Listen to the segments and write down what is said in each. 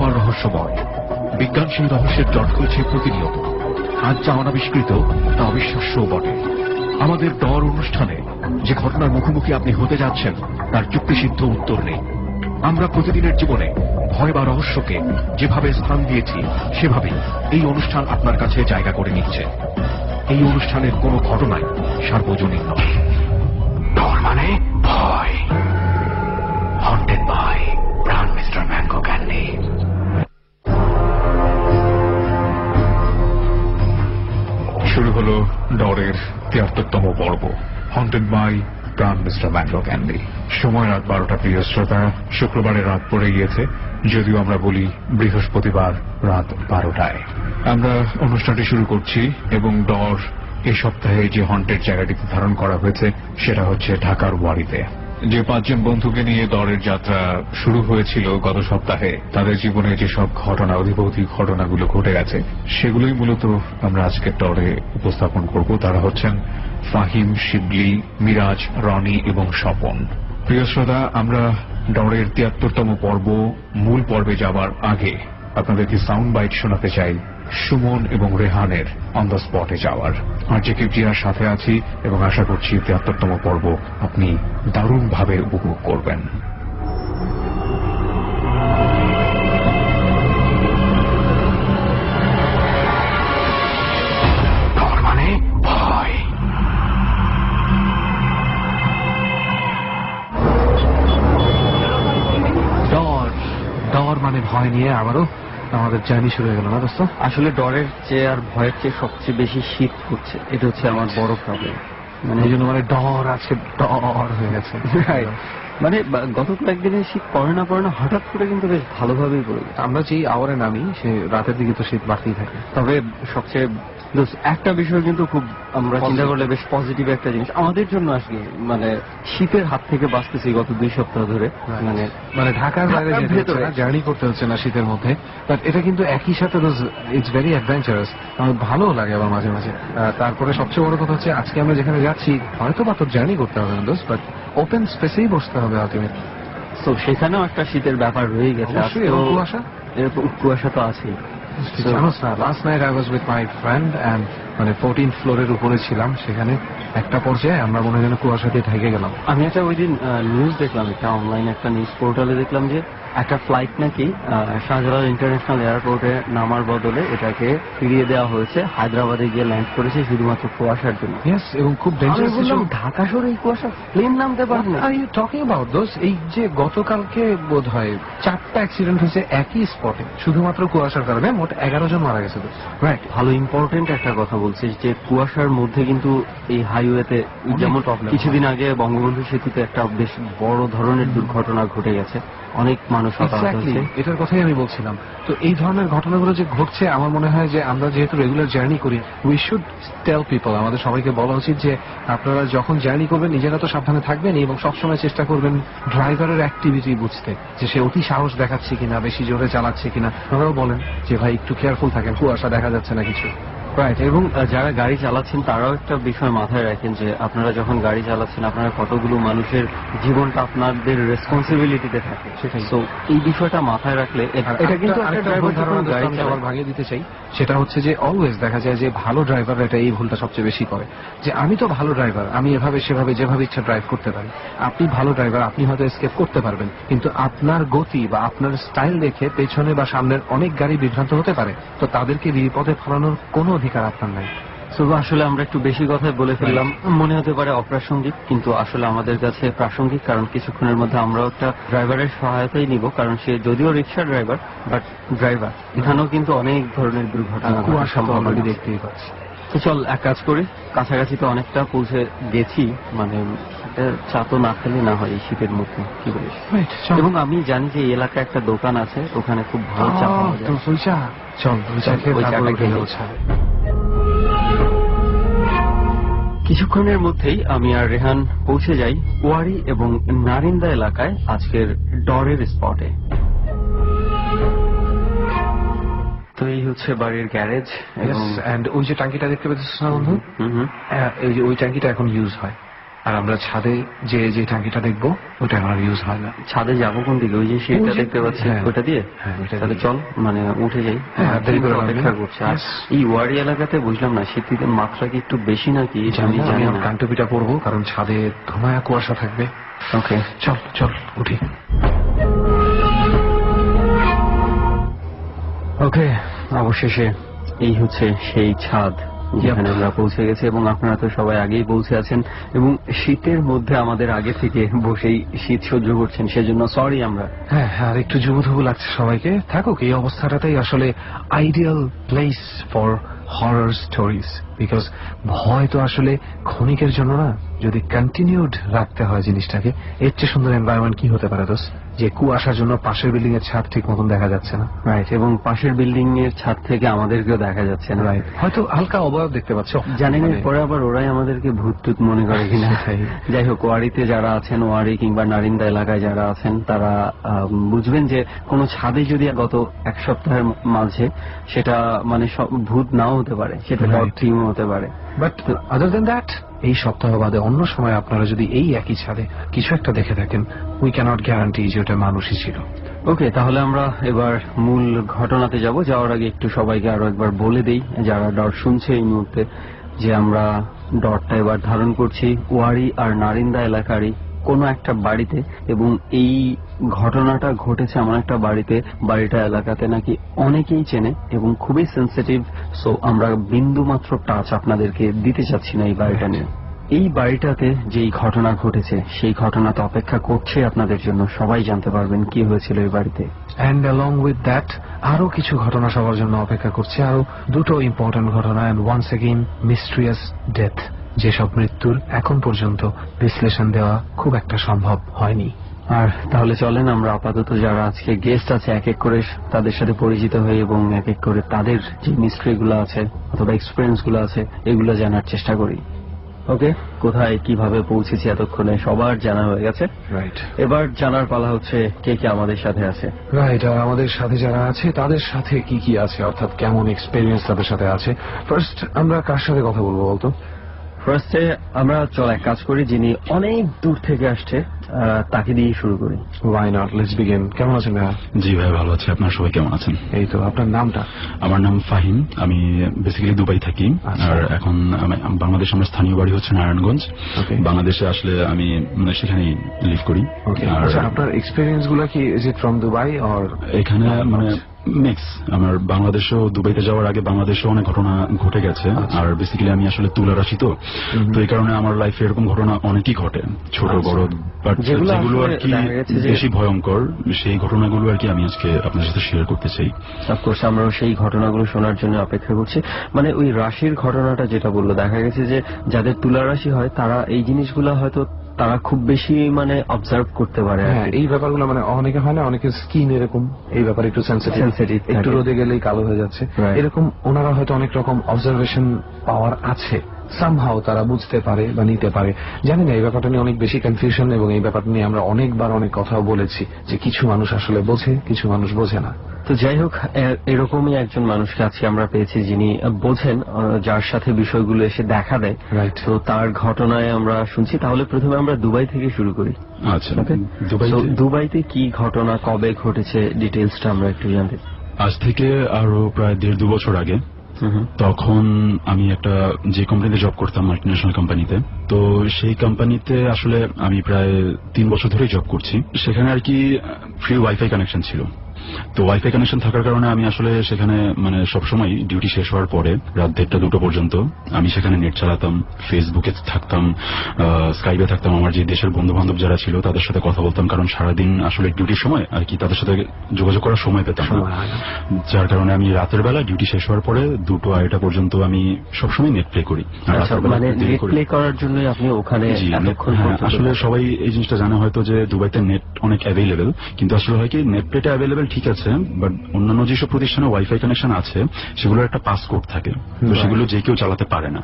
অপার রহস্যময়। বিজ্ঞান সেই রহস্যের জট খুলছে প্রতিনিয়ত। আজ যা অনাবিষ্কৃত তা অবিশ্বাস্যও বটে। আমাদের ডর অনুষ্ঠানে যে ঘটনার মুখোমুখি আপনি হতে যাচ্ছেন তার যুক্তিসিদ্ধ উত্তর নেই। আমরা প্রতিদিনের জীবনে ভয় বা রহস্যকে যেভাবে স্থান দিয়েছি সেভাবেই এই অনুষ্ঠান আপনার কাছে জায়গা করে নিচ্ছে। এই অনুষ্ঠানের কোনো ঘটনাই সার্বজনীন নয়। ডর মানে ভয়। হন্টেড বাই প্রাণ মিস্টার ম্যাঙ্গো ক্যান্ডি। শুরু হলো ডরের ৭৩তম পর্ব, হন্টেড বাই প্রাণ মিস্টার ম্যাঙ্গো ক্যান্ডি। সময় রাত ১২টা। প্রিয় শ্রোতা, শুক্রবারের রাত পড়ে গিয়েছে, যদিও আমরা বলি বৃহস্পতিবার রাত ১২টায়। আমরা অনুষ্ঠানটি শুরু করছি এবং ডর এই সপ্তাহে যে হন্টেড জায়গাটিতে ধারণ করা হয়েছে সেটা হচ্ছে ঢাকার ওয়ারিতে। যে ৫ জন বন্ধুকে নিয়ে দরের যাত্রা শুরু হয়েছিল গত সপ্তাহে, তাদের জীবনে যেসব ঘটনা, অধিভৌতিক ঘটনাগুলো ঘটে গেছে সেগুলোই মূলত আমরা আজকের দরে উপস্থাপন করব। তারা হচ্ছেন ফাহিম, শিবলি, মিরাজ, রনি এবং স্বপন। প্রিয় শ্রোতা, আমরা ডরের ৭৩তম পর্ব মূল পর্বে যাবার আগে আপনাদেরকে সাউন্ড বাইট শোনাতে চাই সুমন এবং রেহানের অন দ্য স্পটে যাওয়ার। আর যে কেজিআর সাথে আছি এবং আশা করছি ৭৩তম পর্ব আপনি দারুণভাবে উপভোগ করবেন। ডর মানে ভয়। ডর মানে ভয় নিয়ে আবারও আমাদের জার্নি শুরু হয়ে গেল না দোস্ত? আসলে ডরের চেয়ে আর ভয়ের চেয়ে সবচেয়ে বেশি শীত হচ্ছে, এটা হচ্ছে আমার বড় প্রবলেম। মানে এই জন্য মানে ডর আছে, ডর হয়ে গেছে। মানে গত কয়েকদিনে শীত পড়ে না হঠাৎ করে কিন্তু বেশ ভালোভাবেই পড়ে গেছে। আমরা যেই আওয়ারে নামি সে রাতের দিকে তো শীত বাড়তেই থাকে। তবে সবচেয়ে একটা বিষয় কিন্তু খুব আমরা চিন্তা করলে বেশ পজিটিভ একটা জিনিস আমাদের জন্য আসলে, মানে শীতের হাত থেকে বাঁচতেছি গত ২ সপ্তাহ ধরে। মানে ঢাকার বাইরে জার্নি করতে হচ্ছে না শীতের মধ্যে, বাট এটা কিন্তু একই সাথে ইটস ভেরি অ্যাডভেঞ্চারাস। আমার ভালো লাগে আবার মাঝে মাঝে। তারপরে সবচেয়ে বড় কথা হচ্ছে আজকে আমরা যেখানে যাচ্ছি হয়তো বা তোর জার্নি করতে হবে না দোস্ত, বাট ওপেন স্পেসেই বসতে হবে আলটিমেটলি। তো সেখানেও একটা শীতের ব্যাপার রয়ে গেছে। কুয়াশা, এরকম কুয়াশা তো আছেই। জানোস না, last night I was with my friend and মানে 14th ফ্লোরের উপরে ছিলাম, সেখানে একটা পর্যায়ে আমরা মনে হয় কুয়াশাতে ঢেকে গেলাম। আমি একটা ওই দিন নিউজ দেখলাম, একটা অনলাইন একটা নিউজ পোর্টালে দেখলাম যে একটা ফ্লাইট নাকি শাহজালাল ইন্টারন্যাশনাল এয়ারপোর্টে নামার বদলে এটাকে ফিরিয়ে দেওয়া হয়েছে, হায়দ্রাবাদে গিয়ে ল্যান্ড করেছে শুধুমাত্র কুয়াশার জন্য। এবং খুব ডেঞ্জারাস। ঢাকা শহরে এই কুয়াশা প্লেন নামতে পারবে না। টকিং অ্যাবাউট দোস, এই যে গতকালকে বোধ হয় 4টা অ্যাক্সিডেন্ট হয়েছে একই স্পটে শুধুমাত্র কুয়াশার কারণে, মোট 11 জন মারা গেছে। রাইট, ভালো ইম্পর্টেন্ট একটা কথা বলছিস যে কুয়াশার মধ্যে কিন্তু এই হাইওয়েতে যেমন কিছুদিন আগে বঙ্গবন্ধু সেতুতে একটা বেশ বড় ধরনের দুর্ঘটনা ঘটে গেছে, অনেক মানুষ হতাহত হয়েছে। এটার কথাই আমি বলছিলাম। তো এই ধরনের ঘটনাগুলো যে ঘটছে, আমার মনে হয় যে আমরা যেহেতু রেগুলার জার্নি করি, উই শুড টেল পিপল, আমাদের সবাইকে বলা উচিত যে আপনারা যখন জার্নি করবেন নিজেরা তো সাবধানে থাকবেন এবং সবসময় চেষ্টা করবেন ড্রাইভারের অ্যাক্টিভিটি বুঝতে, যে সে অতি সাহস দেখাচ্ছে কিনা, বেশি জোরে চালাচ্ছে কিনা। আপনারাও বলেন যে ভাই একটু কেয়ারফুল থাকেন, কুয়াশা দেখা যাচ্ছে না কিছু। রাইট, এবং যারা গাড়ি চালাচ্ছেন তারাও একটা বিষয় মাথায় রাখেন যে আপনারা যখন গাড়ি চালাচ্ছেন আপনারা কতগুলো মানুষের জীবনটা আপনাদের রেসপন্সিবিলিটিতে থাকে। তো এই বিষয়টা মাথায় রাখলে এটা কিন্তু আবার ভাঙিয়ে দিতে চাই, সেটা হচ্ছে যে অলওয়েজ দেখা যায় যে ভালো ড্রাইভাররা এটা এই ভুলটা সবচেয়ে বেশি করে, যে আমি তো ভালো ড্রাইভার, আমি এভাবে সেভাবে যেভাবে ইচ্ছা ড্রাইভ করতে পারি। আপনি ভালো ড্রাইভার, আপনি হয়তো এসকেপ করতে পারবেন, কিন্তু আপনার গতি বা আপনার স্টাইল দেখে পেছনে বা সামনের অনেক গাড়ি বিভ্রান্ত হতে পারে। তো তাদেরকে বিপদে ফেলানোর কোনো অধিকার আপনার নাই। আসলে আমরা একটু বেশি কথাই বলে ফেললাম, মনে হতে পারে অপ্রাসঙ্গিক, কিন্তু আসলে আমাদের কাছে প্রাসঙ্গিক, কারণ কিছুক্ষণের মধ্যে আমরাও একটা ড্রাইভারের সহায়তাই নিব, কারণ সে যদিও রিক্সা ড্রাইভার বাট ড্রাইভার। এখানেও কিন্তু অনেক ধরনের দুর্ঘটনা সম্ভাবনা দেখতেই পাচ্ছি। তো চল এক কাজ করি, কাছাকাছি তো অনেকটা পৌঁছে গেছি, মানে চা তো না খেলে না হয় এই শীতের মধ্যে, কি বলিস? এবং আমি জানি যে এই এলাকায় একটা দোকান আছে, ওখানে খুব ভালো চা পাওয়া যায়। চল ওই চাটা খেয়ে কিছুক্ষণের মধ্যেই আমি আর রেহান পৌঁছে যাই ওয়ারি এবং নারিন্দা এলাকায় আজকের ডরের স্পটে। তো এই হচ্ছে বাড়ির গ্যারেজ, ওই যে ট্যাঙ্কিটা দেখতে পাচ্ছিস না বন্ধু, ওই ট্যাঙ্কিটা এখন ইউজ হয়। আর আমরা ছাদে যে টাঙ্কিটা দেখবো ওটা আমার ইউজ হয় না। ছাদে যাবো কোন দিকে? ওই যে সিঁড়িটা দেখতে পাচ্ছি হ্যাঁ। ওটা দিয়ে? হ্যাঁ, ওইটা তাহলে দিয়ে। চল মানে উঠে যাই। হ্যাঁ, দেরি করে অপেক্ষা লাগবে। করছে। আর Yes. এই ওয়ারি এলাকাতে বুঝলাম না শীতের মাত্রা কি একটু বেশি নাকি আমি জানি না। কানটুপিটা পরবো কারণ ছাদে ধোঁয়া কুয়াশা থাকবে। ওকে চল চল উঠি। ওকে, অবশেষে এই হচ্ছে সেই ছাদ যেখানে আমরা পৌঁছে গেছি এবং আপনারা তো সবাই আগেই পৌঁছে আছেন এবং শীতের মধ্যে আমাদের আগে থেকে বসেই শীত সহ্য করছেন, সেজন্য সরি আমরা। হ্যাঁ আর একটু যুবধুবু লাগছে সবাইকে। থাকুক এই অবস্থাটাতেই আসলে ideal place for horror stories, because ভয় তো আসলে ক্ষণিকের জন্য না, যদি কন্টিনিউড রাখতে হয় জিনিসটাকে, এর চেয়ে সুন্দর এনভায়রনমেন্ট কি হতে পারে দোষ? যে কুয়াশার জন্য পাশের বিল্ডিং এর ছাদ ঠিক মতন দেখা যাচ্ছে না, রাইট, এবং পাশের বিল্ডিং এর ছাদ থেকে আমাদেরকেও দেখা যাচ্ছে না, রাইট, হয়তো হালকা অবয়ব দেখতে পাচ্ছ, জানি না পরে আবার ওরাই আমাদেরকে ভূত টুত মনে করে কিনা। যাই হোক, ওয়ারিতে যারা আছেন, ওয়ারি কিংবা নারিন্দা এলাকায় যারা আছেন, তারা বুঝবেন যে কোনো ছাদে যদি গত এক সপ্তাহের মাঝে সেটা মানে ভূত নাও হতে পারে, সেটা টিম হতে পারে, বাট আদার দেন দ্যাট এই সপ্তাহ বাদে অন্য সময় আপনারা যদি এই একই ছাদে কিছু একটা দেখে থাকেন, উই ক্যানট গ্যারান্টি যে ওটা মানুষই ছিল। ওকে, তাহলে আমরা এবার মূল ঘটনাতে যাব। যাওয়ার আগে একটু সবাইকে আরো একবার বলে দেই যারা ডট শুনছে এই মুহূর্তে, যে আমরা ডটটা এবার ধারণ করছি ওয়ারি আর নারিন্দা এলাকারই কোনো একটা বাড়িতে, এবং এই ঘটনাটা ঘটেছে এমন একটা বাড়িতে, বাড়িটা এলাকাতে নাকি অনেকেই চেনে এবং খুবই সেন্সিটিভ। সো আমরা বিন্দু মাত্র টাচ আপনাদেরকে দিতে চাচ্ছি না এই বাড়িটা নিয়ে। এই বাড়িটাতে যেই ঘটনা ঘটেছে সেই ঘটনা তো অপেক্ষা করছে আপনাদের জন্য, সবাই জানতে পারবেন কি হয়েছিল এই বাড়িতে। অ্যান্ড অ্যালং উইথ দ্যাট আরো কিছু ঘটনা সবার জন্য অপেক্ষা করছে, আরো দুটো ইম্পর্টেন্ট ঘটনা, and once again mysterious death, যেসব মৃত্যুর এখন পর্যন্ত বিশ্লেষণ দেওয়া খুব একটা সম্ভব হয়নি। আর তাহলে চলেন আমরা আপাতত যারা আজকে গেস্ট আছে এক এক করে তাদের সাথে পরিচিত হই এবং এক এক করে তাদের যে মিস্ট্রি গুলো আছে অথবা এক্সপিরিয়েন্স গুলো আছে এগুলো জানার চেষ্টা করি। ওকে, কোথায় কিভাবে পৌঁছেছি এতক্ষণে সবার জানা হয়ে গেছে, রাইট। এবার জানার পালা হচ্ছে কে কে আমাদের সাথে আছে। রাইট, আর আমাদের সাথে যারা আছে তাদের সাথে কি কি আছে, অর্থাৎ কেমন এক্সপেরিয়েন্স তাদের সাথে আছে। ফার্স্ট আমরা কার সাথে কথা বলবো বলতো? ফার্স্টে আমরা চল এক কাজ করি, যিনি অনেক দূর থেকে আসছে তাকে দিয়ে শুরু করি। Why not, let's begin. কেমন আছেন ভাইয়া? জি ভাই, ভালো আছি। আপনার সবাই কেমন আছেন? এই তো, আপনার নামটা? আমার নাম ফাহিম, আমি বেসিক্যালি দুবাই থাকি। আচ্ছা। আর এখন বাংলাদেশ, আমার স্থানীয় বাড়ি হচ্ছে নারায়ণগঞ্জ। Okay. বাংলাদেশে আসলে আমি মানে সেখানেই লিভ করি। আর আচ্ছা, আপনার এক্সপেরিয়েন্স গুলো কি is it from Dubai or? এখানে মানে মিক্স। আমার বাংলাদেশেও দুবাইতে যাওয়ার আগে বাংলাদেশেও অনেক ঘটনা ঘটে গেছে। আচ্ছা। আর বেসিক্যালি আমি আসলে তুলা রাশি, তো এই কারণে আমার লাইফে এরকম ঘটনা অনেকই ঘটে, ছোট আচ্ছা। বড়, বাট যেগুলো যেগুলো আর আসলে কি দেখা গেছে যে- বেশি ভয়ঙ্কর সেই ঘটনাগুলো আর কি আমি আজকে আপনার সাথে শেয়ার করতে চাই। অফকোর্স আমরাও সেই ঘটনাগুলো শোনার জন্য অপেক্ষা করছি। মানে ওই রাশির ঘটনাটা যেটা বললো, দেখা গেছে যে যাদের তুলা রাশি হয় তারা এই জিনিসগুলো হয়তো তারা খুব বেশি মানে অবজার্ভ করতে পারে আর হ্যাঁ, কি। এই ব্যাপারগুলো মানে অনেকে হয় না, অনেকের স্কিন এরকম এই ব্যাপারে একটু Sensitive সেন্সিটিভ, একটু থাকে। রোদে গেলেই কালো হয়ে যাচ্ছে, Right. এরকম ওনারা হয়তো অনেক রকম অবজারভেশন পাওয়ার আছে, সামহাও তারা বুঝতে পারে বা নিতে পারে। জানি না, এই ব্যাপারটা নিয়ে অনেক বেশি কনফিউশন, এবং এই ব্যাপারটা নিয়ে আমরা অনেকবার অনেক কথাও বলেছি যে কিছু মানুষ আসলে বোঝে, কিছু মানুষ বোঝে না। তো যাই হোক, এরকমই একজন মানুষকে আজকে আমরা পেয়েছি যিনি বোঝেন, যার সাথে বিষয়গুলো এসে দেখা দেয়। রাইট। তো তার ঘটনায় আমরা শুনছি। তাহলে প্রথমে আমরা দুবাই থেকে শুরু করি। আচ্ছা, Okay? দুবাইতে So, দুবাইতে কি ঘটনা, কবে ঘটেছে, ডিটেলসটা আমরা একটু জানতে। আজ থেকে আরো প্রায় 1.5-2 বছর আগে, তখন আমি একটা যে কোম্পানিতে জব করতাম, মাল্টিন্যাশনাল কোম্পানিতে, তো সেই কোম্পানিতে আসলে আমি প্রায় 3 বছর ধরেই জব করছি। সেখানে আর কি ফ্রি ওয়াইফাই কানেকশন ছিল। তো ওয়াইফাই কানেকশন থাকার কারণে আমি আসলে সেখানে মানে সবসময় ডিউটি শেষ হওয়ার পরে রাত 1:30-2টো পর্যন্ত আমি সেখানে নেট চালাতাম, ফেসবুকে থাকতাম, স্কাইপে থাকতাম, আমার যে দেশের বন্ধু বান্ধব যারা ছিল তাদের সাথে কথা বলতাম, কারণ সারাদিন আসলে ডিউটির সময় আর কি তাদের সাথে যোগাযোগ করার সময় পেতাম না। যার কারণে আমি রাতের বেলা ডিউটি শেষ হওয়ার পরে 2টো-2:30টা পর্যন্ত আমি সবসময় নেট প্লে করি। আর আচ্ছা, রাতের বেলা মানে দেরি নেট করি। প্লে করার জন্য আপনি ওখানে জি, এতক্ষণ হ্যাঁ, পর্যন্ত- আসলে সবাই এই জিনিসটা জানে হয়তো যে দুবাইতে নেট অনেক অ্যাভেলেবেল, কিন্তু আসলে হয় কি নেট প্লেটা অ্যাভেলেবেল ঠিক আছে, বাট অন্যান্য যেসব প্রতিষ্ঠানে ওয়াইফাই কানেকশন আছে সেগুলোর একটা পাসকোড থাকে, তো সেগুলো যে কেউ চালাতে পারে না।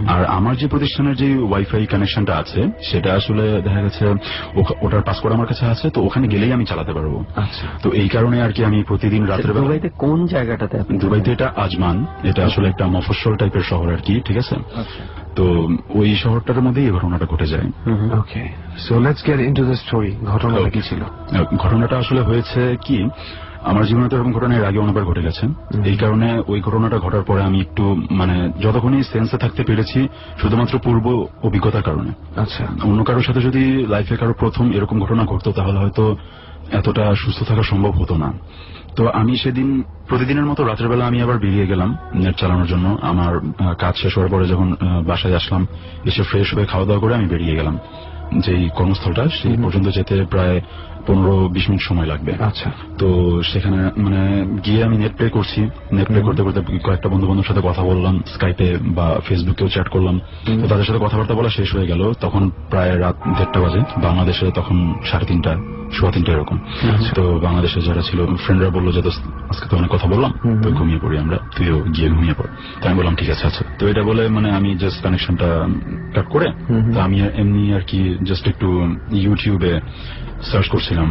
আর আমার যে প্রতিষ্ঠানের যে ওয়াইফাই কানেকশনটা আছে সেটা আসলে দেখা গেছে ওটার পাসকোড আমার কাছে আছে, তো ওখানে গেলেই আমি চালাতে পারবো। আচ্ছা। তো এই কারণে আর কি আমি প্রতিদিন রাতের বেলা দুবাইতে কোন জায়গাটাতে আপনি? দুবাইতে এটা আজমান, এটা আসলে একটা মফস্বল টাইপের শহর আর কি, ঠিক আছে। আচ্ছা। তো ওই শহরটার মধ্যেই এই ঘটনাটা ঘটে যায়। Okay, so let's get into the story. ঘটনাটা কি ছিল? ঘটনাটা আসলে হয়েছে কি, আমার জীবনে তো এরকম ঘটনা এর আগে অনেকবার ঘটে গেছে। এই কারণে ওই ঘটনাটা ঘটার পরে আমি একটু মানে যতক্ষণই সেন্সে থাকতে পেরেছি শুধুমাত্র পূর্ব অভিজ্ঞতার কারণে। আচ্ছা, অন্য কারোর সাথে যদি লাইফে কারো প্রথম এরকম ঘটনা ঘটতো তাহলে হয়তো এতটা সুস্থ থাকা সম্ভব হতো না। তো আমি সেদিন প্রতিদিনের মতো রাতের বেলা আমি আবার বেরিয়ে গেলাম নেট চালানোর জন্য। আমার কাজ শেষ হওয়ার পরে যখন বাসায় আসলাম, এসে ফ্রেশ হয়ে খাওয়া দাওয়া করে আমি বেরিয়ে গেলাম। যেই কর্মস্থলটা সেই পর্যন্ত যেতে প্রায় 15-20 মিনিট সময় লাগবে। আচ্ছা, তো সেখানে মানে গিয়ে আমি নেট প্লে করছি। নেট প্লে করতে করতে কয়েকটা বন্ধু বান্ধবের সাথে কথা বললাম, স্কাইপে বা ফেসবুকেও চ্যাট করলাম। তো তাদের সাথে কথাবার্তা বলা শেষ হয়ে গেল, তখন প্রায় রাত 1:30 বাজে। বাংলাদেশে তখন 3:30, 3:15 এরকম। তো বাংলাদেশে যারা ছিল ফ্রেন্ডরা বললো যে আজকে তো অনেক কথা বললাম, তো ঘুমিয়ে পড়ি আমরা, তুইও গিয়ে ঘুমিয়ে পড়। তো আমি বললাম ঠিক আছে। আচ্ছা, তো এটা বলে মানে আমি জাস্ট কানেকশনটা কাট করে তো আমি এমনি আর কি জাস্ট একটু ইউটিউবে সার্চ করছিলাম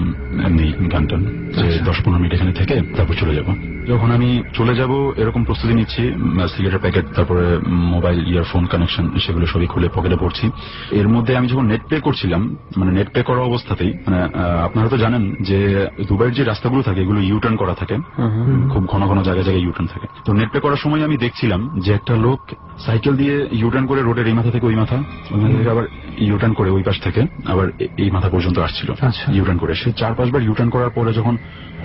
এমনি গানটান, যে 10-15 মিনিট এখানে থেকে তারপর চলে যাব। যখন আমি চলে যাব এরকম প্রস্তুতি নিচ্ছি, সিগারেটের প্যাকেট, তারপরে মোবাইল, ইয়ারফোন কানেকশন, সেগুলো সবই খুলে পকেটে পড়ছি। এর মধ্যে আমি যখন নেট পে করছিলাম, মানে নেট পে করা অবস্থাতেই মানে আপনারা তো জানেন যে দুবাইয়ের যে রাস্তাগুলো থাকে এগুলো ইউটার্ন করা থাকে, খুব ঘন ঘন জায়গায় জায়গায় ইউটার্ন থাকে। তো নেট পে করার সময় আমি দেখছিলাম যে একটা লোক সাইকেল দিয়ে ইউটার্ন করে রোডের এই মাথা থেকে ওই মাথা, ওই মাথা থেকে আবার ইউটার্ন করে ওই পাশ থেকে আবার এই মাথা পর্যন্ত আসছিল ইউটার্ন করে। সে 4-5 বার ইউটার্ন করার পরে যখন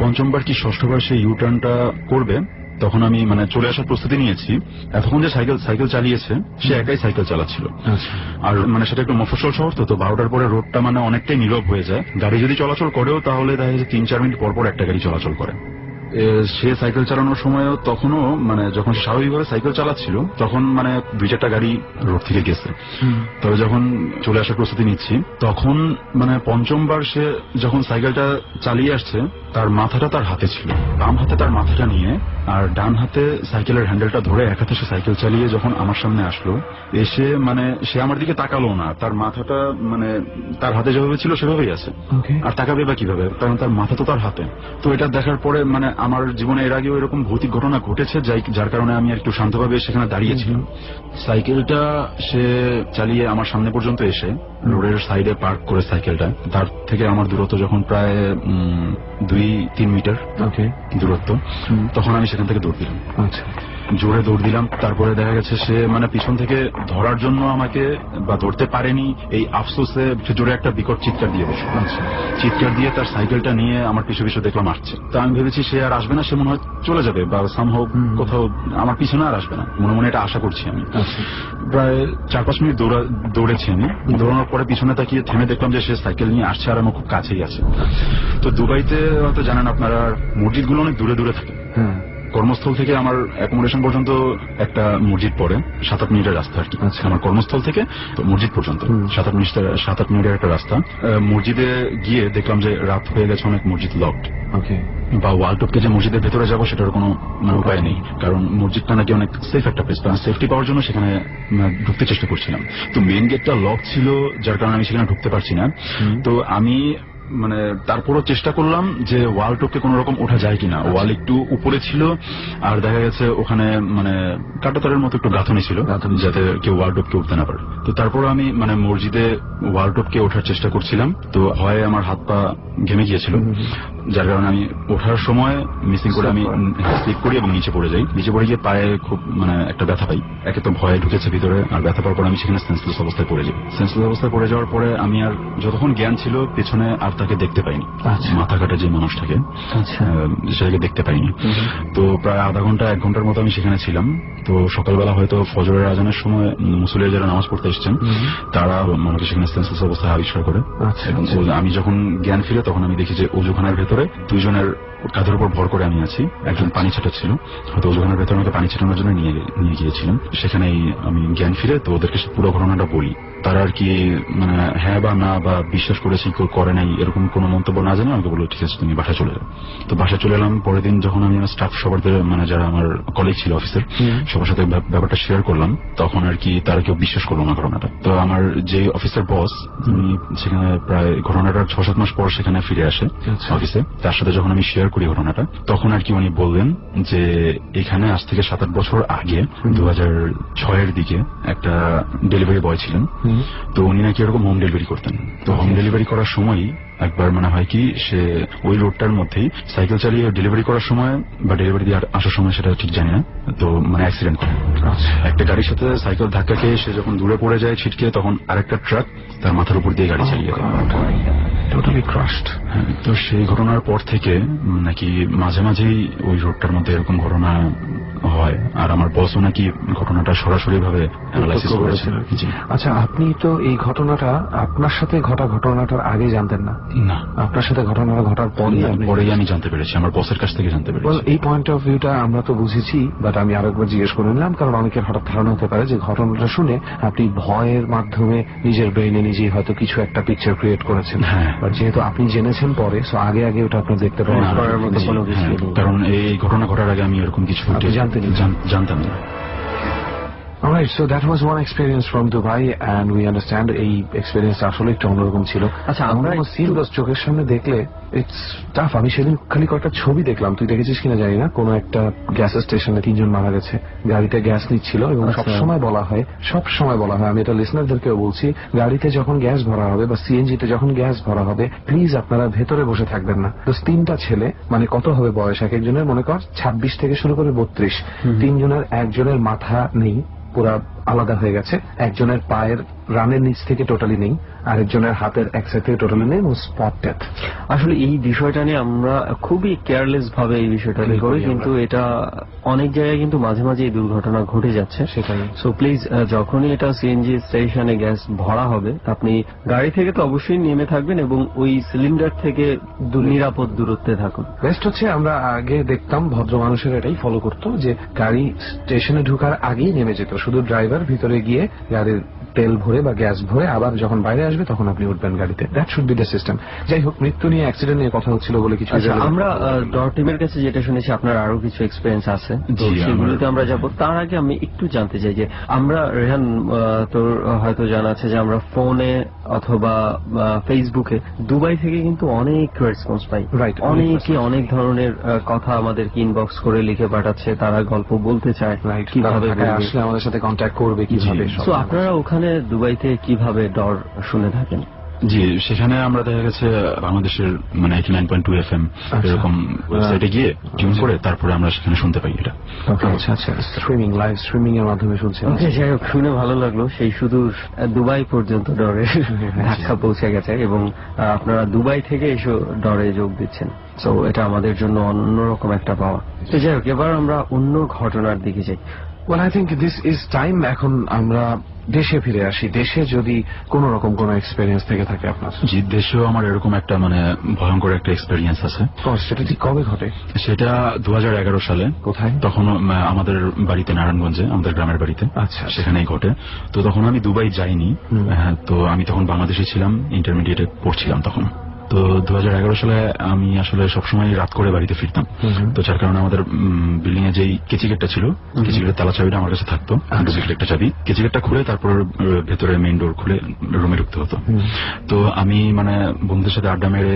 5ম বার কি 6ঠবার সে ইউটার্নটা করবে, তখন আমি মানে চলে আসার প্রস্তুতি নিয়েছি। এতক্ষণ যে সাইকেল চালিয়েছে সে একাই সাইকেল চালাচ্ছিল। আর মানে সেটা একটু মফস্বল শহর, তো 12টার পরে রোডটা মানে অনেকটাই নীরব হয়ে যায়। গাড়ি যদি চলাচল করেও তাহলে দেখা যায় 3-4 মিনিট পর পর একটা গাড়ি চলাচল করে। সে সাইকেল চালানোর সময়ও তখনও মানে যখন স্বাভাবিকভাবে সাইকেল চালাচ্ছিল তখন মানে 2-4টা গাড়ি রোড থেকে গেছে। তবে যখন চলে আসার প্রস্তুতি নিচ্ছি তখন মানে 5ম বার সে যখন সাইকেলটা চালিয়ে আসছে তার মাথাটা তার হাতে ছিল, বাম হাতে তার মাথাটা নিয়ে আর ডান হাতে সাইকেলের হ্যান্ডেলটা ধরে এক হাতে সে সাইকেল চালিয়ে যখন আমার সামনে আসলো, এসে মানে সে আমার দিকে তাকালো না, তার মাথাটা মানে তার হাতে যেভাবে ছিল সেভাবেই আছে। আর তাকাবে বা কিভাবে, কারণ তার মাথা তো তার হাতে। তো এটা দেখার পরে মানে আমার জীবনে এর আগেও এরকম ভৌতিক ঘটনা ঘটেছে যার কারণে আমি একটু শান্তভাবে সেখানে দাঁড়িয়েছিলাম। সাইকেলটা সে চালিয়ে আমার সামনে পর্যন্ত এসে রোডের সাইডে পার্ক করে সাইকেলটা, তার থেকে আমার দূরত্ব যখন প্রায় 2-3 মিটার দূরত্ব, তখন আমি সেখান থেকে দৌড় দিলাম। আচ্ছা, জোরে দৌড় দিলাম। তারপরে দেখা গেছে সে মানে পিছন থেকে ধরার জন্য আমাকে বা ধরতে পারেনি, এই আফসোসে জোরে একটা বিকট চিৎকার দিয়ে বসে। চিৎকার দিয়ে তার সাইকেলটা নিয়ে আমার পিছু পিছু দেখলাম আসছে। তা আমি ভেবেছি সে আর আসবে না, সে মনে হয় চলে যাবে বা সামহাও কোথাও আমার পিছনে আর আসবে না, মনে মনে এটা আশা করছি আমি। প্রায় 4-5 মিনিট দৌড়েছি আমি। দৌড়ানোর পরে পিছনে তাকিয়ে থেমে দেখলাম যে সে সাইকেল নিয়ে আসছে আর আমার খুব কাছেই আছে। তো দুবাইতে হয়তো জানেন আপনারা মসজিদগুলো অনেক দূরে দূরে থাকে। কর্মস্থল থেকে আমার অ্যাকোমোডেশন পর্যন্ত একটা মসজিদ পড়ে 7-8 মিনিটের রাস্তা আর কি। আমার কর্মস্থল থেকে তো মসজিদ পর্যন্ত 7-8 মিনিটের একটা রাস্তা। মসজিদে গিয়ে দেখলাম যে রাত হয়ে গেছে, অনেক মসজিদ লকড। বা ওয়াল টপকে যে মসজিদের ভেতরে যাবো সেটার কোনো মানে উপায় নেই, কারণ মসজিদটা নাকি অনেক সেফ একটা প্লেস। সেফটি পাওয়ার জন্য সেখানে ঢুকতে চেষ্টা করছিলাম। তো মেন গেটটা লক ছিল যার কারণে আমি সেখানে ঢুকতে পারছি না। তো আমি মানে তারপরও চেষ্টা করলাম যে ওয়াল টপকে কোন রকম ওঠা যায় কিনা। ওয়াল একটু উপরে ছিল আর দেখা গেছে ওখানে মানে কাঁটাতারের মতো একটু গাঁথনি ছিল যাতে কেউ ওয়াল টপকে উঠতে না পারে। তো তারপর আমি মানে মসজিদে ওয়াল টপকে ওঠার চেষ্টা করছিলাম। তো হয় আমার হাত পা ঘেমে গিয়েছিল, যার কারণে আমি ওঠার সময় মিসিং করে আমি স্লিপ করি এবং নিচে পড়ে যাই। নিচে পড়ে গিয়ে পায়ে খুব মানে একটা ব্যথা পাই। একে তো ভয়ে ঢুকেছে ভিতরে, আর ব্যথা পাওয়ার পর আমি সেখানে সেন্সলেস অবস্থায় পড়ে যাই। সেন্সলেস অবস্থায় পড়ে যাওয়ার পরে আমি আর যতক্ষণ জ্ঞান ছিল পেছনে আর তাকে দেখতে পাইনি। মাথা কাটা যে মানুষটাকে সেটাকে দেখতে পাইনি। তো প্রায় আধা ঘন্টা 1 ঘন্টার মতো আমি সেখানে ছিলাম। তো সকালবেলা হয়তো ফজরের আজানের সময় মুসলিম যারা নামাজ পড়তে এসেছেন তারা আমাকে সেখানে সেন্সলেস অবস্থায় আবিষ্কার করে। আমি যখন জ্ঞান ফিরে তখন আমি দেখি যে অজুখানার ভেতরে 2 জনের কাঁধের উপর ভর করে আমি আছি। একজন পানি ছিটাচ্ছিল, হয়তো অজুখানার ভেতরে আমাকে পানি ছিটানোর জন্য নিয়ে গিয়েছিলেন। সেখানেই আমি জ্ঞান ফিরে তো ওদেরকে পুরো ঘটনাটা বলি। তারা আর কি মানে হ্যাঁ বা না বা বিশ্বাস করেছি করে নাই এরকম কোনো মন্তব্য না জানে আমাকে বললো ঠিক আছে তুমি বাসায় চলে যাও। তো বাসায় চলে এলাম। পরের দিন যখন আমি আমার স্টাফ সবার মানে যারা আমার কলিগ ছিল অফিসের সবার সাথে ব্যাপারটা শেয়ার করলাম, তখন আর কি তারা কেউ বিশ্বাস করলো না ঘটনাটা। তো আমার যে অফিসের বস উনি সেখানে প্রায় ঘটনাটার 6-7 মাস পর সেখানে ফিরে আসে অফিসে। তার সাথে যখন আমি শেয়ার শেয়ার করি ঘটনাটা, তখন আর কি উনি বললেন যে এখানে আজ থেকে 7-8 বছর আগে 2006-এর দিকে একটা ডেলিভারি বয় ছিলেন। তো উনি নাকি এরকম হোম ডেলিভারি করতেন। তো হোম ডেলিভারি করার সময় একবার মানে হয় কি সে ওই রোডটার মধ্যেই সাইকেল চালিয়ে ডেলিভারি করার সময় বা ডেলিভারি দিয়ে আসার সময় সেটা ঠিক জানি না, তো মানে অ্যাক্সিডেন্ট করে। একটা গাড়ির সাথে সাইকেল ধাক্কা খেয়ে সে যখন দূরে পড়ে যায় ছিটকে, তখন আরেকটা ট্রাক তার মাথার উপর দিয়ে গাড়ি চালিয়ে দেয়। Totally crushed. তো সেই ঘটনার পর থেকে নাকি মাঝে মাঝেই ওই রোডটার মধ্যে এরকম ঘটনা হয়, আর আমার বসও নাকি ঘটনাটা সরাসরি ভাবে অ্যানালাইসিস করেছেন। আচ্ছা, আপনি তো এই ঘটনাটা আপনার সাথে ঘটনাটার আগে জানতেন না? না, আপনার সাথে ঘটনাটা ঘটার পরেই আমি জানতে পেরেছি, আমার বসের কাছ থেকে জানতে পেরেছি। এই পয়েন্ট অফ ভিউটা আমরা তো বুঝেছি, বাট আমি আরেকবার জিজ্ঞেস করে নিলাম, কারণ অনেকের হঠাৎ ধারণা হতে পারে যে ঘটনাটা শুনে আপনি ভয়ের মাধ্যমে নিজের ব্রেইনে নিজেই হয়তো কিছু একটা পিকচার ক্রিয়েট করেছেন। বাট যেহেতু আপনি জেনেছেন পরে, সো আগে ওটা আপনি দেখতে পারেন, কারণ এই ঘটনা ঘটার আগে আমি এরকম কিছু জানতাম না। Alright, so that was one experience from Dubai, and we understand এই এক্সপেরিয়েন্স আসলে একটু অন্যরকম ছিল। আচ্ছা, আমরা সিরিয়াস চোখের সামনে দেখলে ইটস টাফ। আমি সেদিন খালি কয়েকটা ছবি দেখলাম, তুই দেখেছিস কিনা জানি না, কোনো একটা গ্যাস স্টেশনে 3 জন মারা গেছে, গাড়িতে গ্যাস নিচ্ছিল, এবং সবসময় বলা হয়, আমি এটা লিসনারদেরকেও বলছি, গাড়িতে যখন গ্যাস ভরা হবে বা সিএনজিতে যখন গ্যাস ভরা হবে, প্লিজ আপনারা ভেতরে বসে থাকবেন না। তো 3টা ছেলে, মানে কত হবে বয়স এক একজনের, মনে কর 26 থেকে শুরু করে 32, 3 জনের একজনের মাথা নেই, পুরা আলাদা হয়ে গেছে, একজনের পায়ের রানের নিচ থেকে টোটালি নেই, আরেকজনের হাতের এক সাইড থেকে টোটালি নেই, এবং স্পট ডেথ। আসলে এই বিষয়টা নিয়ে আমরা খুবই কেয়ারলেস ভাবে এই বিষয়টা করি, কিন্তু এটা অনেক জায়গায় কিন্তু মাঝে মাঝে এই দুর্ঘটনা ঘটে যাচ্ছে। সেটাই। সো প্লিজ, যখনই এটা সিএনজি স্টেশনে গ্যাস ভরা হবে, আপনি গাড়ি থেকে তো অবশ্যই নেমে থাকবেন এবং ওই সিলিন্ডার থেকে নিরাপদ দূরত্বে থাকুন। বেস্ট হচ্ছে, আমরা আগে দেখতাম ভদ্র মানুষের এটাই ফলো করতো, যে গাড়ি স্টেশনে ঢুকার আগেই নেমে যেত, শুধু ড্রাইভার ভিতরে গিয়ে গাড়ির তেল ভরে বা গ্যাস ভরে আবার যখন বাইরে আসবে তখন আপনি উঠবেন গাড়িতে। That should be the system. যাই হোক, মৃত্যু নিয়ে, অ্যাক্সিডেন্ট নিয়ে কথা হচ্ছিল বলে কিছু। আমরা ডর টিমের কাছে যেটা শুনেছি, আপনার আরো কিছু এক্সপিরিয়েন্স আছে, সেগুলোতে আমরা যাব। তার আগে আমি একটু জানতে চাই যে আমরা, রেহান তোর হয়তো জানা আছে যে আমরা ফোনে অথবা ফেসবুকে দুবাই থেকে কিন্তু অনেক রেসপন্স পাই। রাইট। অনেকে অনেক ধরনের কথা আমাদেরকে ইনবক্স করে লিখে পাঠাচ্ছে, তারা গল্প বলতে চায়, কিভাবে আসলে আমাদের সাথে কন্ট্যাক্ট করবে, কিভাবে। তো আপনারা ওখানে দুবাইতে কিভাবে ডর শুনে থাকেন? জি, সেখানে আমরা দেখা গেছে বাংলাদেশের মানে 89.2 FM এরকম ওয়েবসাইটে গিয়ে টিউন করে তারপরে আমরা সেখানে শুনতে পাই এটা। আচ্ছা, স্ট্রিমিং, লাইভ স্ট্রিমিং এর মাধ্যমে শুনছি। যাই হোক, শুনে ভালো লাগলো। সেই শুধু দুবাই পর্যন্ত ডরের ধাক্কা পৌঁছে গেছে এবং আপনারা দুবাই থেকে এসে ডরে যোগ দিচ্ছেন, তো এটা আমাদের জন্য অন্যরকম একটা পাওয়া। তো যাই হোক, এবার আমরা অন্য ঘটনার দিকে যাই। Well, I think this is time এখন আমরা দেশে ফিরে আসি। দেশে যদি কোন রকম কোন এক্সপেরিয়েন্স থেকে থাকে আপনার? জি, দেশেও আমার এরকম একটা মানে ভয়ঙ্কর একটা এক্সপেরিয়েন্স আছে। সেটা ঠিক কবে ঘটে? সেটা 2011 সালে। কোথায়? তখন আমাদের বাড়িতে, নারায়ণগঞ্জে, আমাদের গ্রামের বাড়িতে। আচ্ছা, সেখানেই ঘটে। তো তখন আমি দুবাই যাইনি, তো আমি তখন বাংলাদেশে ছিলাম, ইন্টারমিডিয়েটে পড়ছিলাম তখন। তো 2011 সালে আমি আসলে সবসময় রাত করে বাড়িতে ফিরতাম। তো যার কারণে আমাদের বিল্ডিং এ যেই কেচিগেটটা ছিল, কেচিগেটের তালা চাবিটা আমার কাছে থাকতো, ডুপ্লিকেট একটা চাবি। কেচিগেটটা খুলে তারপর ভেতরে মেইন ডোর খুলে রুমে ঢুকতে হতো। তো আমি মানে বন্ধুদের সাথে আড্ডা মেরে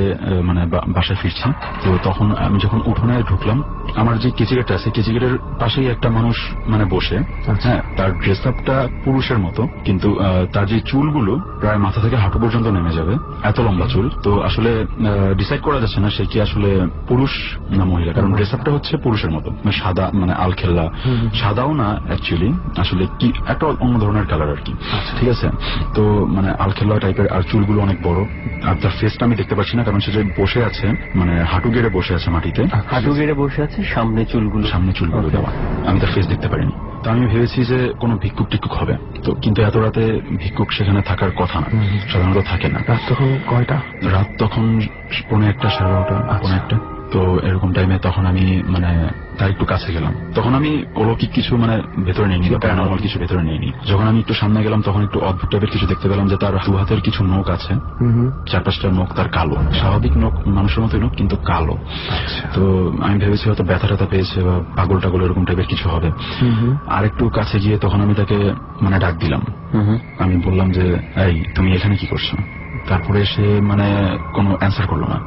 মানে বাসায় ফিরছি। তো তখন আমি যখন উঠোনে ঢুকলাম, আমার যে কেচিগেটটা আছে, কেচিগেটের পাশেই একটা মানুষ মানে বসে, হ্যাঁ, তার ড্রেস আপটা পুরুষের মতো, কিন্তু তার যে চুলগুলো প্রায় মাথা থেকে হাঁটু পর্যন্ত নেমে যাবে, এত লম্বা চুল। তো আসলে ডিসাইড করা যাচ্ছে না সে কি আসলে পুরুষ না মহিলা, কারণ ড্রেস আপটা হচ্ছে পুরুষের মতো, সাদা, মানে আলখেল্লা, সাদাও না অ্যাকচুয়ালি, আসলে কি একটা অন্য ধরনের কালার আর কি। ঠিক আছে, তো মানে আলখেল্লা টাইপের, আর চুলগুলো অনেক বড়। আর তার ফেসটা আমি দেখতে পাচ্ছি না, কারণ সে যে বসে আছে মানে হাঁটু গেড়ে বসে আছে মাটিতে, হাঁটু গেড়ে বসে আছে, সামনে চুলগুলো দেওয়া, আমি তার ফেস দেখতে পারিনি। তো আমি ভেবেছি যে কোনো ভিক্ষুক টিক্ষুক হবে, তো কিন্তু এত রাতে ভিক্ষুক সেখানে থাকার কথা না, সাধারণত থাকে না। রাত তখন কয়টা? রাত তখন 1:45, 12:30, 1:45। তো এরকম টাইমে তখন আমি মানে তার একটু কাছে গেলাম। তখন আমি অলৌকিক কিছু মানে ভেতরে নিয়ে নিই, প্যারানর্মাল কিছু ভেতরে নিয়ে নিই। যখন আমি একটু সামনে গেলাম তখন একটু অদ্ভুত টাইপের কিছু দেখতে পেলাম, যে তার 2 হাতের কিছু নখ আছে, 4-5টা নখ তার কালো, স্বাভাবিক নখ, মানুষের মতো নখ, কিন্তু কালো। তো আমি ভেবেছি হয়তো ব্যথা ট্যাথা পেয়েছে বা পাগল টাগল এরকম টাইপের কিছু হবে। আর একটু কাছে গিয়ে তখন আমি তাকে মানে ডাক দিলাম। আমি বললাম যে, এই তুমি এখানে কি করছো? তারপরে সে মানে কোনো অ্যান্সার করলো না।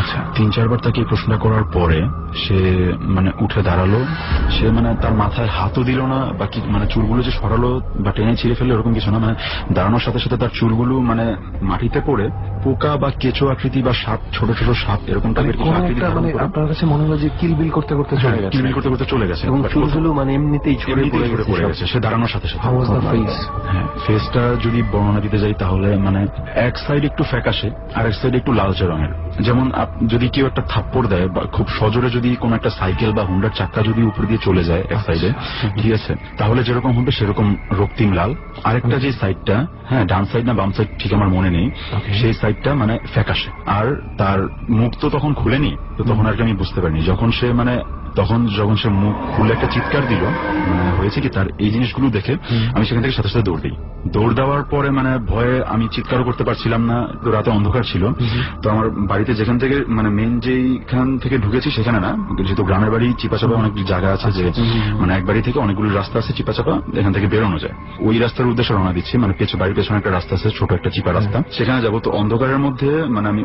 আচ্ছা 3-4 বার তাকে এই প্রশ্নটা করার পরে সে মানে উঠে দাঁড়ালো। সে মানে তার মাথায় হাতও দিল না বা কি মানে চুলগুলো যে সরালো বা টেনে ছিঁড়ে ফেললো এরকম কিছু না, মানে দাঁড়ানোর সাথে সাথে তার চুলগুলো মানে মাটিতে পড়ে পোকা বা কেঁচো আকৃতি বা সাপ, ছোট ছোট সাপ এরকম টাইপের কিছু আকৃতি ধারণ মানে করে আপনার কাছে মনে হলো যে কিলবিল করতে করতে চলে গেছে। কিলবিল করতে করতে চলে গেছে এবং চুলগুলো মানে এমনিতেই ঝরে পড়ে গেছে সে দাঁড়ানোর সাথে সাথে। How was the face? হ্যাঁ, ফেসটা যদি বর্ণনা দিতে যাই তাহলে মানে এক সাইড একটু ফ্যাকাশে আর এক সাইড একটু লালচে রঙের। যেমন যদি কেউ একটা থাপ্পড় দেয় বা খুব সজোরে যদি কোন একটা সাইকেল বা হুন্ডার চাক্কা যদি উপর দিয়ে চলে যায় এক সাইডে, ঠিক আছে, তাহলে যেরকম হবে সেরকম রক্তিম লাল। আরেকটা যে সাইডটা, হ্যাঁ ডান সাইড না বাম সাইড ঠিক আমার মনে নেই, সেই সাইডটা মানে ফ্যাকাশে। আর তার মুখ তো তখন খুলেনি, তো তখন আর কি আমি বুঝতে পারিনি। যখন সে মানে যখন সে মুখ খুলে একটা চিৎকার দিল, মানে হয়েছে কি তার এই জিনিসগুলো দেখে আমি সেখান থেকে সাথে সাথে দৌড় দিই। দৌড় দেওয়ার পরে মানে ভয়ে আমি চিৎকারও করতে পারছিলাম না, তো রাতে অন্ধকার ছিল। তো আমার বাড়িতে যেখান থেকে মানে মেন যেখান থেকে ঢুকেছি সেখানে না, যেহেতু গ্রামের বাড়ি চিপাচাপা অনেক জায়গা আছে যে মানে এক বাড়ি থেকে অনেকগুলো রাস্তা আছে চিপাচাপা, এখান থেকে বেরোনো যায়। ওই রাস্তার উদ্দেশ্যে রওনা দিচ্ছি, মানে বাড়ির পেছনে একটা রাস্তা আছে, ছোট একটা চিপা রাস্তা, সেখানে যাবো। তো অন্ধকারের মধ্যে মানে আমি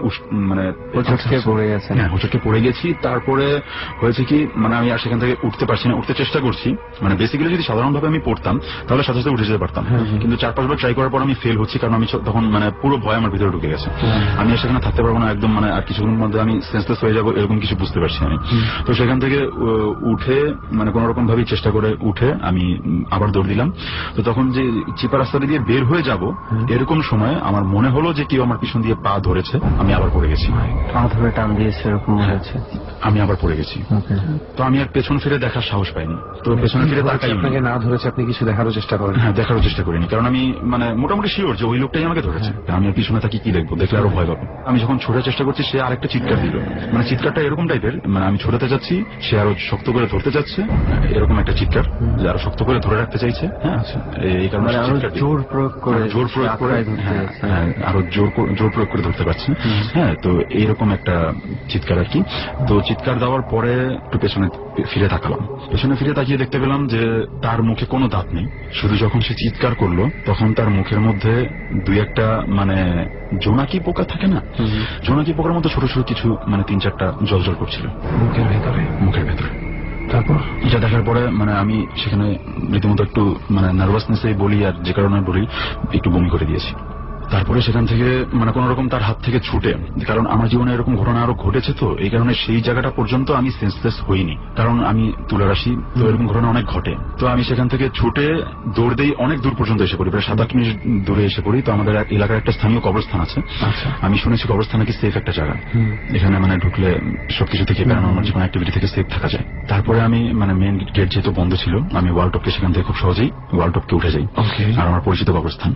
মানে হোঁচটকে পড়ে গেছি। তারপরে হয়েছে কি মানে আমি আর সেখান থেকে উঠতে পারছি না, উঠতে চেষ্টা করছি। মানে বেসিক্যালি যদি সাধারণভাবে আমি পড়তাম তাহলে সাথে সাথে উঠে যেতে পারতাম, কিন্তু 4-5 বার ট্রাই করার পর আমি ফেল হচ্ছি, কারণ আমি তখন মানে পুরো ভয় আমার ভিতরে ঢুকে গেছে। আমি আর সেখানে থাকতে পারবো না একদম, মানে আর কিছুক্ষণের মধ্যে আমি সেন্সলেস হয়ে যাবো এরকম কিছু বুঝতে পারছি আমি। তো সেখান থেকে উঠে মানে কোন রকম ভাবে চেষ্টা করে উঠে আমি আবার দৌড় দিলাম। তো তখন যে চিপা রাস্তাটা দিয়ে বের হয়ে যাব এরকম সময় আমার মনে হলো যে কেউ আমার পিছন দিয়ে পা ধরেছে, আমি আবার পড়ে গেছি। পা ধরে টান দিয়েছে এরকম হয়েছে, আমি আবার পড়ে গেছি। তো আমি আর পেছন ফিরে দেখার সাহস পাইনি। তো পেছনে ফিরে তাকাই, আপনাকে না ধরেছে আপনি কিছু দেখারও চেষ্টা করেন? হ্যাঁ, দেখারও চেষ্টা করিনি, কারণ আমি মানে মোটামুটি শিওর যে ওই লোকটাই আমাকে ধরেছে। আমি আর পিছনে থাকি কি দেখবো, দেখলে আরো ভয় পাবো। আমি যখন ছোটার চেষ্টা করছি সে আরেকটা চিৎকার দিল, মানে চিৎকারটা এরকম টাইপের, মানে আমি ছোটাতে যাচ্ছি সে আরো শক্ত করে ধরতে যাচ্ছে, এরকম একটা চিৎকার যে আরো শক্ত করে ধরে রাখতে চাইছে। হ্যাঁ, এই কারণে জোর প্রয়োগ করে আরো জোর প্রয়োগ করে ধরতে পারছি। হ্যাঁ, তো এইরকম একটা চিৎকার আর কি। তো চিৎকার দেওয়ার পরে একটু পেছনে ফিরে তাকালাম, পেছনে ফিরে তাকিয়ে দেখতে পেলাম যে তার মুখে কোনো দাঁত নেই। শুধু যখন সে চিৎকার করলো তখন তার মুখের মধ্যে 2-1টা মানে জোনাকি পোকা থাকে না, জোনাকি পোকার মতো ছোট ছোট কিছু মানে 3-4টা জল করছিল মুখের ভেতরে। তারপর এটা দেখার পরে মানে আমি সেখানে রীতিমতো একটু মানে নার্ভাসনেসে বলি আর যে কারণে বলি একটু বমি করে দিয়েছি। তারপরে সেখান থেকে মানে কোন রকম তার হাত থেকে ছুটে, কারণ আমার জীবনে এরকম ঘটনা আরো ঘটেছে, তো এই কারণে সেই জায়গাটা পর্যন্ত আমি সেন্সলেস হইনি, কারণ আমি তুলারাশি, তো এরকম ঘটনা অনেক ঘটে। তো আমি সেখান থেকে ছুটে দৌড় দেই, অনেক দূর পর্যন্ত এসে পড়ি, প্রায় 7-8 মিনিট দূরে এসে পড়ি। তো আমাদের এলাকার একটা স্থানীয় কবরস্থান আছে, আমি শুনেছি কবরস্থান নাকি সেফ একটা জায়গা, এখানে মানে ঢুকলে সবকিছু থেকে প্যারানর্মাল যে কোনো অ্যাক্টিভিটি থেকে সেফ থাকা যায়। তারপরে আমি মানে মেন গেট যেহেতু বন্ধ ছিল, আমি ওয়ালটপকে সেখান থেকে খুব সহজেই ওয়ালটপকে উঠে যাই, আর আমার পরিচিত কবরস্থান।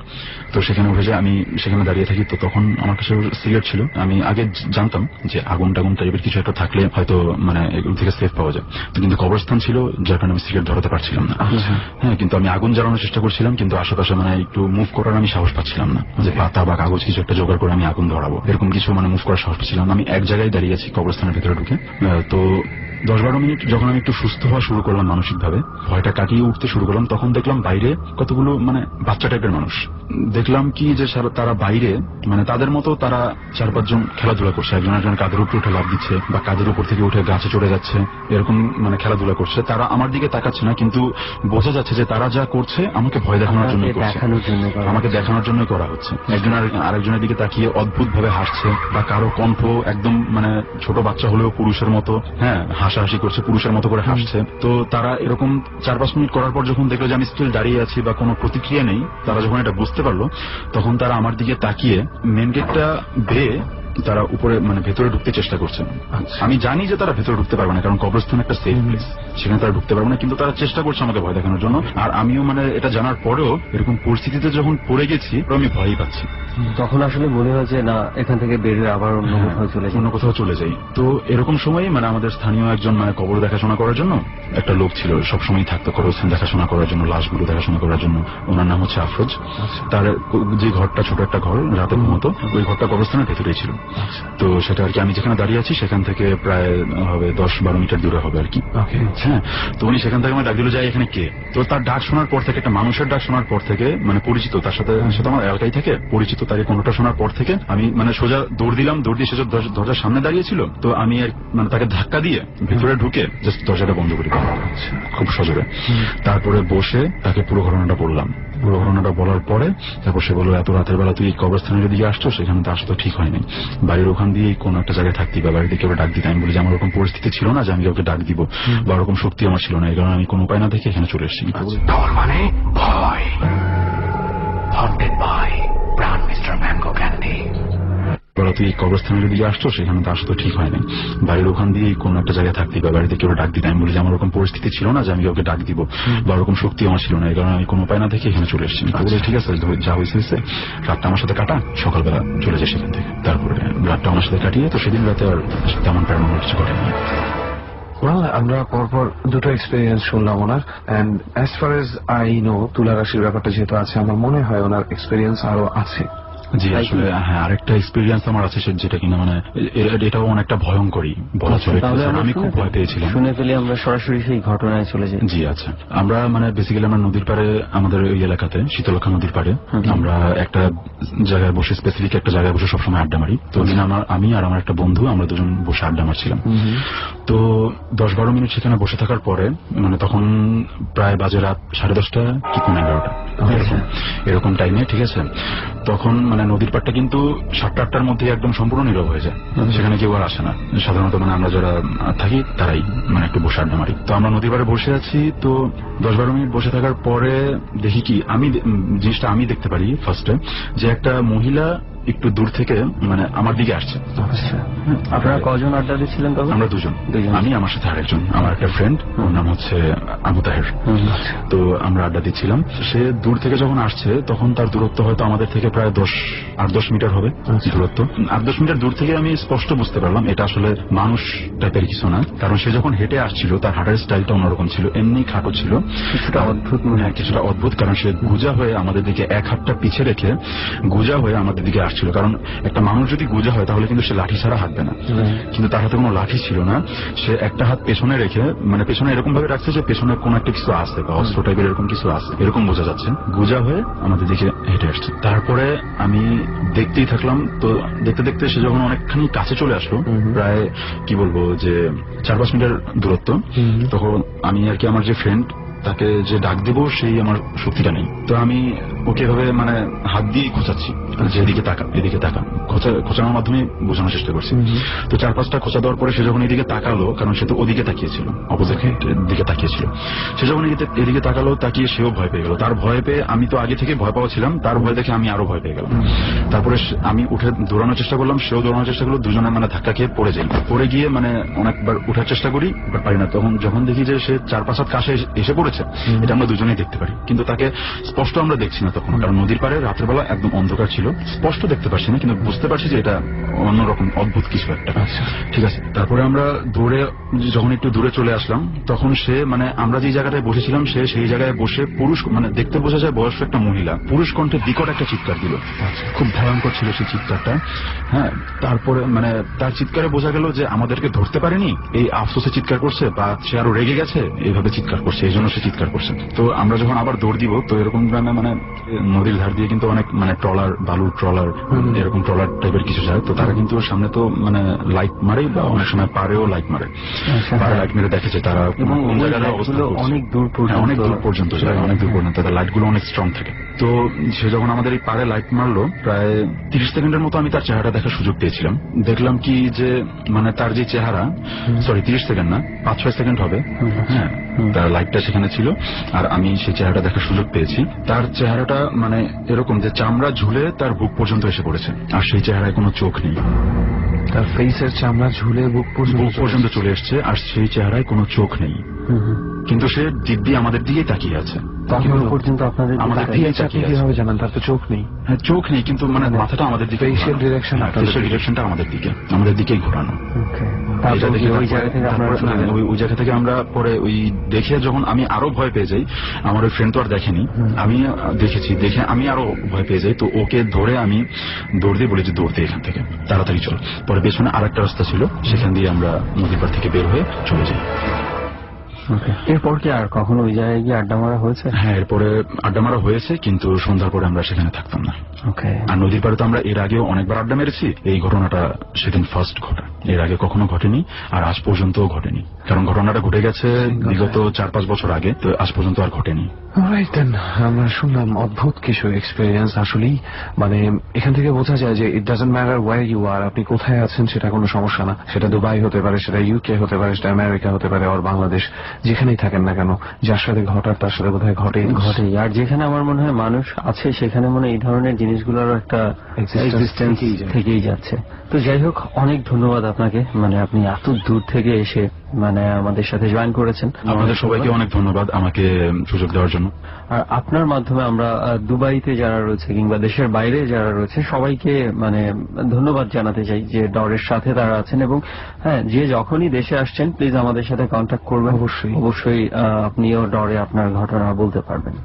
তো সেখানে উঠে যাই, আমি সেখানে দাঁড়িয়ে থাকি। তো তখন আমার কাছে সিগারেট ছিল, আমি আগে জানতাম যে আগুন টাইপের কিছু একটা থাকলে হয়তো মানে এগুলো থেকে সেফ পাওয়া যায়, তো কিন্তু কবরস্থান ছিল যার কারণে আমি সিগারেট ধরাতে পারছিলাম না। হ্যাঁ, কিন্তু আমি আগুন জ্বালানোর চেষ্টা করছিলাম, কিন্তু আশেপাশে মানে একটু মুভ করার আমি সাহস পাচ্ছিলাম না, যে পাতা বা কাগজ কিছু একটা জোগাড় করে আমি আগুন ধরাবো এরকম কিছু মানে মুভ করার সাহস পাচ্ছিলাম না। আমি এক জায়গায় দাঁড়িয়ে আছি কবরস্থানের ভেতরে ঢুকে। তো 10-12 মিনিট যখন আমি একটু সুস্থ হওয়া শুরু করলাম মানসিক ভাবে, ভয়টা কাটিয়ে উঠতে শুরু করলাম, তখন দেখলাম বাইরে কতগুলো মানে বাচ্চা টাইপের মানুষ। দেখলাম কি যে তারা বাইরে মানে তাদের মতো তারা 4-5 জন খেলাধুলা করছে, একজন কাঁধের উপর উঠে লাফ দিচ্ছে বা কাঁধের উপর থেকে উঠে গাছে চড়ে যাচ্ছে, এরকম মানে খেলাধুলা করছে। তারা আমার দিকে তাকাচ্ছে না, কিন্তু বোঝা যাচ্ছে যে তারা যা করছে আমাকে ভয় দেখানোর জন্য করছে, আমাকে দেখানোর জন্য করা হচ্ছে। একজন আরেকজনের দিকে তাকিয়ে অদ্ভুত ভাবে হাসছে, বা কারো কণ্ঠ একদম মানে ছোট বাচ্চা হলেও পুরুষের মতো, হ্যাঁ হাসাহাসি করছে, পুরুষের মতো করে হাসছে। তো তারা এরকম 4-5 মিনিট করার পর যখন দেখলো যে আমি স্টিল দাঁড়িয়ে আছি বা কোনো প্রতিক্রিয়া নেই, তারা যখন এটা বুঝতে পারলো তখন তারা আমার দিকে তাকিয়ে মেন গেটটা বেয়ে তারা উপরে মানে ভেতরে ঢুকতে চেষ্টা করছে। আমি জানি যে তারা ভেতরে ঢুকতে পারবে না, কারণ কবরস্থান একটা সেফ প্লেস, সেখানে তারা ঢুকতে পারবে না, কিন্তু তারা চেষ্টা করছে আমাকে ভয় দেখানোর জন্য। আর আমিও মানে এটা জানার পরেও এরকম পরিস্থিতিতে যখন পড়ে গেছি আমি ভয়ই পাচ্ছি। তখন আসলে মনে হয় যে না, এখান থেকে বেরিয়ে আবার অন্য কোথাও চলে যাই। তো এরকম সময় মানে আমাদের স্থানীয় একজন মানে কবর দেখাশোনা করার জন্য একটা লোক ছিল, সবসময় থাকতো কবরস্থান দেখাশোনা করার জন্য, লাশগুলো দেখাশোনা করার জন্য। ওনার নাম হচ্ছে আফরোজ। তার যে ঘরটা ছোট একটা ঘর, রাতে ঘুমতো, ওই ঘরটা কবরস্থানের ভেতরেই ছিল। তো সেটা আর কি আমি যেখানে দাঁড়িয়ে আছি সেখান থেকে প্রায় হবে 10-12 মিটার দূরে হবে আর কি। হ্যাঁ, তো উনি সেখান থেকে আমার ডাক দিল যাই এখানে কে। তো তার ডাক শোনার পর থেকে, একটা মানুষের ডাক শোনার পর থেকে, মানে পরিচিত, তার সাথে আমার এলাকায় থেকে পরিচিত, তার এই কোনটা শোনার পর থেকে আমি মানে সোজা দৌড় দিলাম। দৌড় দিয়ে সে দরজার সামনে দাঁড়িয়েছিল, তো আমি মানে তাকে ধাক্কা দিয়ে ভিতরে ঢুকে জাস্ট দরজাটা বন্ধ করে দিলাম খুব সজোরে। তারপরে বসে তাকে পুরো ঘটনাটা বললাম। পুরো ঘটনাটা বলার পরে তারপর সে বললো এত রাতের বেলা তুই কবরস্থানের দিকে আসছো, সেখানে তো আসা তো ঠিক হয়নি, বাড়ির ওখান দিয়ে কোনো একটা জায়গায় থাকতি বা বাড়িতে কেউ ডাক দিতে। আমি বলি যে আমার ওরকম পরিস্থিতি ছিল না যে আমি কাউকে ডাক দিব বা ওরকম শক্তি আমার ছিল না, এই কারণে আমি কোনো উপায় না দেখে এখানে চলে এসেছি। ডর মানে ভয়। হন্টেড বাই প্রাণ মিস্টার ম্যাঙ্গো ক্যান্ডি। বলো তুই কবরস্থানের দিকে আসছো, সেখানে তো আসা তো ঠিক হয়নি, বাড়ির ওখান দিয়ে কোনো একটা জায়গায় থাকতি বা বাড়িতে কেউ ডাক দিতে। আমি বলি যে আমার ওরকম পরিস্থিতি ছিল না যে আমি কাউকে ডাক দিব বা ওরকম শক্তি আমার ছিল না, এই কারণে আমি কোনো উপায় না দেখে এখানে চলে এসেছি। বলে ঠিক আছে, যা হয়েছে রাতটা আমার সাথে কাটা, সকালবেলা চলে যায় সেখান থেকে। তারপরে রাতটা আমার সাথে কাটিয়ে তো সেদিন রাতে আর তেমন প্যারানর্মাল কিছু ঘটেনি। আমরা পরপর দুটো এক্সপিরিয়েন্স শুনলাম ওনার, and as far as I know তুলা রাশির ব্যাপারটা যেহেতু আছে, আমার মনে হয় ওনার এক্সপিরিয়েন্স আরো আছে। জি আসলে হ্যাঁ, আরেকটা এক্সপিরিয়েন্স আমার আছে যেটা কিনা মানে এটাও অনেকটা ভয়ঙ্করী বলা চলে। আমি খুব ভয় পেয়েছিলাম। শুনে ফেলে আমরা সরাসরি সেই ঘটনায় চলে যাই। জি আচ্ছা, আমরা মানে বেসিক্যালি আমরা নদীর পাড়ে, আমাদের ওই এলাকাতে শীতলক্ষা নদীর পাড়ে আমরা একটা জায়গায় বসে, স্পেসিফিক একটা জায়গায় বসে সবসময় আড্ডা মারি। তো ওদিন আমি আর আমার একটা বন্ধু, আমরা দুজন বসে আড্ডা মারছিলাম। তো 10-12 মিনিট সেখানে বসে থাকার পরে মানে তখন প্রায় বাজে রাত 10:30 কি 11:30 এরকম টাইমে, ঠিক আছে। তখন মানে নদীর পাড়টা কিন্তু 7টা-8টার মধ্যে একদম সম্পূর্ণ নীরব হয়ে যায়, সেখানে কেউ আর আসে না সাধারণত। মানে আমরা যারা থাকি তারাই মানে একটু বসে আড্ডা মারি। তো আমরা নদীর পাড়ে বসে আছি, তো 10-12 মিনিট বসে থাকার পরে দেখি কি, জিনিসটা আমি দেখতে পারি ফার্স্টে, যে একটা মহিলা একটু দূর থেকে মানে আমার দিকে আসছে। আপনারা কজন আড্ডা দিচ্ছিলেন? আমরা দুজন, আমি আমার সাথে আরেকজন, আমার একটা ফ্রেন্ড, ওর নাম হচ্ছে আবু তাহের। তো আমরা আড্ডা দিচ্ছিলাম। সে দূর থেকে যখন আসছে তখন তার দূরত্ব হয়তো আমাদের থেকে প্রায় 8-10 মিটার হবে দূরত্ব। 8-10 মিটার দূর থেকে আমি স্পষ্ট বুঝতে পারলাম এটা আসলে মানুষ টাইপের কিছু না, কারণ সে যখন হেঁটে আসছিল তার হাঁটার স্টাইলটা অন্যরকম ছিল, এমনি খাটো ছিল, কিছুটা অদ্ভুত। হ্যাঁ, কিছুটা অদ্ভুত, কারণ সে গুজা হয়ে আমাদের দিকে এক হাতটা পিছে রেখে গুজা হয়ে আমাদের দিকে আসছিল। কারণ একটা মানুষ যদি গুজা হয় তাহলে কিন্তু সে লাঠি ছাড়া হাঁটবে না, কিন্তু তার হাতে কোনো লাঠি ছিল না। সে একটা হাত পেছনে রেখে, মানে পেছনে এরকম ভাবে রাখছে যে পেছনে কোনো একটা কিছু আছে বা অস্ত্র টাইপের এরকম কিছু আছে, এরকম বোঝা যাচ্ছে। গুজা হয়ে আমাদের দিকে হেঁটে আসছে। তারপরে আমি দেখতেই থাকলাম। তো দেখতে দেখতে সে যখন অনেকখানি কাছে চলে আসলো, প্রায় কি বলবো যে 4-5 মিটার দূরত্ব, তখন আমি আর কি আমার যে ফ্রেন্ড তাকে যে ডাক দেবো সেই আমার শক্তিটা নেই। তো আমি ওকে এভাবে মানে হাত দিয়ে খোঁচাচ্ছি যে এদিকে তাকা, এদিকে তাকা, খোঁচানোর মাধ্যমে বোঝানোর চেষ্টা করছি। তো 4-5টা খোঁচা দেওয়ার পরে সে যখন এদিকে তাকালো, কারণ সে তো ওদিকে তাকিয়েছিল, অপোজিট দিকে তাকিয়েছিল, সে যখন এদিকে তাকালো, তাকিয়ে সেও ভয় পেয়ে গেল। তার ভয় পেয়ে, আমি তো আগে থেকে ভয় পাওয়া ছিলাম, তার ভয় দেখে আমি আরো ভয় পেয়ে গেলাম। তারপরে আমি উঠে দৌড়ানোর চেষ্টা করলাম, সেও দৌড়ানোর চেষ্টা করলো, দুজনে মানে ধাক্কা খেয়ে পড়ে যাই। পড়ে গিয়ে মানে অনেকবার উঠার চেষ্টা করি, পারি না। তখন যখন দেখি যে সে 4-5 হাত কাছে এসে পড়েছে, এটা আমরা দুজনেই দেখতে পারি, কিন্তু তাকে স্পষ্ট আমরা দেখছি না তখন, কারণ নদীর পাড়ে রাতের বেলা একদম অন্ধকার ছিল, স্পষ্ট দেখতে পাচ্ছি না, কিন্তু বুঝতে পারছি যে এটা অন্যরকম অদ্ভুত কিছু একটা। ঠিক আছে, তারপরে আমরা দৌড়ে যখন একটু দূরে চলে আসলাম, তখন সে মানে আমরা যে জায়গাটায় বসেছিলাম, সে সেই জায়গায় বসে পুরুষ, মানে দেখতে বোঝা যায় বয়স্ক একটা মহিলা, পুরুষ কণ্ঠে বিকট একটা চিৎকার দিল। খুব ভয়ঙ্কর ছিল সেই চিৎকারটা। হ্যাঁ, তারপরে মানে তার চিৎকারে বোঝা গেল যে আমাদেরকে ধরতে পারেনি, এই আফসোসে চিৎকার করছে, বা সে আরো রেগে গেছে এইভাবে চিৎকার করছে, এই জন্য সে চিৎকার করছে। তো আমরা যখন আবার দৌড় দিব, তো এরকম গ্রামে মানে নদীর ধার দিয়ে কিন্তু অনেক মানে ট্রলার, বালুর ট্রলার, এরকম ট্রলার টাইপের কিছু যায়, তো তারা কিন্তু সামনে তো মানে লাইট মারে, বা অনেক সময় পাড়েও লাইট মারে, পাড়ে লাইট মেরে দেখেছে তারা কোন জায়গায় অবস্থা, অনেক দূর পর্যন্ত যায়, অনেক দূর পর্যন্ত তাদের লাইট গুলো অনেক স্ট্রং থাকে। তো সে যখন আমাদের এই পাড়ে লাইট মারলো, প্রায় 30 সেকেন্ডের মতো আমি তার চেহারাটা দেখার সুযোগ পেয়েছিলাম। দেখলাম কি যে মানে তার যে চেহারা, সরি 30 সেকেন্ড না, 5-6 সেকেন্ড হবে। হ্যাঁ, তার লাইটটা সেখানে ছিল, আর আমি সেই চেহারাটা দেখার সুযোগ পেয়েছি। তার চেহারাটা মানে এরকম যে চামড়া ঝুলে তার বুক পর্যন্ত এসে পড়েছে, আর সেই চেহারায় কোনো চোখ নেই। তার ফেসের চামড়া ঝুলে বুক পর্যন্ত চলে এসছে, আর সেই চেহারায় কোনো চোখ নেই। কিন্তু সে দিব্যি আমাদের দিকেই তাকিয়ে আছে। তখন পর্যন্ত আপনাদের আমাদের আপনি দিকেই তাকিয়ে আছে। কিভাবে জানেন? তার তো চোখ নেই। হ্যাঁ, চোখ নেই, কিন্তু মানে মাথাটা আমাদের দিকে Facial direction আপনাদের দিকে। ডিরেকশনটা আমাদের দিকেই ঘোরানো। এটা দেখে ওই জায়গা থেকে আপনারা তারপর, চলে হ্যাঁ, যান। ওই জায়গা থেকে আমরা পরে ওই দেখে যখন আমি আরো ভয় পেয়ে যাই, আমার ওই ফ্রেন্ড তো আর দেখেনি, আমি দেখেছি, দেখে আমি আরো ভয় পেয়ে যাই। তো ওকে ধরে আমি দৌড় দিয়ে বলি যে দৌড়তে এখান থেকে তাড়াতাড়ি চল। পরে পেছনে আরেকটা রাস্তা ছিল, সেখান দিয়ে আমরা নদীর পাড় থেকে বের হয়ে চলে যাই। এরপর কি আর কখনো ওই জায়গায় গিয়ে আড্ডা মারা হয়েছে? হ্যাঁ, এরপরে আড্ডা মারা হয়েছে, কিন্তু সন্ধ্যার পরে আমরা সেখানে থাকতাম না। ওকে। আর নদীর পাড়ে তো আমরা এর আগেও অনেকবার আড্ডা মেরেছি। এই ঘটনাটা সেদিন ফার্স্ট ঘটা, এর আগে কখনো ঘটেনি, আর আজ পর্যন্তও ঘটেনি। কারণ ঘটনাটা ঘটে গেছে বিগত 4-5 বছর আগে, তো আজ পর্যন্ত আর ঘটেনি। রাইট, দেন আমরা শুনলাম অদ্ভুত কিছু এক্সপেরিয়েন্স। আসলেই মানে এখান থেকে বোঝা যায় যে it doesn't matter where you are, আপনি কোথায় আছেন সেটা কোনো সমস্যা না। সেটা দুবাই হতে পারে, সেটা ইউকে হতে পারে, সেটা আমেরিকা হতে পারে, আর বাংলাদেশ, যেখানেই থাকেন না কেন, যার সাথে ঘটার তার সাথে বোধহয় ঘটেই। আর যেখানে আমার মনে হয় মানুষ আছে সেখানে মনে হয় এই ধরনের জিনিসগুলোরও একটা এক্সিস্টেন্স থেকেই যাচ্ছে। তো যাই হোক, অনেক ধন্যবাদ আপনাকে, মানে আপনি এত দূর থেকে এসে মানে আমাদের সাথে জয়েন করেছেন। আপনাদের সবাইকে অনেক ধন্যবাদ আমাকে সুযোগ দেওয়ার জন্য। আর আপনার মাধ্যমে আমরা দুবাইতে যারা রয়েছে কিংবা দেশের বাইরে যারা রয়েছে সবাইকে মানে ধন্যবাদ জানাতে চাই যে ডরের সাথে তারা আছেন। এবং হ্যাঁ, যে যখনই দেশে আসছেন প্লিজ আমাদের সাথে কন্ট্যাক্ট করবেন। অবশ্যই আপনিও ডরে আপনার ঘটনা বলতে পারবেন।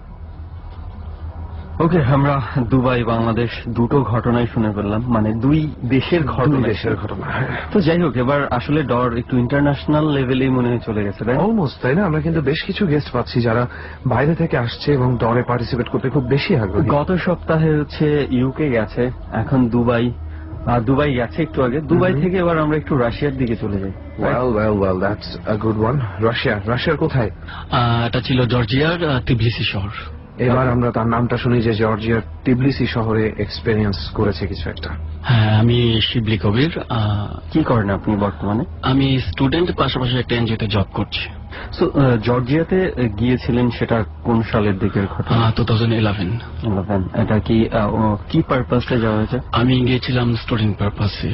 ওকে, আমরা দুবাই বাংলাদেশ দুটো ঘটনাই শুনে ফেললাম, মানে দুই দেশের ঘটনা। তো যাই হোক, এবার আসলে ডর একটু ইন্টারন্যাশনাল লেভেলেই মনে হয় চলে গেছে, তাই অলমোস্ট, তাই না? আমরা কিন্তু বেশ কিছু গেস্ট পাচ্ছি যারা বাইরে থেকে আসছে এবং ডরে পার্টিসিপেট করতে খুব বেশি আগ্রহী। গত সপ্তাহে হচ্ছে ইউকে গেছে, এখন দুবাই গেছে একটু আগে। দুবাই থেকে এবার আমরা একটু রাশিয়ার দিকে চলে যাই। Well, that's a good one. রাশিয়ার কোথায়? এটা ছিল জর্জিয়ার তিবলিসি শহর। এবার আমরা তার নামটা শুনি যে জর্জিয়ার টিবলিসি শহরে এক্সপেরিয়েন্স করেছে কিছু একটা। হ্যাঁ, আমি শিবলি কবির। কি করেন আপনি বর্তমানে? আমি স্টুডেন্ট, পাশাপাশি একটা এনজিওতে জব করছি। সো জর্জিয়াতে গিয়েছিলেন, সেটা কোন সালের দিকের ঘটনা? 2011। এটা কি পারপাসে যাওয়া হয়েছে? আমি গিয়েছিলাম স্টুডেন্ট পারপাসে,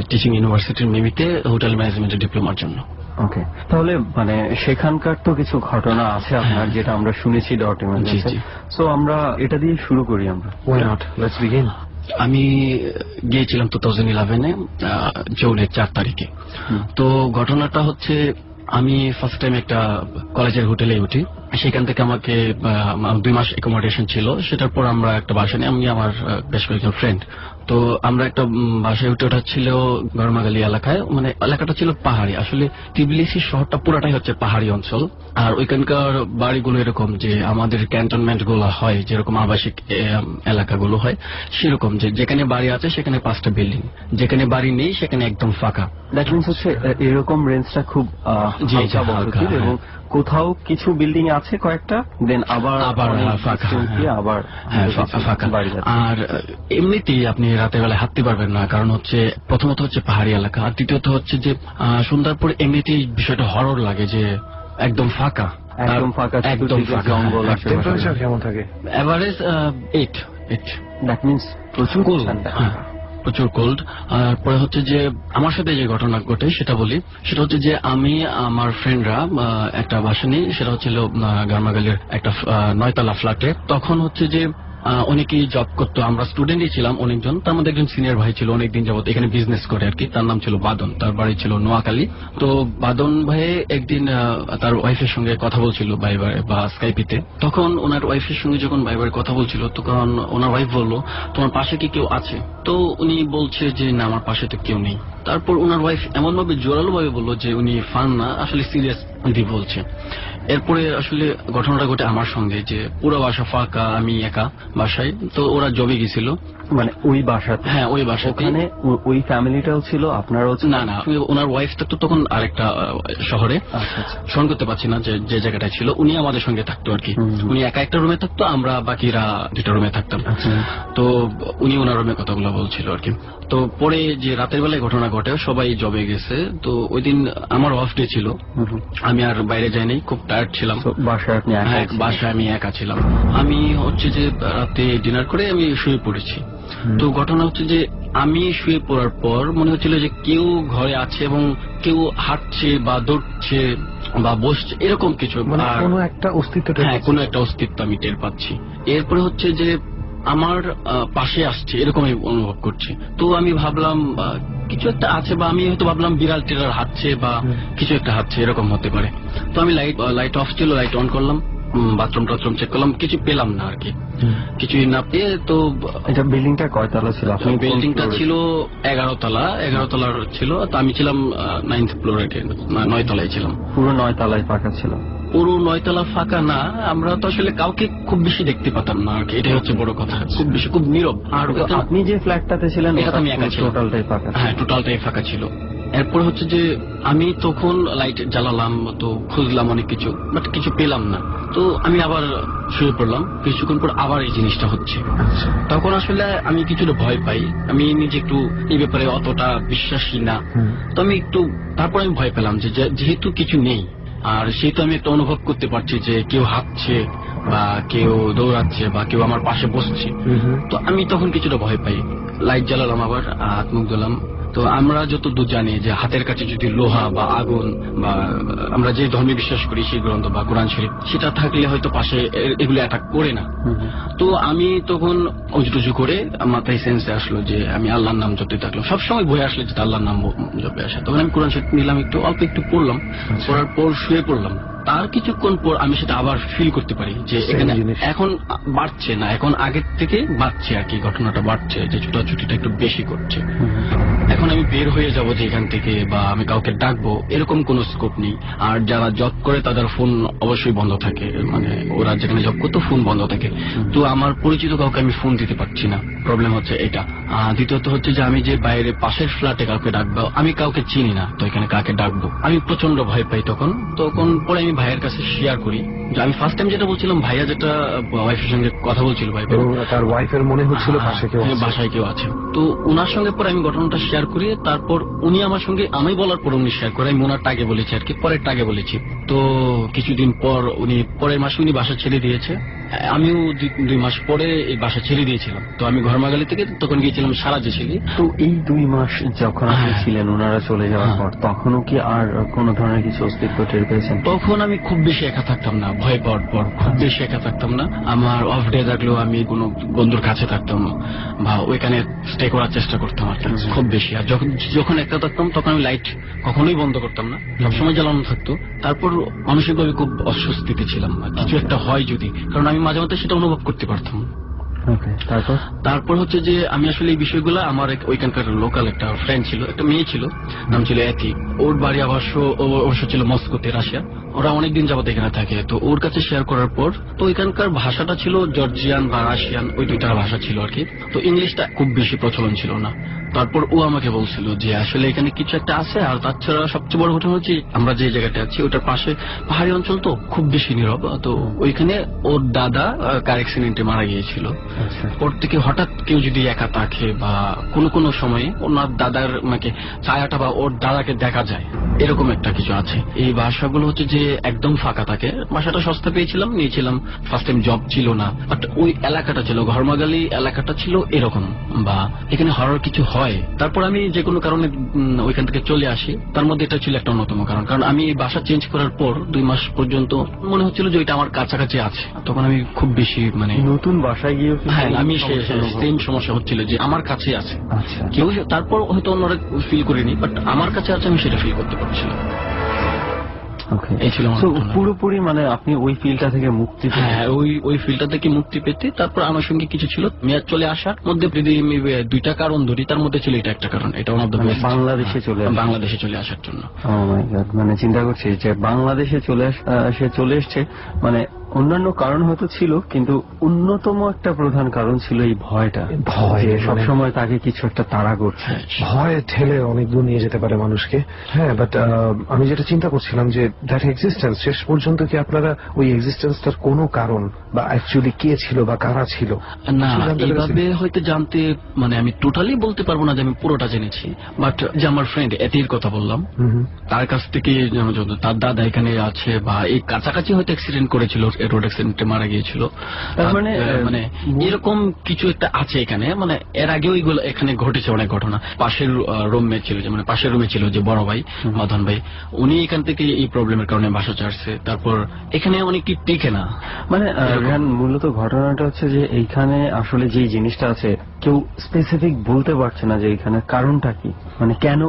টিচিং ইউনিভার্সিটির মিমিতে হোটেল ম্যানেজমেন্টের ডিপ্লোমার জন্য। ওকে, তাহলে মানে সেখানকার তো কিছু ঘটনা আছে আপনার, যেটা আমরা শুনেছি ডট ইমার্জেন্সি। সো আমরা এটা দিয়ে শুরু করি আমরা। Why not? Let's begin. আমি গিয়েছিলাম 2011-এ জুনের 4 তারিখে। তো ঘটনাটা হচ্ছে, আমি ফার্স্ট টাইম একটা কলেজের হোটেলে উঠি। সেখান থেকে আমাকে 2 মাস অ্যাকোমোডেশন ছিল। সেটার পর আমরা একটা বাসা নিয়ে, আমি আমার বেশ কয়েকজন ফ্রেন্ড, তো আমরা একটা বাসায় উঠে, ওটা ছিল গরমাগালি এলাকায়। মানে এলাকাটা ছিল পাহাড়ি। আসলে তিবলিসি শহরটা পুরাটাই হচ্ছে পাহাড়ি অঞ্চল। আর ওইখানকার বাড়িগুলো এরকম যে আমাদের ক্যান্টনমেন্ট গুলো হয়, যেরকম আবাসিক এলাকাগুলো হয় সেরকম, যে যেখানে বাড়ি আছে সেখানে 5টা বিল্ডিং, যেখানে বাড়ি নেই সেখানে একদম ফাঁকা। দ্যাট মিনস হচ্ছে এরকম রেঞ্জটা খুব হালকা বহরতির, এবং কোথাও কিছু বিল্ডিং আছে কয়েকটা, দেন আবার ফাঁকা। আবার ফাঁকা। আর এমনিতেই আপনি রাতের বেলায় হাঁটতে পারবেন না, কারণ হচ্ছে প্রথমত হচ্ছে পাহাড়ি এলাকা, আর দ্বিতীয়ত হচ্ছে যে সন্ধ্যার পরে এমনিতেই বিষয়টা হরর লাগে যে একদম ফাঁকা, একদম ফাঁকা, জঙ্গল। টেম্পারেচার কেমন থাকে? এভারেজ 8। দ্যাট মিনস প্রচুর ঠান্ডা, প্রচুর কোল্ড। আর পরে হচ্ছে যে আমার সাথে যে ঘটনা ঘটে সেটা বলি। সেটা হচ্ছে যে আমি আমার ফ্রেন্ডরা একটা বাসা নিই, সেটা হচ্ছিল গারমাগালির একটা 9তলা ফ্ল্যাটে। তখন হচ্ছে যে অনেকেই জব করতো, আমরা স্টুডেন্টই ছিলাম অনেকজন। তার মধ্যে একজন সিনিয়র ভাই ছিল, অনেকদিন যাবত এখানে বিজনেস করে আর কি। তার নাম ছিল বাদন, তার বাড়ি ছিল নোয়াখালী। তো বাদন ভাই একদিন তার ওয়াইফের সঙ্গে কথা বলছিল ভাইবারে বা স্কাইপিতে। তখন ওনার ওয়াইফের সঙ্গে যখন ভাইবারে কথা বলছিল, তখন ওনার ওয়াইফ বললো, তোমার পাশে কি কেউ আছে? তো উনি বলছে যে না, আমার পাশে তো কেউ নেই। তারপর ওনার ওয়াইফ এমন ভাবে জোরালো ভাবে বললো যে উনি ফান না, আসলে সিরিয়াস বলছে। এরপরে আসলে ঘটনাটা ঘটে আমার সঙ্গে, যে পুরো বাসা ফাঁকা, আমি একা বাসায়। তো ওরা জবে গেছিল, মানে ওই বাসাতে? হ্যাঁ, ওই বাসাতে। ওখানে ওই ফ্যামিলিটাও ছিল, আপনারাও? না, ওনার ওয়াইফ থাকতো তখন আরেকটা শহরে, স্মরণ করতে পারছি না যে জায়গাটায় ছিল। উনি আমাদের সঙ্গে থাকতো আর কি। উনি একা একটা রুমে থাকতো, আমরা বাকিরা 2টা রুমে থাকতাম। তো উনি ওনার রুমে কথাগুলো বলছিল আর কি। তো পরে যে রাতের বেলায় ঘটনা ঘটে, সবাই জবে গেছে। তো ওই দিন আমার অফ ডে ছিল, আমি আর বাইরে যাইনি, খুব টায়ার্ড ছিলাম। বাসায় আমি একা ছিলাম। আমি হচ্ছে যে রাতে ডিনার করে আমি শুয়ে পড়েছি। তো ঘটনা হচ্ছে যে আমি শুয়ে পড়ার পর মনে হচ্ছিল যে কেউ ঘরে আছে এবং কেউ হাঁটছে বা দৌড়ছে বা বসছে এরকম কিছু, মানে আর কোনো একটা অস্তিত্ব হ্যাঁ কোনো একটা অস্তিত্ব আমি টের পাচ্ছি। এরপরে হচ্ছে যে আমার পাশে আসছে এরকম আমি অনুভব করছি। তো আমি ভাবলাম কিছু একটা আছে, বা আমি হয়তো ভাবলাম বিড়াল টিড়াল হাঁটছে বা কিছু একটা হাঁটছে এরকম হতে পারে। তো আমি লাইট অফ ছিল, লাইট অন করলাম, বাথরুম টাথরুম চেক করলাম, কিছু পেলাম না আর কি। কিছুই না পেয়ে তো এটা বিল্ডিংটা কয়তলা ছিল? আপনি বিল্ডিংটা ছিল 11 তলার ছিল। তো আমি ছিলাম 9th ফ্লোরে, 9 তলায় ছিলাম। পুরো 9 তলায় ফাঁকা ছিল? পুরো 9 তলা ফাঁকা না, আমরা তো আসলে কাউকে খুব বেশি দেখতে পেতাম না আর কি, এটাই হচ্ছে বড় কথা। খুব বেশি, খুব নীরব। আর আপনি যে ফ্ল্যাটটাতে ছিলেন এটা আমি একা ছিলাম, টোটালটাই ফাঁকা? হ্যাঁ টোটালটাই ফাঁকা ছিল। এরপর হচ্ছে যে আমি তখন লাইট জ্বালালাম, তো খুঁজলাম অনেক কিছু, বাট কিছু পেলাম না। তো আমি আবার শুয়ে পড়লাম। কিছুক্ষণ পর আবার এই জিনিসটা হচ্ছে। তখন আসলে আমি কিছুটা ভয় পাই, আমি নিজে একটু এই ব্যাপারে অতটা বিশ্বাসী না। তো আমি একটু, তারপর আমি ভয় পেলাম যে যেহেতু কিছু নেই, আর সেহেতু আমি একটা অনুভব করতে পারছি যে কেউ হাঁটছে বা কেউ দৌড়াচ্ছে বা কেউ আমার পাশে বসছে। তো আমি তখন কিছুটা ভয় পাই। লাইট জ্বালালাম, আবার হাত মুখ ধুলাম। তো আমরা যতদূর জানি যে হাতের কাছে যদি লোহা বা আগুন বা আমরা যে ধর্মে বিশ্বাস করি সেই গ্রন্থ বা কোরআন শরীফ, সেটা থাকলে হয়তো পাশে এগুলো অ্যাটাক করে না। তো আমি তখন উজুটুজু করে মাথায় সেন্সে আসলো যে আমি আল্লাহর নাম জপতে থাকলাম। সবসময় বই আসলে যেটা আল্লাহর নাম জপে আসে। তখন আমি কোরআন শরীফ নিলাম, একটু অল্প একটু পড়লাম, পড়ার পর শুয়ে পড়লাম। তার কিছুক্ষণ পর আমি সেটা আবার ফিল করতে পারি যে এখানে এখন বাড়ছে না, এখন আগের থেকে বাড়ছে আর কি, ঘটনাটা বাড়ছে, যে ছুটাছুটিটা একটু বেশি করছে। এখন আমি বের হয়ে যাব যে এখান থেকে, বা আমি কাউকে ডাকবো, এরকম কোনো স্কোপ নেই। আর যারা জব করে তাদের ফোন অবশ্যই বন্ধ থাকে, মানে ওরা যেখানে জব করতো ফোন বন্ধ থাকে। তো আমার পরিচিত কাউকে আমি ফোন দিতে পারছি না, প্রবলেম হচ্ছে এটা। দ্বিতীয়ত হচ্ছে যে আমি যে বাইরে পাশের ফ্ল্যাটে কাউকে ডাকবো, আমি কাউকে চিনি না, তো এখানে কাকে ডাকবো, আমি প্রচন্ড ভয় পাই তখন। পরে আমি ভাইয়ের কাছে শেয়ার করি যে আমি ফার্স্ট টাইম যেটা বলছিলাম, ভাইয়া যেটা ওয়াইফের সঙ্গে কথা বলছিল, ভাই তার ওয়াইফের মনে হচ্ছিল বাসায় কেউ আছে। তো ওনার সঙ্গে পরে আমি ঘটনাটা শেয়ার করি। তারপর উনি আমার সঙ্গে, আমি বলার পর উনি শেয়ার করে, আমি ওনার টাগে বলেছি আর কি, পরের টাগে বলেছি। তো কিছুদিন পর উনি পরের মাসে উনি বাসা ছেড়ে দিয়েছে। আমিও 2 মাস পরে এই বাসা ছেড়ে দিয়েছিলাম। তো আমি ঘরমাগালি থেকে তখন গিয়েছিলাম সারাজেশিলি। তো এই 2 মাস যখন আপনি ছিলেন ওনারা চলে যাওয়ার পর, তখনও কি আর কোন ধরনের কিছু অস্তিত্ব টের পেয়েছেন? তখন আমি খুব বেশি একা থাকতাম না, ভয় পাওয়ার পর খুব বেশি একা থাকতাম না। আমার অফ ডে থাকলেও আমি কোনো বন্ধুর কাছে থাকতাম বা ওইখানে স্টে করার চেষ্টা করতাম আর কি, খুব বেশি। আর যখন একা থাকতাম তখন আমি লাইট কখনোই বন্ধ করতাম না, সবসময় জ্বালানো থাকতো। তারপর মানসিকভাবে খুব অস্বস্তিতে ছিলাম, কিছু একটা হয় যদি, কারণ আমি মাঝে মাঝে সেটা অনুভব করতে পারতাম। তারপর হচ্ছে যে আমি আসলে এই বিষয়গুলো, আমার ওইখানকার লোকাল একটা ফ্রেন্ড ছিল, একটা মেয়ে ছিল, নাম ছিল এথি। ওর বাড়ি অবশ্য ছিল মস্কোতে, রাশিয়া। ওরা অনেকদিন যাবত এখানে থাকে। তো ওর কাছে শেয়ার করার পর, তো ওইখানকার ভাষাটা ছিল জর্জিয়ান বা রাশিয়ান, ওই 2টা ভাষা ছিল আর কি। তো ইংলিশটা খুব বেশি প্রচলন ছিল না। তারপর ও আমাকে বলছিল যে আসলে এখানে কিছু একটা আছে। আর তাছাড়া সবচেয়ে বড় ঘটনা হচ্ছে আমরা যে জায়গাটা আছি ওটার পাশে পাহাড়ি অঞ্চল, তো খুব বেশি নীরব। তো ওইখানে ওর দাদা কার অ্যাক্সিডেন্টে মারা গিয়েছিল। ওর থেকে হঠাৎ কেউ যদি একা থাকে বা কোনো সময়ে ওনার দাদার মানে ছায়াটা বা ওর দাদাকে দেখা যায়, এরকম একটা কিছু আছে। এই বাসাগুলো হচ্ছে যে একদম ফাঁকা থাকে। বাসাটা সস্তা পেয়েছিলাম, নিয়েছিলাম। ফার্স্ট টাইম জব ছিল না, বাট ওই এলাকাটা ছিল, ঘরমাগালি এলাকাটা ছিল এরকম, বা এখানে হরর কিছু হয়। তারপর আমি যে কোনো কারণে ওইখান থেকে চলে আসি। তার মধ্যে এটা ছিল একটা অন্যতম কারণ, কারণ আমি বাসা চেঞ্জ করার পর 2 মাস পর্যন্ত মনে হচ্ছিল যে ওইটা আমার কাছাকাছি আছে। তখন আমি খুব বেশি মানে নতুন বাসায় গিয়ে, হ্যাঁ আমি সেম সমস্যা হচ্ছিল যে আমার কাছে আছে। কেউ তারপর হয়তো অন্যরা ফিল করিনি, বাট আমার কাছে আছে, আমি সেটা ফিল করতে পারছিলাম। পুরোপুরি মানে আপনি ওই ফিলটা থেকে মুক্তি, হ্যাঁ ওই ফিলটা থেকে মুক্তি পেতে। তারপর আমার সঙ্গে কিছু ছিল, মেয়াদ চলে আসার মধ্যে যদি 2টা কারণ ধরি, তার মধ্যে ছিল এটা একটা কারণ। এটা বাংলাদেশে চলে আসার জন্য। মানে চিন্তা করছি যে বাংলাদেশে চলে এসছে, মানে অন্যান্য কারণ হয়তো ছিল, কিন্তু অন্যতম একটা প্রধান কারণ ছিল এই ভয়টা। সবসময় তাকে কিছু একটা তাড়া করছে। ভয় ঠেলে অনেক দূর নিয়ে যেতে পারে মানুষকে। হ্যাঁ, বাট আমি যেটা চিন্তা করছিলাম যে দ্যাট এক্সিস্টেন্স, শেষ পর্যন্ত কি আপনারা ওই এক্সিস্টেন্সটার কোনো কারণ বা অ্যাকচুয়ালি কে ছিল বা কারা ছিল না, এইভাবে হয়তো জানতে, মানে আমি টোটালি বলতে পারবো না যে আমি পুরোটা জেনেছি। বাট যে আমার ফ্রেন্ড এতির কথা বললাম, তার কাছ থেকে তার দাদা এখানে আছে বা এই কাছাকাছি হয়তো অ্যাক্সিডেন্ট করেছিল রোড অ্যাক্সিডেন্টে মারা গিয়েছিল। তার মানে মানে এরকম কিছু একটা আছে এখানে, মানে এর আগেও এইগুলো এখানে ঘটেছে অনেক ঘটনা। পাশের রুমমেট ছিল, যে মানে পাশের রুমে ছিল যে বড় ভাই মাধন ভাই, উনি এখান থেকে এই প্রবলেমের কারণে বাসা ছাড়ছে। তারপর এখানে অনেকটি টিকে না। মানে রেহান, মূলত ঘটনাটা হচ্ছে যে এইখানে আসলে যে জিনিসটা আছে কেউ স্পেসিফিক বলতে পারছে না যে এখানে কারণটা কি, মানে কেন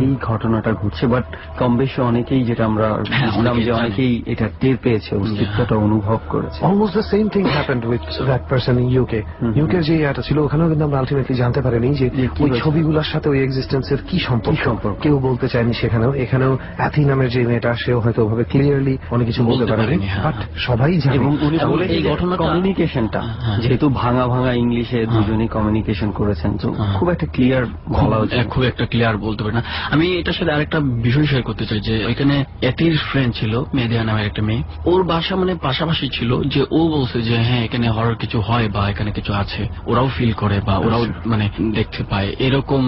এই ঘটনাটা ঘটছে। বাট কম বেশি অনেকেই, যেটা আমরা বুঝলাম যে অনেকেই এটা টের পেয়েছে, অস্তিত্বটা অনুভব করেছে। Almost the same thing happened with that person in UK. UK যে এটা ছিল, ওখানেও কিন্তু আমরা আলটিমেটলি জানতে পারিনি যে ওই ছবিগুলোর সাথে ওই এক্সিস্টেন্সের কি সম্পর্ক। কেউ বলতে চায়নি সেখানেও। এখানেও অ্যাথি নামের যে মেয়েটা, সেও হয়তো ওভাবে ক্লিয়ারলি অনেক কিছু বলতে পারেনি, বাট সবাই জানে। এবং উনি এই ঘটনাটা কমিউনিকেশনটা, যেহেতু ভাঙা ভাঙা ইংলিশে দুজনেই কমিউনিকেশন করেছেন, তো খুব একটা ক্লিয়ার বলা হচ্ছে, খুব একটা ক্লিয়ার বলতে পারি না। আমি এটার সাথে আরেকটা বিষয় শেয়ার করতে চাই যে এখানে এতির ফ্রেন্ড ছিল, মেহেদিয়া নামের একটা মেয়ে, ওর বাসা মানে পাশাপাশি ছিল, যে ও বলছে যে হ্যাঁ এখানে হরর কিছু হয় বা এখানে কিছু আছে, ওরাও ফিল করে বা ওরাও মানে দেখতে পায়, এরকম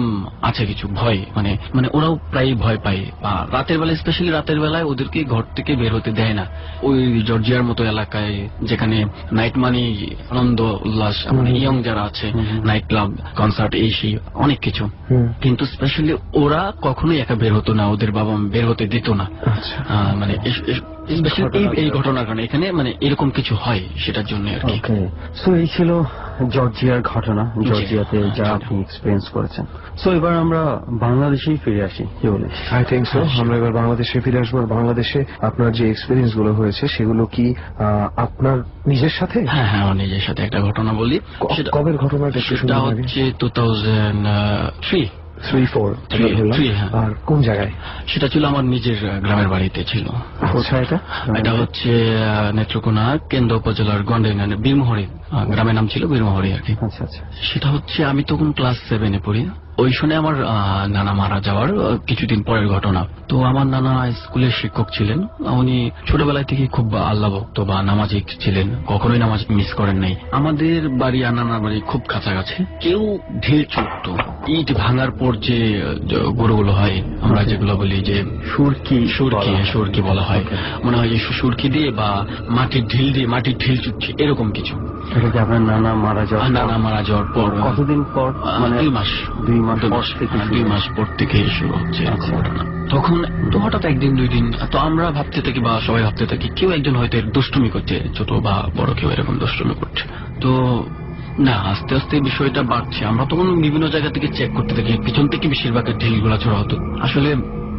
আছে কিছু ভয়, মানে মানে ওরাও প্রায় ভয় পায়। বা রাতের বেলায়, স্পেশালি রাতের বেলায় ওদেরকে ঘর থেকে বের হতে দেয় না। ওই জর্জিয়ার মতো এলাকায় যেখানে নাইট মানি, আনন্দ উল্লাস, মানে ইয়ং যারা আছে, নাইট ক্লাব, কনসার্ট, এই সেই অনেক কিছু, কিন্তু স্পেশালি ওরা কখনোই একা বের হতো না, ওদের বাবা বের হতে দিত না। মানে এই ঘটনার কারণে এখানে মানে এরকম কিছু হয়, সেটার জন্য আর কি। সো এই ছিল জর্জিয়ার ঘটনা, জর্জিয়াতে যা আপনি এক্সপিরিয়েন্স করেছেন। সো এবার আমরা বাংলাদেশেই ফিরে আসি, কি বলে? I think so. আমরা এবার বাংলাদেশে ফিরে আসবো। বাংলাদেশে আপনার যে এক্সপিরিয়েন্স গুলো হয়েছে, সেগুলো কি আপনার নিজের সাথে? হ্যাঁ হ্যাঁ, আমার নিজের সাথে একটা ঘটনা বলি। কবের ঘটনাটা? সেটা হচ্ছে 2003। আর কোন জায়গায়? সেটা ছিল আমার নিজের গ্রামের বাড়িতে ছিল। কোথায় এটা? এটা হচ্ছে নেত্রকোনা কেন্দ্র উপজেলার গন্ডা ইউনিয়নের বীরমোহরি, গ্রামের নাম ছিল বীরমোহরি আর কি। আচ্ছা আচ্ছা। সেটা হচ্ছে আমি তখন ক্লাস 7-এ পড়ি। ওই শুনে আমার নানা মারা যাওয়ার কিছুদিন পরের ঘটনা। তো আমার নানা স্কুলের শিক্ষক ছিলেন, উনি ছোটবেলায় থেকে খুব আল্লাহ ভক্ত বা নামাজিক ছিলেন, কখনোই নামাজ মিস করেন নাই। আমাদের বাড়ি আর নানার বাড়ি খুব কাছাকাছি। কেউ ঢিল ছুটতো, ইট ভাঙার পর যে গরুগুলো হয়, আমরা যেগুলো বলি যে সুরকি বলা হয়, মনে হয় যে সুরকি দিয়ে বা মাটির ঢিল ছুটছে, এরকম কিছু। এটা কি আপনার নানা মারা যাওয়ার পর কতদিন পর? মানে 2 মাস পর থেকে শুরু হচ্ছে ঘটনা। তখন তো হঠাৎ একদিন 2 দিন তো আমরা ভাবতে থাকি বা সবাই ভাবতে থাকি কেউ একজন হয়তো দুষ্টুমি করছে, ছোট বা বড় কেউ এরকম দুষ্টুমি করছে। তো না, আস্তে আস্তে বিষয়টা বাড়ছে। আমরা তখন বিভিন্ন জায়গা থেকে চেক করতে থাকি, পিছন থেকে বেশিরভাগ ঢিলগুলা ছোড়া হতো। আসলে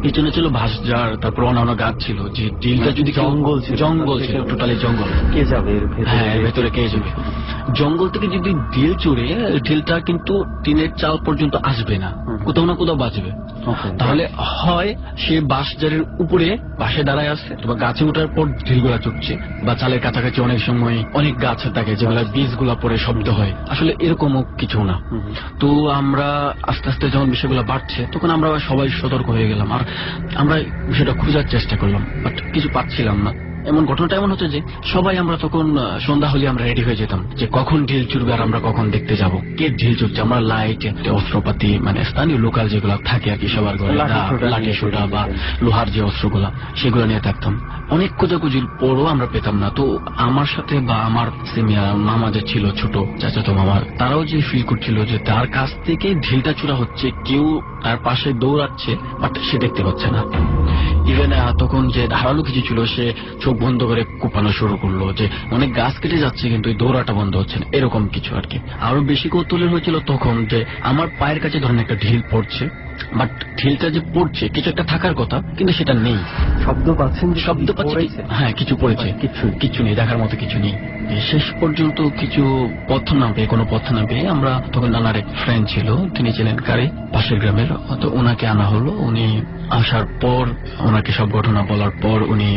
পিছনে ছিল ভাসজার, তারপর অন্যান্য গাছ ছিল, যে ঢিলটা যদি জঙ্গল ছিল, টোটালি জঙ্গল, কে যাবে এর ভেতরে, কে যাবে? জঙ্গল থেকে যদি ঢিল চড়ে, ঢিলটা কিন্তু টিনের চাল পর্যন্ত আসবে না, কোথাও না কোথাও বাজবে। তাহলে হয় সে বাঁশঝাড়ের উপরে বাসে দাঁড়ায় আছে, বা গাছে ওঠার পর ঢিলগুলা চড়ছে, বা চালের কাছাকাছি অনেক সময় অনেক গাছ থাকে যেগুলা বীজগুলা পরে শব্দ হয়। আসলে এরকমও কিছু না। তো আমরা আস্তে আস্তে যখন বিষয়গুলো বাড়ছে, তখন আমরা সবাই সতর্ক হয়ে গেলাম, আর আমরা সেটা খোঁজার চেষ্টা করলাম, বাট কিছু পাচ্ছিলাম না। এমন ঘটনাটা এমন হচ্ছে যে সবাই আমরা তখন সন্ধ্যা হলে আমরা রেডি হয়ে যেতাম যে কখন ঢিল চুরবে আর আমরা কখন দেখতে যাব, কে ঢিল চুরছে। আমরা লাইট, অস্ত্রপাতি, মানে স্থানীয় লোকাল যেগুলো থাকে আর কি, সবার ঘরে লাঠি সোটা বা লোহার যে অস্ত্রগুলা, সেগুলো নিয়ে থাকতাম। অনেক খোঁজাখুঁজির পরও আমরা পেতাম না। তো আমার সাথে বা আমার সিনিয়র মামা যে ছিল, ছোট চাচাতো মামা, তারাও যে ফিল করছিল যে তার কাছ থেকে ঢিলটা চুরা হচ্ছে, কেউ তার পাশে দৌড়াচ্ছে, বাট সে দেখতে পাচ্ছে না। ইভেন তখন যে ধারালো কিছু ছিল, সে চোখ বন্ধ করে কোপানো শুরু করলো, যে অনেক গাছ কেটে যাচ্ছে কিন্তু এই দৌড়াটা বন্ধ হচ্ছে না, এরকম কিছু আর কি। আরো বেশি কৌতূহল হয়েছিল তখন যে আমার পায়ের কাছে ধরেন একটা ঢিল পড়ছে, বাট ঢিলটা যে পড়ছে কিছু একটা থাকার কথা, কিন্তু সেটা নেই। শব্দ পাচ্ছেন? শব্দ পাচ্ছি, হ্যাঁ কিছু পড়েছে, কিছু নেই, দেখার মতো কিছু নেই। শেষ পর্যন্ত কিছু কোনো পথ না পেয়ে আমরা তখন নানার এক ফ্রেন্ড ছিল, তিনি ছিলেন কারে পাশের গ্রামের, তো ওনাকে আনা হলো। উনি আসার পর, ওনাকে সব ঘটনা বলার পর, উনি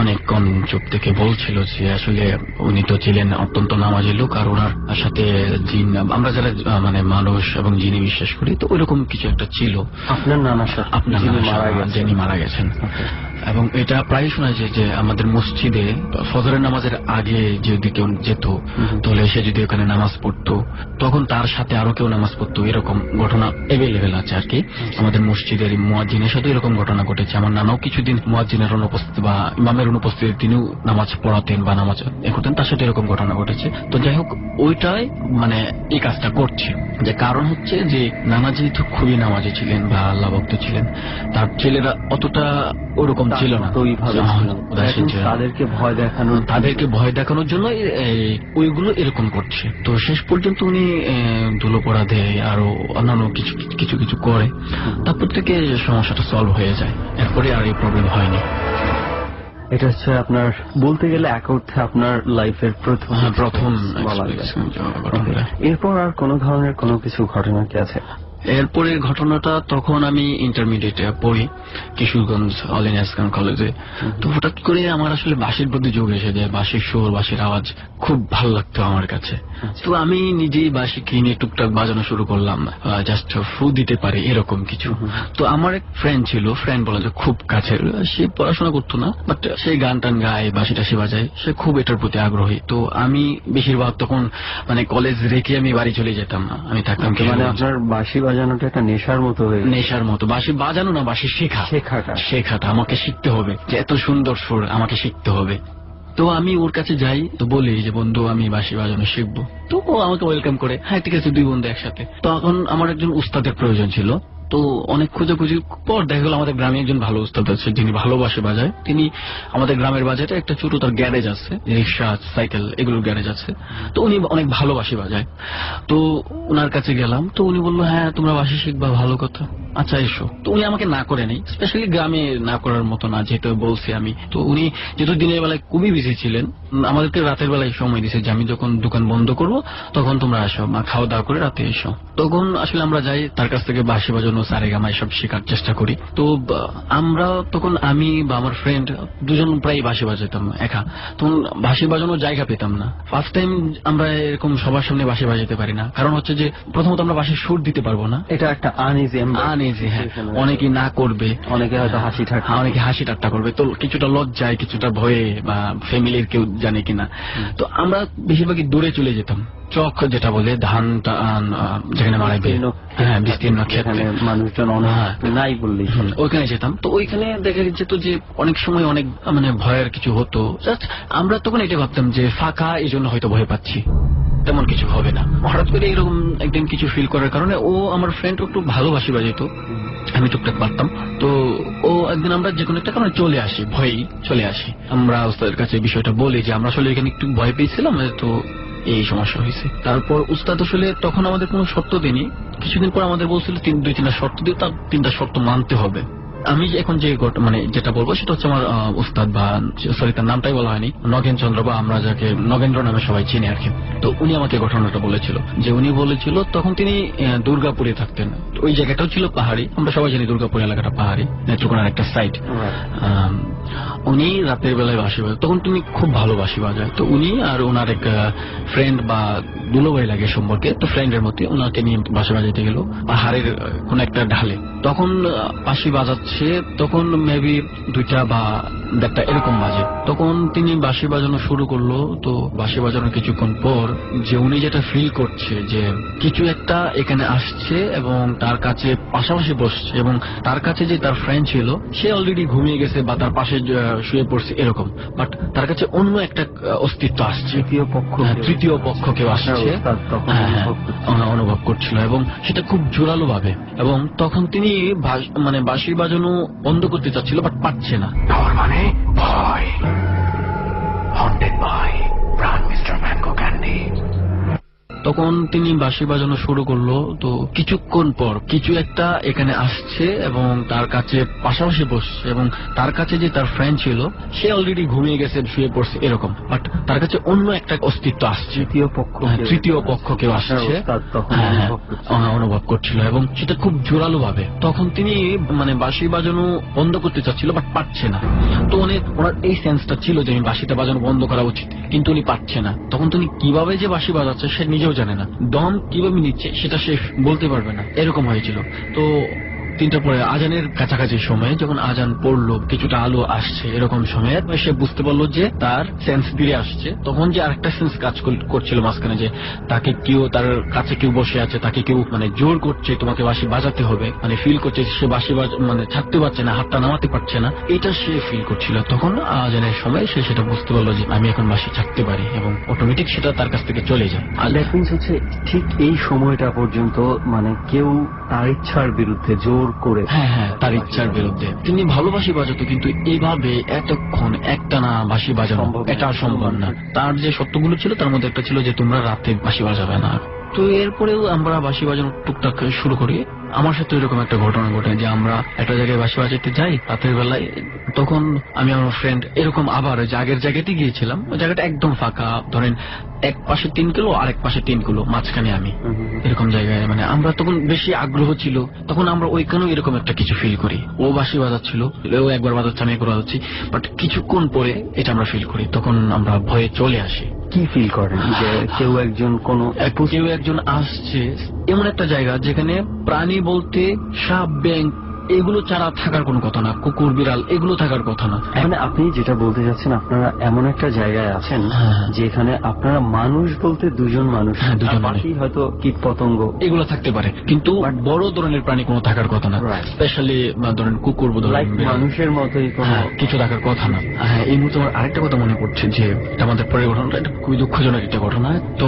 অনেকক্ষণ চুপ থেকে বলছিল যে আসলে উনি তো ছিলেন অত্যন্ত নামাজি লোক, আর ওনার সাথে জিন, আমরা যারা মানে মানুষ এবং জিনে বিশ্বাস করি, তো ওইরকম কিছু একটা ছিল। আপনার নানা যিনি মারা গেছেন। এবং এটা প্রায় শোনা যায় যে আমাদের মসজিদে ফজরের নামাজের আগে যদি কেউ যেত, তাহলে সে যদি ওখানে নামাজ পড়তো, তখন তার সাথে আরো কেউ নামাজ পড়তো, এরকম ঘটনা এভেলেবেল আছে আর কি। আমাদের মসজিদের মুয়াজ্জিনের সাথে এরকম ঘটনা ঘটেছে। আমার নানাও কিছুদিন মুয়াজ্জিনের অনুপস্থিতি বা ইমাম ইমামের অনুপস্থিতি তিনিও নামাজ পড়াতেন বা নামাজ করতেন, তার সাথে এরকম ঘটনা ঘটেছে। তো যাই হোক, ওইটাই মানে এই কাজটা করছে, যে কারণ হচ্ছে যে নানা যেহেতু খুবই নামাজি ছিলেন বা আল্লাহ ভক্ত ছিলেন, তার ছেলেরা অতটা ওরকম ছিল না, উদাসীন ছিল। তাদেরকে ভয় দেখানোর জন্য ওইগুলো এরকম করছে। তো শেষ পর্যন্ত উনি ধুলো পড়া দেয় আরো অন্যান্য কিছু কিছু করে, তারপর থেকে সমস্যাটা সলভ হয়ে যায়। এরপরে আর এই প্রবলেম হয়নি। এটা হচ্ছে আপনার বলতে গেলে এক অর্থে আপনার লাইফের প্রথম ঘটনা। এরপর আর কোন ধরনের কোনো কিছু ঘটনা কি আছে? এরপরের ঘটনাটা, তখন আমি ইন্টারমিডিয়েটে পড়ি কিশোরগঞ্জ অল ইন্ডিয়া ইসলাম কলেজে। তো হঠাৎ করে আমার আসলে বাঁশির প্রতি যোগ এসে যায়। বাঁশির সুর, বাঁশির আওয়াজ খুব ভালো লাগতো আমার কাছে। তো আমি নিজেই বাঁশি কিনে টুকটাক বাজানো শুরু করলাম, জাস্ট ফু দিতে পারি এরকম কিছু। তো আমার এক ফ্রেন্ড ছিল, ফ্রেন্ড বলা যায় খুব কাছের, সে পড়াশোনা করতো না, বাট সে গান টান গায়, বাঁশি টাশি বাজায়, সে খুব এটার প্রতি আগ্রহী। তো আমি বেশিরভাগ তখন মানে কলেজ রেখে আমি বাড়ি চলে যেতাম না, আমি থাকতাম। মানে আপনার বাঁশি বাজানোটা একটা নেশার মতো হয়ে, নেশার মতো। বাঁশি বাজানো না, বাঁশি শেখাটা আমাকে শিখতে হবে, যে এত সুন্দর সুর আমাকে শিখতে হবে। তো আমি ওর কাছে যাই, তো বলি যে বন্ধু আমি বাঁশি বাজানো শিখবো। তো ও আমাকে ওয়েলকাম করে, হ্যাঁ ঠিক আছে, দুই বন্ধু একসাথে। তখন আমার একজন উস্তাদের প্রয়োজন ছিল। তো অনেক খোঁজাখুঁজির পর দেখা গেল আমাদের গ্রামে একজন ভালো উস্তাদ আছে, যিনি ভালো বাঁশি বাজায়। তিনি আমাদের গ্রামের বাজারে একটা ছোট তার গ্যারেজ আছে, রিক্সা সাইকেল এগুলোর গ্যারেজ আছে। তো উনি অনেক ভালো বাঁশি বাজায়। তো ওনার কাছে গেলাম, তো উনি বললো হ্যাঁ তোমরা বাঁশি শিখবা, ভালো কথা, আচ্ছা এসো। তো উনি আমাকে না করে নেই, স্পেশালি গ্রামে না করার মতো না, যেহেতু বলছি আমি। তো উনি যেহেতু দিনের বেলায় খুবই বিজি ছিলেন, আমাদেরকে রাতের বেলায় সময় দিয়েছে যে আমি যখন দোকান বন্ধ করবো তখন তোমরা আসো, খাওয়া দাওয়া করে রাতে এসো। তখন আসলে আমরা যাই, তার কাছ থেকে বাঁশি বাজানো, সারেগামা এসব শেখার চেষ্টা করি। তো আমরা তখন আমি বা আমার ফ্রেন্ড দুজন প্রায় বাঁশি বাজাতাম একা। তখন বাঁশি বাজানোর জায়গা পেতাম না। ফার্স্ট টাইম আমরা এরকম সবার সামনে বাঁশি বাজাতে পারি না, কারণ হচ্ছে যে প্রথমত আমরা বাঁশির সুর দিতে পারবো না, এটা একটা আনইজি। হ্যাঁ, অনেকে না করবে, অনেকে হয়তো অনেকে হাসি ঠাট্টা করবে। তো কিছুটা লজ্জায়, কিছুটা ভয়ে, বা ফ্যামিলির কেউ জানে কিনা। তো আমরা বেশিরভাগই দূরে চলে যেতাম, চক যেটা বলে ধান যেখানে মারাইবে, হ্যাঁ বিস্তীর্ণ ক্ষেত্রে মানুষজন নাই বললেই, ওইখানে যেতাম। তো ওইখানে দেখা যেত যে অনেক সময় অনেক মানে ভয়ের কিছু হতো। আমরা তখন এটা ভাবতাম যে ফাঁকা, এই জন্য হয়তো ভয় পাচ্ছি, তেমন কিছু হবে না। হঠাৎ করে এরকম একদিন কিছু ফিল করার কারণে, ও আমার ফ্রেন্ড একটু ভালো বাঁশি বাজাইতো, আমি টুকটাক পারতাম। তো ও একদিন আমরা যে কোনো একটা কারণে চলে আসি, ভয়েই চলে আসি। আমরা উস্তাদের কাছে বিষয়টা বলি যে আমরা আসলে এখানে একটু ভয় পেয়েছিলাম, তো এই সমস্যা হয়েছে। তারপর উস্তাদ আসলে তখন আমাদের কোনো শর্ত দেয়নি, কিছুদিন পর আমাদের বলছিল 2-3টা শর্ত দিয়ে, তার 3টা শর্ত মানতে হবে। আমি এখন যে মানে যেটা বলবো সেটা হচ্ছে আমার উস্তাদ, বা সরি তার নামটাই বলা হয়নি, নগেন চন্দ্র, বা আমরা যাকে নগেন্দ্র নামে সবাই চিনি আর কি। তো উনি আমাকে ঘটনাটা বলেছিল, যে উনি বলেছিল তখন তিনি দুর্গাপুরে থাকতেন। ওই জায়গাটাও ছিল পাহাড়ি, আমরা সবাই জানি দুর্গাপুর এলাকাটা পাহাড়ি, নেত্রকোনার একটা সাইট। উনি রাতের বেলায় বাঁশি বাজায়, তখন তিনি খুব ভালো বাঁশি বাজায়। তো উনি আর ওনার এক ফ্রেন্ড বা দুলোভাই লাগে সম্পর্কে, তো ফ্রেন্ডের মধ্যে ওনাকে নিয়ে বাঁশি বাজাইতে গেল পাহাড়ের কোন একটা ঢালে। তখন বাঁশি বাজাচ্ছে, তখন মেবি 2টা বা 1.5টা এরকম বাজে। তখন তিনি বাঁশি বাজানো শুরু করলো। তো বাঁশি বাজানোর কিছুক্ষণ পর যে উনি যেটা ফিল করছে যে কিছু একটা এখানে আসছে এবং তার কাছে পাশাপাশি বসছে, এবং তার কাছে যে তার ফ্রেন্ড ছিল সে অলরেডি ঘুমিয়ে গেছে বা তার পাশে শুয়ে পড়ছে এরকম, বাট তার কাছে অন্য একটা অস্তিত্ব আসছে, তৃতীয় পক্ষ কেউ আসছে, অনুভব করছিল, এবং সেটা খুব জোরালো ভাবে। এবং তখন তিনি মানে বাঁশি বাজানো বন্ধ করতে চাচ্ছিল, বাট পারছে না। তার মানে ভয়। হন্টেড বাই প্রাণ মিস্টার ম্যাঙ্গো ক্যান্ডি। তখন তিনি বাঁশি বাজানো শুরু করলো। তো কিছুক্ষণ পর কিছু একটা এখানে আসছে এবং তার কাছে পাশাপাশি বসছে, এবং তার কাছে যে তার ফ্রেন্ড ছিল সে অলরেডি ঘুমিয়ে গেছে, শুয়ে পড়ছে এরকম, বাট তার কাছে অন্য একটা অস্তিত্ব আসছে, তৃতীয় পক্ষ কেউ আসছে, অনুভব করছিল, এবং সেটা খুব জোরালো ভাবে। তখন তিনি মানে বাঁশি বাজানো বন্ধ করতে চাচ্ছিল, বাট পারছে না। তো ওনার এই সেন্সটা ছিল যে আমি বাঁশিটা বাজানো বন্ধ করা উচিত, কিন্তু উনি পারছে না। তখন তিনি কিভাবে যে বাঁশি বাজাচ্ছে সে নিজেও জানে না, দম কিভাবে নিচ্ছে সেটা সে বলতে পারবে না, এরকম হয়েছিল। তো 3টার পরে আজানের কাছাকাছি সময়ে যখন আজান পড়লো, কিছুটা আলো আসছে, এরকম সময়ে সে বুঝতে পারলো যে তার সেন্স ফিরে আসছে। তখন যে আরেকটা সেন্স কাজ করছিল মাঝখানে, যে তাকে কেউ, তার কাছে কেউ বসে আছে, তাকে কেউ মানে জোর করছে তোমাকে বাঁশি বাজাতে হবে, মানে ফিল করছে সে বাঁশি মানে ছাড়তে পারছে না, হাতটা নামাতে পারছে না, এটা সে ফিল করছিল। তখন আজানের সময় সে সেটা বুঝতে পারলো যে আমি এখন বাঁশি ছাড়তে পারি, এবং অটোমেটিক সেটা তার কাছ থেকে চলে যায়। আর দ্যাট মিনস হচ্ছে ঠিক এই সময়টা পর্যন্ত মানে কেউ তার ইচ্ছার বিরুদ্ধে জোর করে, হ্যাঁ, তার ইচ্ছার বিরুদ্ধে তিনি ভালো বাঁশি বাজাতো, কিন্তু এইভাবে এতক্ষণ একটানা বাঁশি বাজানো এটা সম্ভব না। তার যে সত্যগুলো ছিল তার মধ্যে একটা ছিল যে তোমরা রাতে বাঁশি বাজাবে না। তো এরপরেও আমরা বাঁশি বাজানো টুকটাক শুরু করি। আমার সাথে এরকম একটা ঘটনা ঘটে যে আমরা একটা জায়গায় বাঁশি বাজাতে যাই রাতের বেলায়, তখন আমি আমার ফ্রেন্ড এরকম আবার যে আগের জায়গাতে গিয়েছিলাম, ওই জায়গাটা একদম ফাঁকা, ধরেন এক পাশে 3 কিলো আর এক পাশে 3 কিলো, মাঝখানে আমি, এরকম জায়গায় মানে আমরা তখন বেশি আগ্রহ ছিল। তখন আমরা ওইখানেও এরকম একটা কিছু ফিল করি, ও বাঁশি বাজাচ্ছিল, ও একবার বাজাচ্ছে আমি একবার বাজাচ্ছি, বাট কিছুক্ষণ পরে এটা আমরা ফিল করি, তখন আমরা ভয়ে চলে আসি। কি ফিল করেন যে কেউ একজন আসছে, এমন একটা জায়গা যেখানে প্রাণী বলতে সাপ, ব্যাঙ এগুলো ছাড়া থাকার কোনো কথা না, কুকুর, বিড়াল এগুলো থাকার কথা না। মানে আপনি যেটা বলতে চাচ্ছেন, আপনারা এমন একটা জায়গায় আছেন যেখানে আপনারা মানুষ বলতে দুজন মানুষ, বাকি হয়তো কীট পতঙ্গ এগুলো থাকতে পারে, কিন্তু বড় ধরনের প্রাণী কোনো থাকার কথা না, স্পেশালি ধরেন কুকুর, মানুষের মতোই কিছু থাকার কথা না। হ্যাঁ, এই মুহূর্তে আমার আরেকটা কথা মনে পড়ছে যে আমাদের পরের ঘটনাটা একটা খুবই দুঃখজনক একটা ঘটনা। তো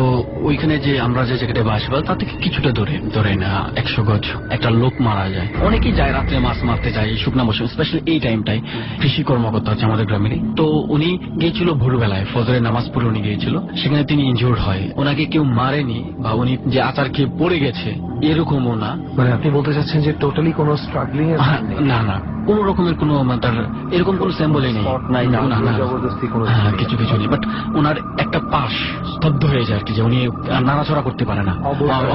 ওইখানে যে আমরা যে জায়গাটায় বাস পাই তার থেকে কিছুটা ধরে না 100 গজ একটা লোক মারা যায়। অনেকেই যায় রাত্রে মাছ মারতে যায় এই শুকনা মৌসুম, স্পেশালি এই টাইমটাই। কৃষি কর্মকর্তা আছে আমাদের গ্রামেরই, তো উনি গিয়েছিল ভোরবেলায়, ফজরের নামাজ পড়ে উনি গিয়েছিল, সেখানে তিনি ইনজুর্ড হয়। ওনাকে কেউ মারেনি বা উনি যে আচার খেয়ে পড়ে গেছে এরকমও না। মানে আপনি বলতে চাচ্ছেন যে টোটালি কোনো স্ট্রাগলিং এর না কোন রকমের কোনো তার এরকম কোনো স্যাম্বলই নেই, জবরদস্তি কোনো কিছু নেই। বাট ওনার একটা পাশ স্তব্ধ হয়ে যায় আর কি, যে উনি নাড়াচড়া করতে পারে না,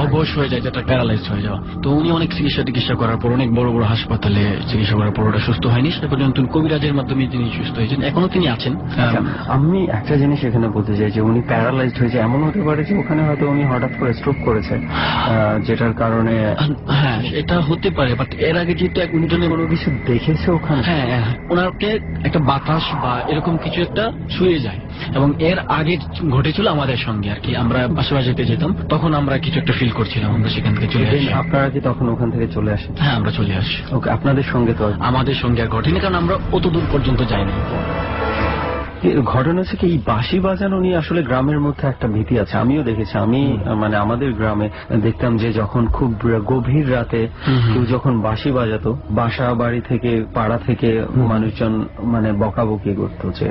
অবশ হয়ে যায়, যেটা প্যারালাইজড হয়ে যাওয়া। তো উনি অনেক চিকিৎসা করার পর, অনেক বড় বড় হাসপাতালে চিকিৎসা করার পর ওটা সুস্থ হয়নি, সেটা পর্যন্ত কবিরাজের মাধ্যমে তিনি সুস্থ হয়েছেন, এখনো তিনি আছেন। আমি একটা জিনিস এখানে বলতে চাই যে উনি প্যারালাইজড হয়েছে, এমন হতে পারে যে ওখানে হয়তো উনি হঠাৎ করে স্ট্রোক করেছে, যেটার কারণে। হ্যাঁ, এটা হতে পারে, বাট এর আগে যেহেতু উনি কোনো কিছু দেখেছে ওখানে, হ্যাঁ, ওনাকে একটা বাতাস বা এরকম কিছু একটা ছুঁয়ে যায়, এবং এর আগে ঘটেছিল আমাদের সঙ্গে আর কি। আমরা পাশাপাশি যেতাম, তখন আমরা কিছু একটা ফিল করছিলাম, আমরা সেখান থেকে চলে আসি। আপনারা কি তখন ওখান থেকে চলে আসেন? হ্যাঁ, আমরা চলে আসি। ওকে, আপনাদের সঙ্গে তো আমাদের সঙ্গে আর ঘটেনি, কারণ আমরা অত দূর পর্যন্ত যাইনি। ঘটনা হচ্ছে কি, এই বাঁশি বাজানো নিয়ে আসলে গ্রামের মধ্যে একটা ভীতি আছে। আমিও দেখেছি, আমি মানে আমাদের গ্রামে দেখতাম যে যখন খুব গভীর রাতে কেউ যখন বাঁশি বাজাতো, বাসা বাড়ি থেকে, পাড়া থেকে মানুষজন মানে বকাবকি করতো যে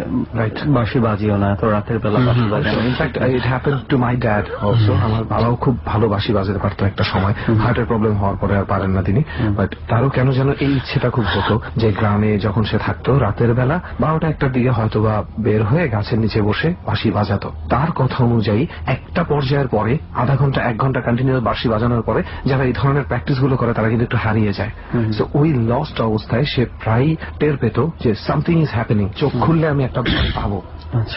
বাঁশি বাজিও না, তো রাতের বেলা বাঁশি বাজানো। In fact it happened to my dad also. আমার বাবাও খুব ভালো বাঁশি বাজাতে পারতো একটা সময়, হার্টের প্রবলেম হওয়ার পরে আর পারেন না তিনি। বাট তারও কেন যেন এই ইচ্ছেটা খুব হতো যে গ্রামে যখন সে থাকতো রাতের বেলা 12টা 1টার দিকে হয়তো বা বের হয়ে গাছের নিচে বসে বাঁশি বাজাতো। তার কথা অনুযায়ী একটা পর্যায়ের পরে আধা ঘন্টা 1 ঘন্টা কন্টিনিউয়াস বাঁশি বাজানোর পরে যারা এই ধরনের প্র্যাকটিস গুলো করে তারা কিন্তু একটু হারিয়ে যায়। তো ওই লস্ট অবস্থায় সে প্রায় টের পেত যে সামথিং ইজ হ্যাপেনিং, চোখ খুললে আমি একটা ভয় পাবো।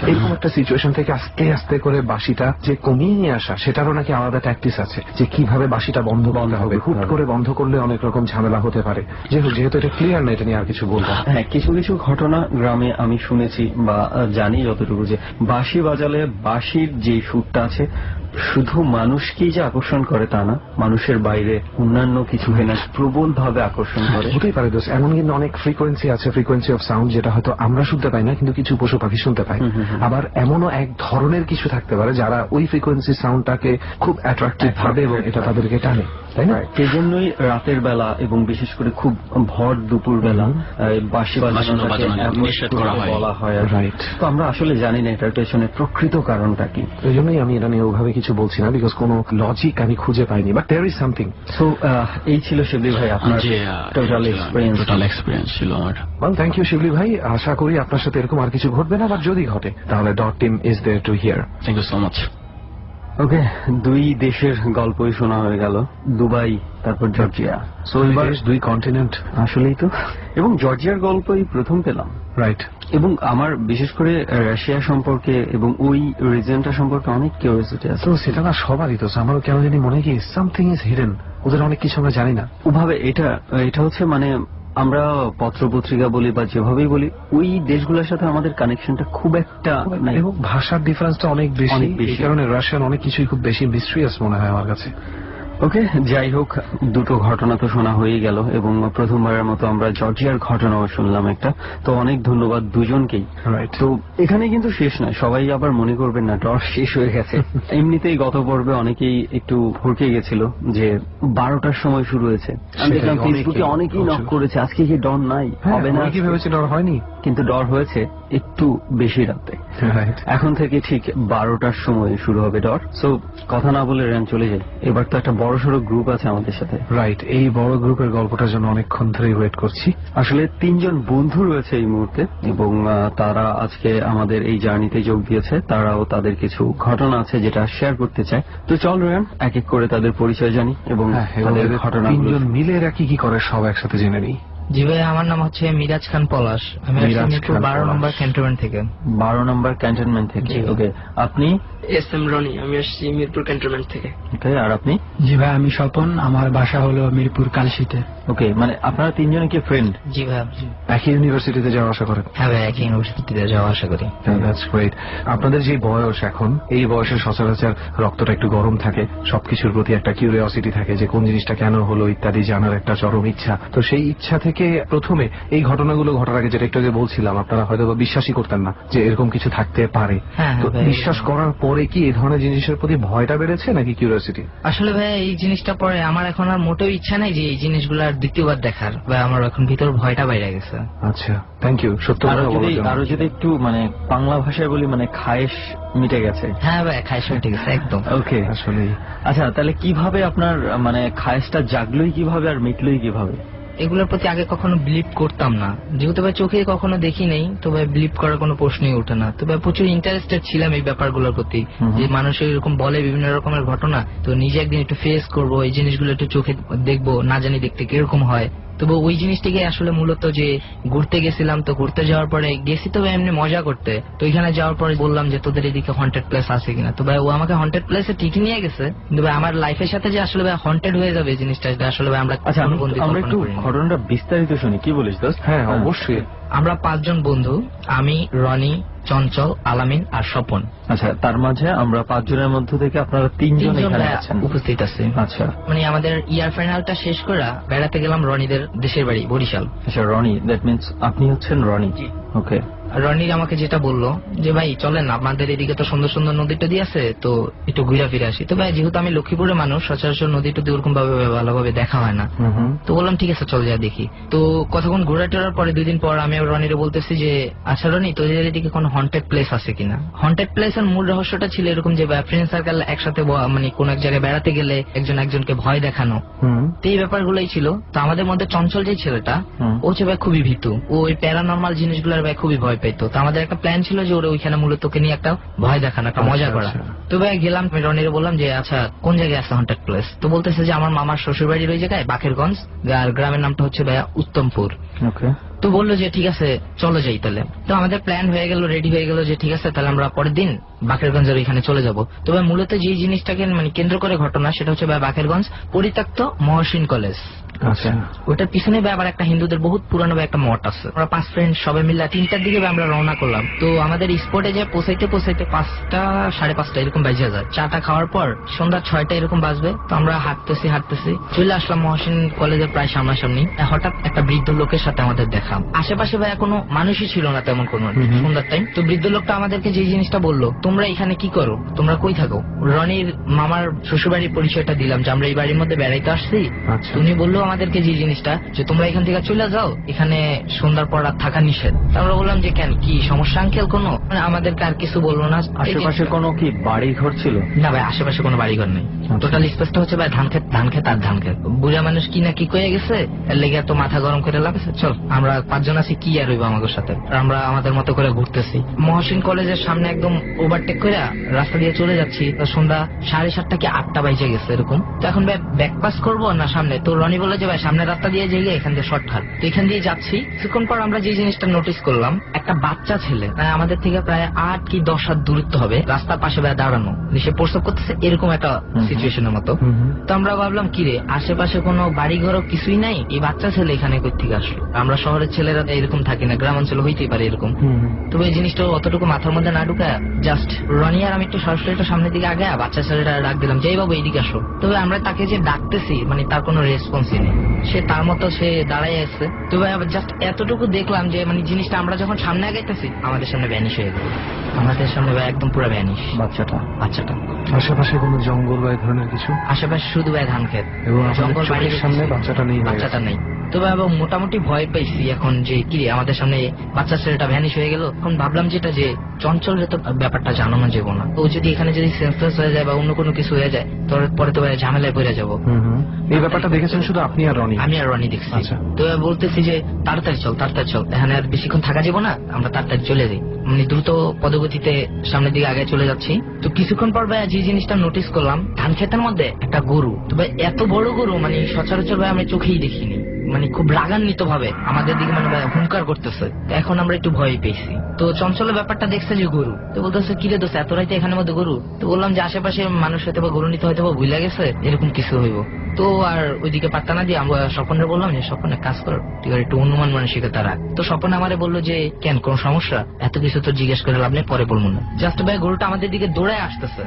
এরকম একটা সিচুয়েশন থেকে আস্তে আস্তে করে বাঁশিটা যে কমিয়ে নিয়ে আসা, সেটারও নাকি আলাদা ট্যাকটিস আছে যে কিভাবে বাঁশিটা বন্ধ করতে হবে। হুট করে বন্ধ করলে অনেক রকম ঝামেলা হতে পারে। যেহেতু এটা ক্লিয়ার না, এটা নিয়ে আর কিছু বলবো। হ্যাঁ, কিছু কিছু ঘটনা গ্রামে আমি শুনেছি বা জানি যতটুকু, যে বাঁশি বাজালে বাঁশির যে সুরটা আছে শুধু মানুষকেই যে আকর্ষণ করে তা না, মানুষের বাইরে অন্যান্য কিছু না প্রবল ভাবে আকর্ষণ করে। হতেই পারে দোষ, এমন কিন্তু অনেক ফ্রিকোয়েন্সি আছে, ফ্রিকোয়েন্সি অফ সাউন্ড, যেটা হয়তো আমরা শুনতে পাই না কিন্তু কিছু পশু পাখি শুনতে পায়। আবার এমনও এক ধরনের কিছু থাকতে পারে যারা ওই ফ্রিকোয়েন্সি সাউন্ডটাকে খুব অ্যাট্রাকটিভ ভাবে এবং এটা তাদেরকে টানে, তাই না? সেই জন্যই রাতের বেলা এবং বিশেষ করে খুব ভর দুপুর বেলা বাঁশি বাজানোটাকে বলা হয়। রাইট। তো আমরা আসলে জানি না এটার পেছনে প্রকৃত কারণটা কি, এই জন্যই আমি এটা নিয়ে ওভাবে কিছু বলছি না, বিকজ কোনো লজিক আমি খুঁজে পাইনি, but there is something. So এই ছিল শিবলি ভাই আপনার টোটাল এক্সপিরিয়েন্স ছিল আমার। ওয়েল, থ্যাংক ইউ শিবলি ভাই। আশা করি আপনার সাথে এরকম আর কিছু ঘটবে না, বা যদি ঘটে তাহলে dot team is there to hear. Thank you so much. Okay, দুই দেশের গল্পই শোনা হয়ে গেল, দুবাই তারপর জর্জিয়া। সো এবার দুই কন্টিনেন্ট আসলেই তো, এবং জর্জিয়ার গল্পই প্রথম পেলাম। রাইট। এবং আমার বিশেষ করে রাশিয়া সম্পর্কে এবং ওই রিজনটা সম্পর্কে অনেক কিউরিওসিটি আছে। তো সেটা না সবারই তো, আমারও কেন জানি মনে হয় কি সামথিং ইজ হিডেন, ওদের অনেক কিছু আমরা জানি না। ওভাবে এটা হচ্ছে মানে আমরা পত্রপত্রিকা বলি বা যেভাবেই বলি, ওই দেশগুলোর সাথে আমাদের কানেকশনটা খুব একটা নাই, এবং ভাষার ডিফারেন্সটা অনেক বেশি, এই কারণে রাশিয়ান অনেক কিছুই খুব বেশি মিস্ট্রিয়াস মনে হয় আমার কাছে। ওকে, যাই হোক, দুটো ঘটনা তো শোনা হয়ে গেল এবং প্রথমবারের মতো আমরা জর্জিয়ার ঘটনাও শুনলাম একটা। তো অনেক ধন্যবাদ দুজনকেই। তো এখানে কিন্তু শেষ নয়, সবাই আবার মনে করবেন না ডর শেষ হয়ে গেছে। এমনিতেই গত পর্বে অনেকেই একটু ভরকে গেছিল যে 12টার সময় শুরু হয়েছে। আমি দেখলাম ফেসবুকে অনেকেই নক করেছে, আজকে কি ডর নাই, হবে না, কি ভেবেছে ডর হয়নি, কিন্তু ডর হয়েছে একটু বেশি রাতে। এখন থেকে ঠিক 12টার সময় শুরু হবে ডর। সো কথা না বলে র্যান চলে যাই, এবার তো একটা বড়সড় গ্রুপ আছে আমাদের সাথে। রাইট, এই বড় গ্রুপের গল্পটার জন্য অনেকক্ষণ ধরে ওয়েট করছি। আসলে 3 জন বন্ধু রয়েছে এই মুহূর্তে এবং তারা আজকে আমাদের এই জার্নিতে যোগ দিয়েছে। তারাও তাদের কিছু ঘটনা আছে যেটা শেয়ার করতে চায়। তো চল র্যান, এক এক করে তাদের পরিচয় জানি এবং তাদের ঘটনাগুলো 3 জন মিলে এরা কি করে সব একসাথে জেনে নিই। জি ভাই, আমার নাম হচ্ছে মিরাজ খান পলাশ, আমি আসছি মিরপুর 12 নম্বর ক্যান্টনমেন্ট থেকে। 12 নম্বর ক্যান্টনমেন্ট থেকে। ওকে, আপনি? এস এম রনি, আমি আসছি মিরপুর ক্যান্টনমেন্ট থেকে। ওকে, আর আপনি? জি ভাই, আমি স্বপন, আমার বাসা হলো মিরপুর কালশিতে। ওকে, মানে আপনারা 3 জনে কি ফ্রেন্ড? জি ভাই। একই ইউনিভার্সিটিতে যাওয়া আসা করেন? হ্যাঁ ভাই, একই ইউনিভার্সিটিতে যাওয়া আশা করি। That's great. আপনাদের যে বয়স এখন, এই বয়সে সচরাচর রক্তটা একটু গরম থাকে, সবকিছুর প্রতি একটা কিউরিওসিটি থাকে যে কোন জিনিসটা কেন হলো ইত্যাদি জানার একটা চরম ইচ্ছা। তো সেই ইচ্ছা থেকে প্রথমে এই ঘটনাগুলো ঘটার আগে, যেটা একটু আগে বলছিলাম, আপনারা হয়তো বিশ্বাসই করতেন না যে এরকম কিছু থাকতে পারে। তো বিশ্বাস করার পরে কি এই ধরনের জিনিসের প্রতি ভয়টা বেড়েছে নাকি কিউরিওসিটি? আসলে ভাই এই জিনিসটা পরে আমার এখন আর মোটেও ইচ্ছা নাই যে এই জিনিসগুলো আর দ্বিতীয়বার দেখার, বা আমার এখন ভিতর ভয়টা বাইরে গেছে। আচ্ছা, থ্যাংক ইউ। সত্য আরো যদি একটু মানে বাংলা ভাষায় বলি, মানে খায়েশ মিটে গেছে। হ্যাঁ ভাই, খায়েশ মিটে গেছে একদম। ওকে, আসলে আচ্ছা, তাহলে কিভাবে আপনার মানে খায়েশটা জাগলোই কিভাবে আর মিটলোই কিভাবে? এগুলোর প্রতি আগে কখনো বিলিভ করতাম না, যেহেতু ভাই চোখে কখনো দেখি নেই, তো ভাই বিলিভ করার কোনো প্রশ্নই ওঠে না। তো ভাই প্রচুর ইন্টারেস্টেড ছিলাম এই ব্যাপারগুলোর প্রতি, যে মানুষের এরকম বলে বিভিন্ন রকমের ঘটনা, তো নিজে একদিন একটু ফেস করবো, এই জিনিসগুলো একটু চোখে দেখবো, না জানি দেখতে কিরকম হয়। তবে ওই জিনিসটিকে আসলে মূলত যে ঘুরতে গেছিলাম, তো ঘুরতে যাওয়ার পরে গেছি তো এমনি মজা করতে, তো এখানে যাওয়ার পরে বললাম যে তোদের এদিকে হন্টেড প্লেস আছে কিনা। তো ভাই ও আমাকে হন্টেড প্লেসে ঠিকই নিয়ে গেছে, কিন্তু ভাই আমার লাইফের সাথে যে আসলে ভাই হন্টেড হয়ে যাবে জিনিসটা, আসলে ভাই আমরা একটু ঘটনাটা বিস্তারিত শুনি, কি বলিস দোস্ত? হ্যাঁ অবশ্যই। আমরা 5 জন বন্ধু, আমি, রনি, চঞ্চল, আলামিন আর স্বপন। আচ্ছা, তার মাঝে আমরা 5 জনের মধ্য থেকে আপনারা 3 জন এখানে আছেন, উপস্থিত আছে। আচ্ছা, মানে আমাদের ইয়ার ফাইনালটা শেষ করে বেড়াতে গেলাম রনিদের দেশের বাড়ি বরিশাল। আচ্ছা, রনি, দ্যাট মিন্স আপনি হচ্ছেন রনি। ওকে, রনির আমাকে যেটা বললো যে ভাই চলেন, আপনাদের এদিকে তো সুন্দর সুন্দর নদী টদী আছে, তো একটু ঘুরে ফিরে আসি। তো ভাই যেহেতু আমি লক্ষ্মীপুরের মানুষ, সচরাচর নদী টদী ওরকম ভাবে ভালোভাবে দেখা হয় না, তো বললাম ঠিক আছে চল যা দেখি। তো কতক্ষণ ঘুরে টোরার পরে 2 দিন পর আমি রনিরে বলতেছি যে আচ্ছা রনি, তোদের এদিকে কোনো হন্টেড প্লেস আছে কিনা। হন্টেড প্লেসের মূল রহস্যটা ছিল এরকম যে ফ্রেন্ড সার্কেল একসাথে মানে কোন এক জায়গায় বেড়াতে গেলে একজন একজনকে ভয় দেখানো, তো এই ব্যাপারগুলোই ছিল। তো আমাদের মধ্যে চঞ্চল যে ছেলেটা, ও হচ্ছে ভাই খুবই ভীতু, ও ওই প্যারানর্মাল জিনিসগুলোর ভাই খুবই ভয় পেতো। তো আমাদের একটা প্ল্যান ছিল যে ওরা ওইখানে মূলত তোকে নিয়ে একটা ভয় দেখানো, একটা মজা করা। তো ভাই গেলাম, রনিরে বললাম যে আচ্ছা কোন জায়গায় আছে হন্টেড প্লেস। তো বলতেছে যে আমার মামার শ্বশুর বাড়ির ওই জায়গায় বাকেরগঞ্জ, আর গ্রামের নামটা হচ্ছে ভাইয়া উত্তমপুর। ওকে, তো বললো যে ঠিক আছে চলো যাই তাহলে। তো আমাদের প্ল্যান হয়ে গেল, রেডি হয়ে গেল যে ঠিক আছে তাহলে আমরা পরের দিন বাকেরগঞ্জের ওইখানে চলে যাব। তবে মূলত যে জিনিসটাকে মানে কেন্দ্র করে ঘটনা, সেটা হচ্ছে বাকেরগঞ্জ পরিত্যক্ত মহসিন কলেজ। আচ্ছা, ওটার পিছনে আবার একটা হিন্দুদের বহুত পুরানো একটা মঠ আছে। আমরা 5 ফ্রেন্ড সবাই মিলে 3টার দিকে আমরা রওনা করলাম। তো আমাদের স্পটে যে পৌঁছাইতে 5টা 5:30 এরকম বাজে যায়। চাটা খাওয়ার পর সন্ধ্যা 6টা এরকম বাজবে। তো আমরা হাঁটতেছি চলে আসলাম মহসিন কলেজের প্রায় সামনাসামনি। হঠাৎ একটা বৃদ্ধ লোকের সাথে আমাদের দেখা। আশেপাশে ভাইয়া কোনো মানুষই ছিল না তেমন কোনো, সন্ধ্যার টাইম। তো বৃদ্ধ লোকটা আমাদেরকে যে জিনিসটা বললো, তোমরা এখানে কি করো, তোমরা কই থাকো। রনির মামার শ্বশুরবাড়ির পরিচয়টা দিলাম যে আমরা এই বাড়ির মধ্যে বেড়াইতে আসছি। উনি বললো আমাদেরকে যে জিনিসটা যে তোমরা এখান থেকে চলে যাও, এখানে সন্ধ্যার পর রাত থাকা নিষেধ। আমরা বললাম যে কেন, কি সমস্যা আঙ্কেল কোনো? আমাদেরকে আর কিছু বললো না। আশেপাশে কোনো কি বাড়ি ঘর ছিল? না ভাই, আশেপাশে কোনো বাড়ি ঘর নেই। টোটাল স্পেসটা হচ্ছে ভাই ধান খেত আর ধান খেত। বুড়া মানুষ কি না কি কয়ে গেছে, এর লেগে এত মাথা গরম করে লাগছে। চল আমরা 5 জন আছি, কি আর হইব আমাদের সাথে। আর আমরা আমাদের মতো করে ঘুরতেছি। মহসিন কলেজের সামনে একদম ওভারটেক করে রাস্তা দিয়ে চলে যাচ্ছি। তো সন্ধ্যা 7:30 কি 8টা বাজে গেছে এরকম। তো এখন ভাই ব্যাকপাস করবো না সামনে, তো রনি বলে যে ভাই সামনে রাস্তা দিয়ে যাই, এখান দিয়ে শর্টকাট। তো এখান দিয়ে যাচ্ছি। কিছুক্ষণ পর আমরা যে জিনিসটা নোটিস করলাম, একটা বাচ্চা ছেলে আমাদের থেকে প্রায় 8 কি 10 হাত দূরত্ব হবে রাস্তার পাশে ভাই দাঁড়ানো, সে প্রস্তাব করতেছে এরকম একটা সিচুয়েশনের মতো। তো আমরা ভাবলাম কি রে, আশেপাশে কোনো বাড়ি ঘরও কিছুই নাই, এই বাচ্চা ছেলে এখানে কই থেকে আসলো। আমরা শহরের ছেলেরা এরকম থাকি না, গ্রাম অঞ্চলে হইতেই পারে এরকম। তবে এই জিনিসটা অতটুকু মাথার মধ্যে না ঢুকায় জাস্ট রনি আর আমি একটু সরাসরি একটু সামনের দিকে আগে বাচ্চা ছেলেটা ডাক দিলাম যে এই বাবু এইদিকে আসো। তবে আমরা তাকে যে ডাকতেছি মানে তার কোনো রেসপন্সই নেই, সে তার মতো সে দাঁড়াই আছে। তবে জাস্ট এতটুকু দেখলাম যে মানে জিনিসটা আমরা যখন সামনে আগাইতেছি আমাদের সামনে ভ্যানিশ হয়ে গেল, আমাদের সামনে একদম পুরো ভ্যানিশ। বাচ্চাটা আশেপাশে কোনো জঙ্গল বা এই ধরনের কিছু? আশেপাশে শুধু ধান খেত, এবং জঙ্গল বাড়ির সামনে বাচ্চাটা নেই। তবে এবং মোটামুটি ভয় পাইছি এখন যে কি আমাদের সামনে বাচ্চা ছেলেটা ভ্যানিশ হয়ে গেল। এখন ভাবলাম যেটা যে চঞ্চল তো ব্যাপারটা জানানো যাবো না, ও যদি এখানে যদি সেন্সলেস হয়ে যায় বা অন্য কোনো কিছু হয়ে যায় পরে তো ঝামেলায় পড়ে যাবো। এই ব্যাপারটা দেখেছেন শুধু আপনি আর রনি? আমি আর রনি দেখছি। তো বলতেছি যে তাড়াতাড়ি চল এখানে আর বেশিক্ষণ থাকা যাবো না, আমরা তাড়াতাড়ি চলে যাই। মানে দ্রুত পদগতিতে সামনের দিকে আগে চলে যাচ্ছি। তো কিছুক্ষণ পর ভাই যে জিনিসটা নোটিস করলাম, ধান ক্ষেতের মধ্যে একটা গরু। তো ভাই এত বড় গরু মানে সচরাচর ভাই আমি চোখেই দেখিনি, মানে খুব রাগান্বিত ভাবে আমাদের দিকে মানে হুঙ্কার করতেছে। এখন আমরা একটু ভয় পেয়েছি। তো চঞ্চলের ব্যাপারটা দেখছে যে গরু, তো বলতেছে কিরে দোস্ত এত রাইতে এখানের মধ্যে গরু? তো বললাম যে আশেপাশে মানুষ হয়তো বা গরু নিতে হয়তো বা ভুলে গেছে, এরকম কিছু হইব। তো আর ওইদিকে পাত্তা না দিয়ে আমরা স্বপনে বললাম যে স্বপনে কাজ কর, তুই একটু অনুমান মানসিকতা রাখ। তো স্বপনে আমারে বললো যে কেন, কোন সমস্যা? এত কিছু তো জিজ্ঞেস করে লাভ নেই, পরে বলবো না। জাস্ট ভাই গরুটা আমাদের দিকে দৌড়ায় আসতেছে,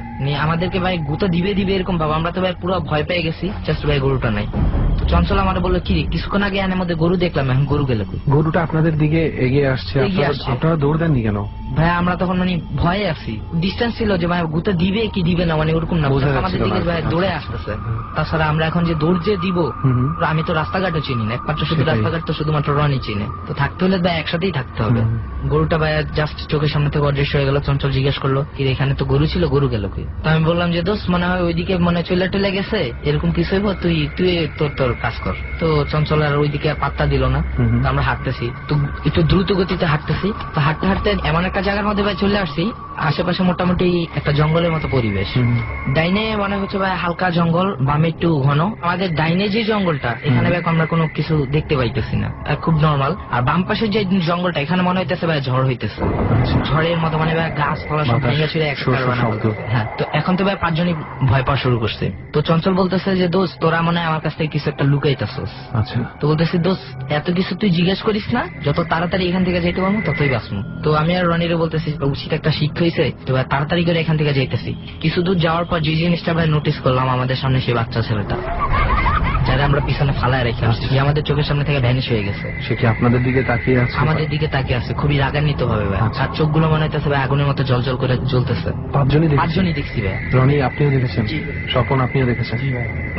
আমাদেরকে ভাই গুতো দিবে এরকম ভাবে। আমরা তো ভাই পুরো ভয় পেয়ে গেছি, জাস্ট ভাই গরুটা নাই। তো চঞ্চল আমার বললো কি কিছুক্ষণ আগে এর মধ্যে গরু দেখলাম, এখন গরু গেল? গরুটা আপনাদের দিকে এগিয়ে আসছে, আপনারা দৌড় দেননি কেন? ভাই আমরা তখন মানে ভয়ে আছি, ডিস্টেন্স ছিল যে ভাই গুতো দিবে কি দিবে না মানে ওরকম না, আমাদের দিকে ভাই দৌড়ে আসতেছে। তাছাড়া আমরা এখন যে দৌড় যে দিব, আমি তো রাস্তাঘাটও চিনি না, একমাত্র শুধু রাস্তাঘাট তো শুধুমাত্র রনি চিনে। তো থাকতে হলে ভাই একসাথেই থাকতে হবে। গরুটা ভাই জাস্ট চোখের সামনে থেকে অদৃশ্য হয়ে গেল। চঞ্চল জিজ্ঞেস করলো কি এখানে তো গরু ছিল, গরু গেল কি? তো আমি বললাম যে দোস্ত মনে হয় ওইদিকে মনে চলে গেছে, এরকম কিছু হইব, তুই তোর কাজ কর। তো চঞ্চল আর ওইদিকে পাত্তা দিল না। তো আমরা হাঁটতেছি, তো একটু দ্রুত গতিতে হাঁটতেছি। তো হাঁটতে হাঁটতে এমন একটা জায়গার মধ্যে ভাই চলে আসছি, আশেপাশে মোটামুটি একটা জঙ্গলের মতো পরিবেশ। ডাইনে মনে হচ্ছে ভাই হালকা জঙ্গল, বামে একটু ঘন। আমাদের ডাইনে যে জঙ্গলটা, এখানে ভাই আমরা কোনো কিছু দেখতে পাইতেছি না, খুব নর্মাল। আর বাম পাশের যে জঙ্গলটা, এখানে মনে হইতেছে ভাই ঝড় হইতেছে, ঝড়ের মতো মানে ভাই গাছপালা সব ভেঙে ছিঁড়ে হ্যাঁ। তো এখন তো ভাই 5 জনই ভয় পাওয়া শুরু করছে। তো চঞ্চল বলতেছে যে দোস্ত তোরা মনে হয় আমার কাছ থেকে কিছু একটা লুকাইতেছস। তো বলতেছি দোস্ত এত কিছু তুই জিজ্ঞেস করিস না, যত তাড়াতাড়ি এখান থেকে যেতে পারবো ততই বাঁচবো। তো আমি আর রনিরে বলতেছি উচিত একটা শিক্ষা হয়েছে, তো তাড়াতাড়ি করে এখান থেকে যাইতেছি। কিছু দূর যাওয়ার পর যে জিনিসটা ভাই নোটিস করলাম, আমাদের সামনে সেই বাচ্চা ছেলেটা যারা আমরা পিছনে ফালায় রেখে আসছি, আমাদের চোখের সামনে থেকে ভ্যানিশ হয়ে গেছে। সে কি আপনাদের দিকে তাকিয়ে আছে? আমাদের দিকে তাকিয়ে আছে, খুবই রাগান্বিত ভাবে ভাই। আর চোখগুলো মনে হইতেছে ভাই আগুনের মতো জল করে জ্বলতেছে। 5 জনই দেখছি ভাই। রনি আপনিও দেখেছেন? স্বপন আপনিও দেখেছেন?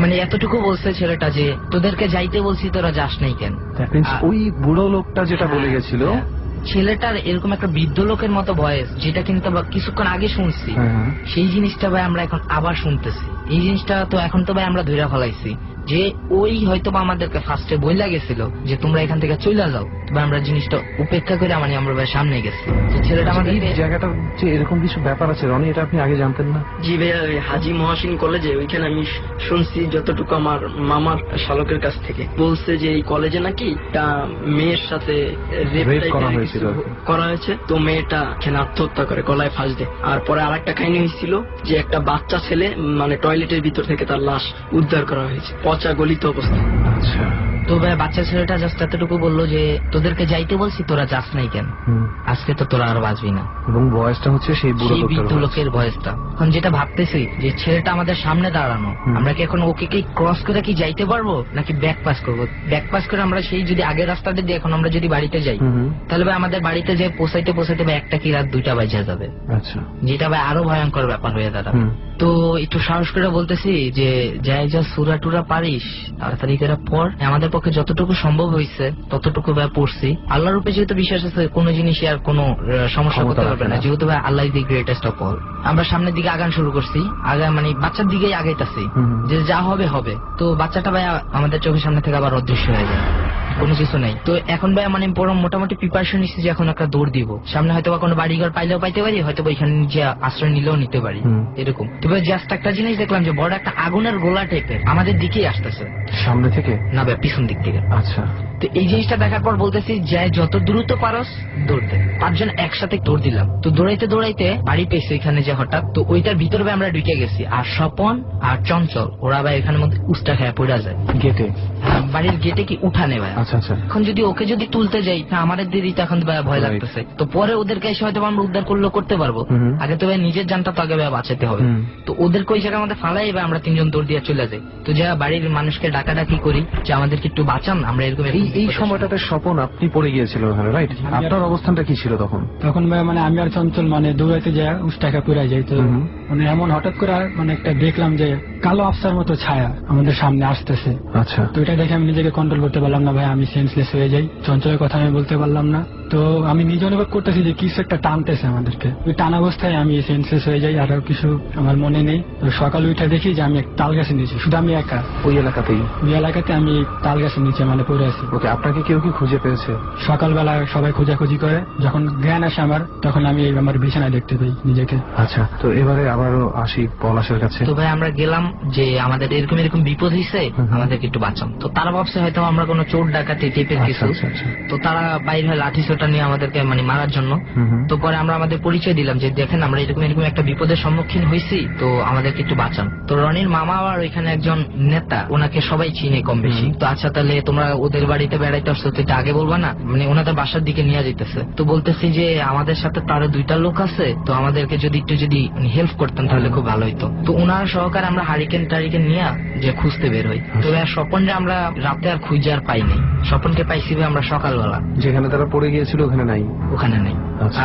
মানে এতটুকু বলছে ছেলেটা যে তোদেরকে যাইতে বলছি তোরা যাস নাই কেন? ওই বুড়ো লোকটা যেটা বলে গেছিল, ছেলেটার এরকম একটা বৃদ্ধ লোকের মতো ভয়েস, যেটা কিন্তু কিছুক্ষণ আগে শুনছি, সেই জিনিসটা ভাই আমরা এখন আবার শুনতেছি। এই জিনিসটা তো এখন তো ভাই আমরা ধরে ফেলাইছি যে ওই হয়তো আমাদেরকে ফার্স্টে বইলা গেছিল যে তোমরা এখান থেকে চলে যাও, তবে আমরা জিনিসটা উপেক্ষা করে মানে আমরা ভাই সামনে গেছি। তো ছেলেটা আমাদের জায়গাটা যে এরকম কিছু ব্যাপার আছে, রনি এটা আপনি আগে জানতেন না? জি ভাইয়া, হাজি মহসিন কলেজে ওইখানে আমি শুনছি যতটুকু আমার মামার শালকের কাছ থেকে বলছে যে এই কলেজে নাকি একটা মেয়ের সাথে রেপ করা হয়েছে। তো মেয়েটা এখানে আত্মহত্যা করে গলায় ফাঁস দেয়। আর পরে আরেকটা কাহিনী হয়েছিল যে একটা বাচ্চা ছেলে মানে টয়লেটের ভিতর থেকে তার লাশ উদ্ধার করা হয়েছে পচা গলিত অবস্থা। আচ্ছা। তো ভাই বাচ্চা ছেলেটা জাস্ট এতটুকু বললো যে তোদেরকে যাইতে বলছি তোরা যাস নাই কেন, আজকে তো তোরা আর বাঁচবি না। এবং বয়সটা হচ্ছে সেই বৃদ্ধ লোকের বয়সটা। এখন যেটা ভাবতেছি যে ছেলেটা আমাদের সামনে দাঁড়ানো, আমরা কি এখন ওকে কি ক্রস করে কি যাইতে পারবো নাকি ব্যাক পাস করবো? ব্যাক পাস করে আমরা সেই যদি আগের রাস্তাটা দিয়ে এখন আমরা যদি বাড়িতে যাই, তাহলে ভাই আমাদের বাড়িতে যে পৌঁছাইতে ভাই 1টা কি রাত 2টা বাজে যাবে। আচ্ছা। যেটা ভাই আরো ভয়ঙ্কর ব্যাপার হয়ে দাঁড়াবে। তো একটু সাহস করে বলতেছি যে যাই যা সুরা টুরা পারিস তাড়াতাড়ি করে পর, আমাদের পক্ষে যতটুকু সম্ভব হয়েছে ততটুকু ভাই পড়ছি। আল্লাহর উপরে যেহেতু বিশ্বাস আছে কোনো জিনিসই আর কোনো সমস্যা করতে পারবে না, যেহেতু ভাই আল্লাহ দি গ্রেটেস্ট অফ অল। আমরা সামনের দিকে আগান শুরু করছি, মানে বাচ্চার দিকেই আগাইতাছি, যে যা হবে হবে। তো বাচ্চাটা ভাই আমাদের চোখের সামনে থেকে আবার অদৃশ্য হয়ে যায়, কোনো কিছু নাই। তো এখন ভাই মানে মোটামুটি প্রিপারেশন নিচ্ছি যে এখন একটা দৌড় দিব, সামনে হয়তো বা কোনো বাড়িঘর পাইলেও পাইতে পারি, হয়তো ওইখানে যে আশ্রয় নিলেও নিতে পারি এরকম। তবে জাস্ট একটা জিনিস দেখলাম যে বড় একটা আগুনের গোলা টাইপের আমাদের দিকেই আসতেছে। সামনে থেকে না ভাই, পিছন দিক থেকে। আচ্ছা, তো এই জিনিসটা দেখার পর বলতেছি যে যত দ্রুত পারস দৌড়তে। 5 জন একসাথে দৌড় দিলাম। তো দৌড়াইতে দৌড়াইতে বাড়ি পেয়েছি এখানে যে হঠাৎ, তো ওইটার ভিতরে ভাই আমরা ঢুকে গেছি। আর স্বপন আর চঞ্চল ওরা ভাই এখানের মধ্যে উস্টা খেয়ে পড়া যায় গেটে, বাড়ির গেটে কি উঠানে ভাই। আচ্ছা আচ্ছা। এখন যদি ওকে যদি তুলতে যাই তা আমাদের দেরি, তো এখন ভাই ভয় লাগতেছে। তো পরে ওদেরকে এসে হয়তো আমরা উদ্ধার করলেও করতে পারবো, আগে তো ভাই নিজের জানটা তো আগে ভাই বাঁচাতে হবে। তো ওদেরকে ওই জায়গায় আমাদের ফালাই ভাই আমরা 3 জন দৌড় দিয়ে চলে যাই। তো যা বাড়ির মানুষকে ডাকাডাকি করি যে আমাদেরকে একটু বাঁচান, আমরা এরকম। এই সময়টাতে স্বপন আপনি পড়ে গিয়েছিলেন ওখানে, রাইট? আপনার অবস্থানটা কি ছিল তখন? তখন ভাই মানে আমি আর চঞ্চল মানে দৌড়াইতে যাই উস্টাকা পুরাই যাই। তো মানে এমন হঠাৎ করে মানে একটা দেখলাম যে কালো আফসার মতো ছায়া আমাদের সামনে আসতেছে। আচ্ছা। তো এটা দেখে আমি নিজেকে কন্ট্রোল করতে পারলাম না ভাই, আমি সেন্সলেস হয়ে যাই। চঞ্চলের কথা আমি বলতে পারলাম না। তো আমি নিজে অনুভব করতেছি যে কিছু একটা টানতেছে আমাদেরকে। ওই টান অবস্থায় আমি সেন্সলেস হয়ে যাই, আর কিছু আমার মনে নেই। তো সকাল উঠে দেখি যে আমি তাল গাছের নিচে, শুধু আমি একা ওই এলাকাতেই। ওই এলাকাতে আমি তাল গাছের নিচে মানে পড়ে আছি। ওকে, আপনাকে কেউ কি খুঁজে পেয়েছে? সকালবেলা সবাই খোঁজাখুঁজি করে, যখন জ্ঞান আসে আমার তখন আমি আমার বিছানায় দেখতে পাই নিজেকে। আচ্ছা, তো এবারে আবারও আসি পলাশের কাছে। তো ভাই আমরা গেলাম যে আমাদের এরকম এরকম বিপদ হয়েছে, আমাদেরকে একটু বাঁচান। তো তারা ভাবছে হয়তো আমরা কোনো চোর ডাকাতি টাইপের কিছু। তো তারা বাইরে হয় লাঠি সোটা নিয়ে আমাদেরকে মানে মারার জন্য। তো পরে আমরা আমাদের পরিচয় দিলাম যে দেখেন আমরা এরকম এরকম একটা বিপদের সম্মুখীন হয়েছি, তো আমাদেরকে একটু বাঁচান। তো রনির মামা আর ওইখানে একজন নেতা, ওনাকে সবাই চিনে কম বেশি। তো আচ্ছা তাহলে তোমরা ওদের বাড়িতে বেড়াইতে আসছো, তো এটা আগে বলবা না, মানে ওনাদের বাসার দিকে নিয়ে যেতেছে। তো বলতেছি যে আমাদের সাথে তো আরো 2টা লোক আছে, তো আমাদেরকে যদি একটু যদি হেল্প করতেন তাহলে খুব ভালো হইতো। তো ওনার সহকারে আমরা হারিকেন টারিকেন নিয়ে যে খুঁজতে বের হই। তো স্বপনরে আমরা রাতে আর খুঁজে আর পাই নাই, স্বপনকে পাইছি আমরা সকালবেলা। যেখানে তারা পড়ে গিয়েছিল ওখানে নাই? ওখানে নেই।